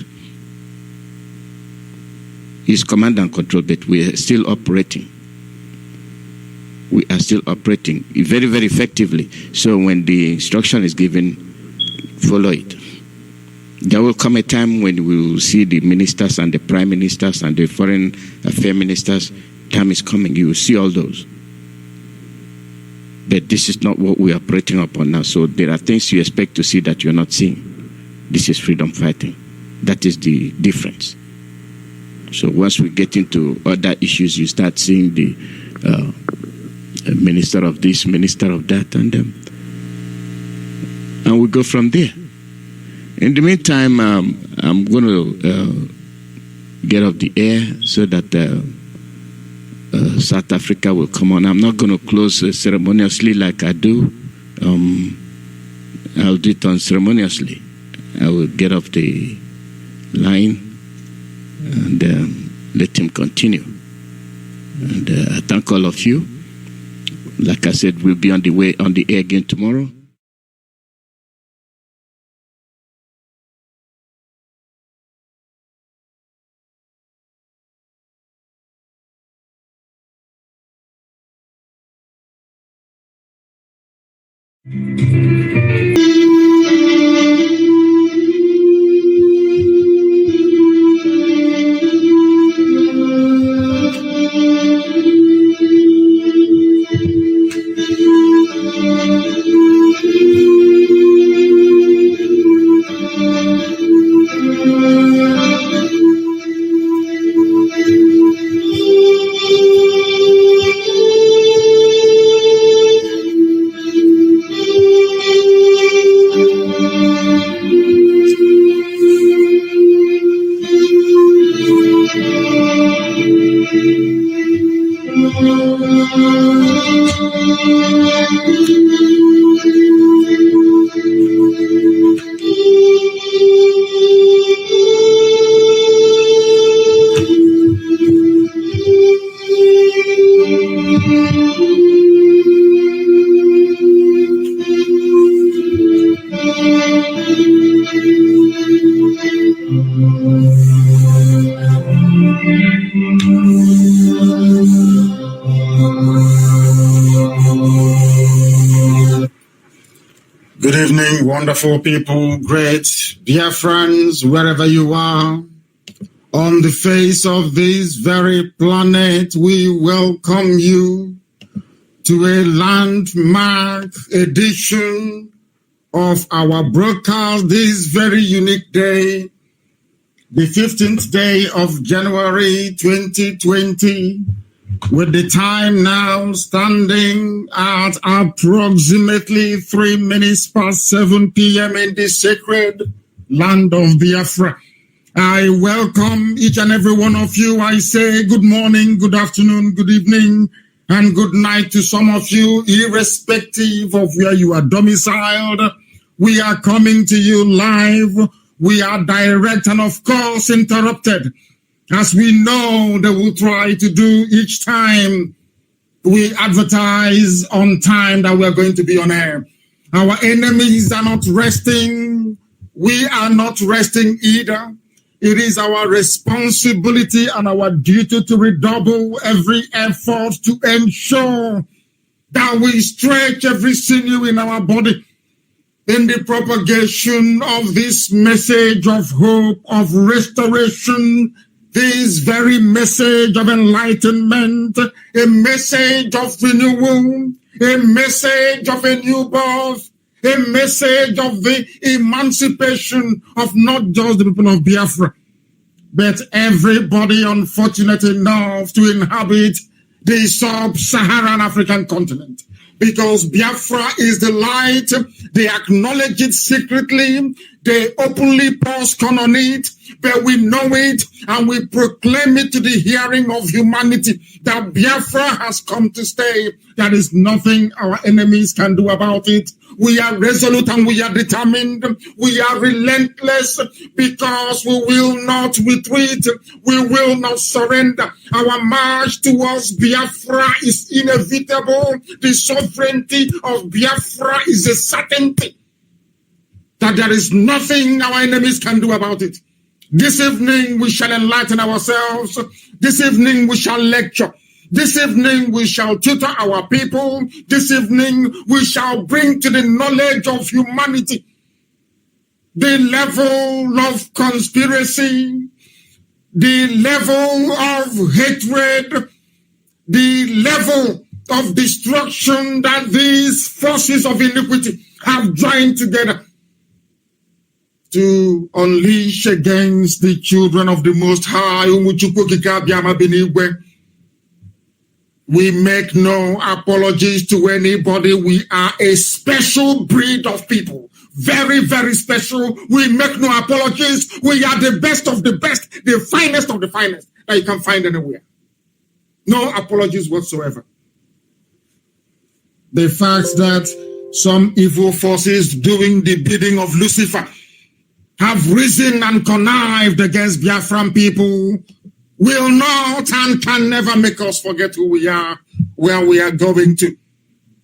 It's command and control, but we are still operating. We are still operating very, very effectively. So when the instruction is given, follow it. There will come a time when we will see the ministers and the prime ministers and the foreign affairs ministers. Time is coming. You will see all those. But this is not what we are operating upon now. So there are things you expect to see that you're not seeing. This is freedom fighting. That is the difference. So once we get into other issues, you start seeing the minister of this, minister of that, and we go from there. In the meantime, I'm going to get off the air so that South Africa will come on. I'm not going to close ceremoniously like I do. I'll do it unceremoniously. I will get off the line and let him continue. And I thank all of you. Like I said, we'll be on the air again tomorrow. Good evening, wonderful people, great Biafrans, wherever you are. On the face of this very planet, we welcome you to a landmark edition of our broadcast this very unique day, the 15th day of January 2020, with the time now standing at approximately 3 minutes past 7 p.m. in the sacred land of Biafra. I welcome each and every one of you. I say good morning, good afternoon, good evening, and good night to some of you, irrespective of where you are domiciled. We are coming to you live. We are direct and, of course, interrupted, as we know they will try to do each time we advertise on time that we're going to be on air. Our enemies are not resting. We are not resting either. It is our responsibility and our duty to redouble every effort to ensure that we stretch every sinew in our body in the propagation of this message of hope, of restoration, this very message of enlightenment, a message of renewal, a message of a new birth, a message of the emancipation of not just the people of Biafra, but everybody unfortunate enough to inhabit the sub-Saharan African continent. Because Biafra is the light, they acknowledge it secretly, they openly postcon on it, but we know it and we proclaim it to the hearing of humanity that Biafra has come to stay. There is nothing our enemies can do about it. We are resolute and we are determined. We are relentless because we will not retreat. We will not surrender. Our march towards Biafra is inevitable. The sovereignty of Biafra is a certainty that there is nothing our enemies can do about it. This evening we shall enlighten ourselves. This evening we shall lecture. This evening we shall tutor our people. This evening we shall bring to the knowledge of humanity the level of conspiracy, the level of hatred, the level of destruction that these forces of iniquity have joined together to unleash against the children of the Most High. We make no apologies to anybody. We are a special breed of people. Very, very special. We make no apologies. We are the best of the best, the finest of the finest that you can find anywhere. No apologies whatsoever. The fact that some evil forces doing the bidding of Lucifer have risen and connived against Biafran people will not and can never make us forget who we are, where we are going to,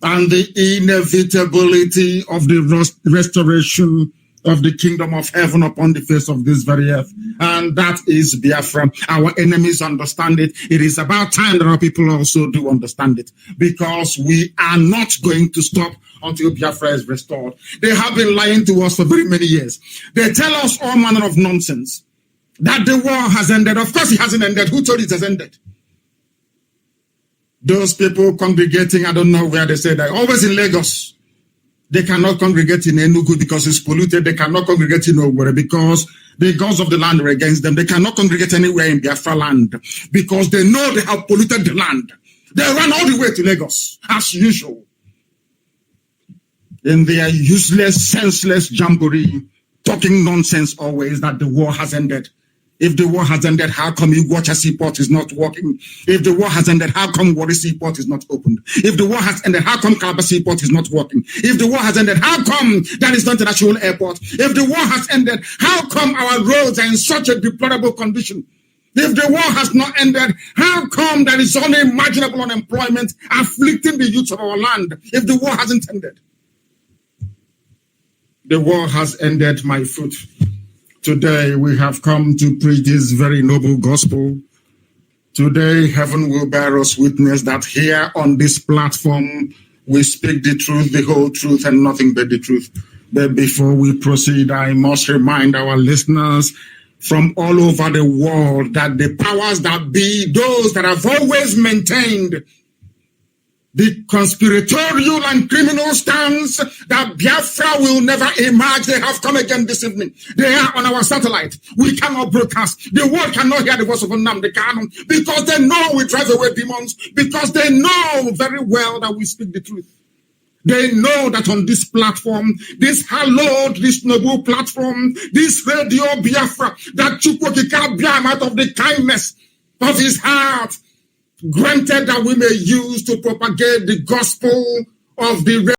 and the inevitability of the restoration of the kingdom of heaven upon the face of this very earth. And that is Biafra. Our enemies understand it. It is about time that our people also do understand it, because we are not going to stop until Biafra is restored. They have been lying to us for very many years. They tell us all manner of nonsense, that the war has ended. Of course it hasn't ended. Who told it has ended? Those people congregating, I don't know where they say that, always in Lagos. They cannot congregate in Enugu because it's polluted. They cannot congregate in Oduogele because the gods of the land are against them. They cannot congregate anywhere in Biafra land because they know they have polluted the land. They run all the way to Lagos, as usual, in their useless, senseless jamboree, talking nonsense always that the war has ended. If the war has ended, how come Iguacha Seaport is not working? If the war has ended, how come Warri Seaport is not opened? If the war has ended, how come Calabar Seaport is not working? If the war has ended, how come that is not international airport? If the war has ended, how come our roads are in such a deplorable condition? If the war has not ended, how come there is only imaginable unemployment afflicting the youth of our land? If the war hasn't ended. The war has ended, my foot. Today we have come to preach this very noble gospel. Today heaven will bear us witness that here on this platform we speak the truth, the whole truth, and nothing but the truth. But before we proceed, I must remind our listeners from all over the world that the powers that be, those that have always maintained the conspiratorial and criminal stance that Biafra will never emerge, they have come again this evening. They are on our satellite. We cannot broadcast. The world cannot hear the voice of Nnamdi Kanu because they know we drive away demons, because they know very well that we speak the truth. They know that on this platform, this hallowed, this noble platform, this Radio Biafra, that Chukwokika Biam out of the kindness of his heart, granted that we may use to propagate the gospel of the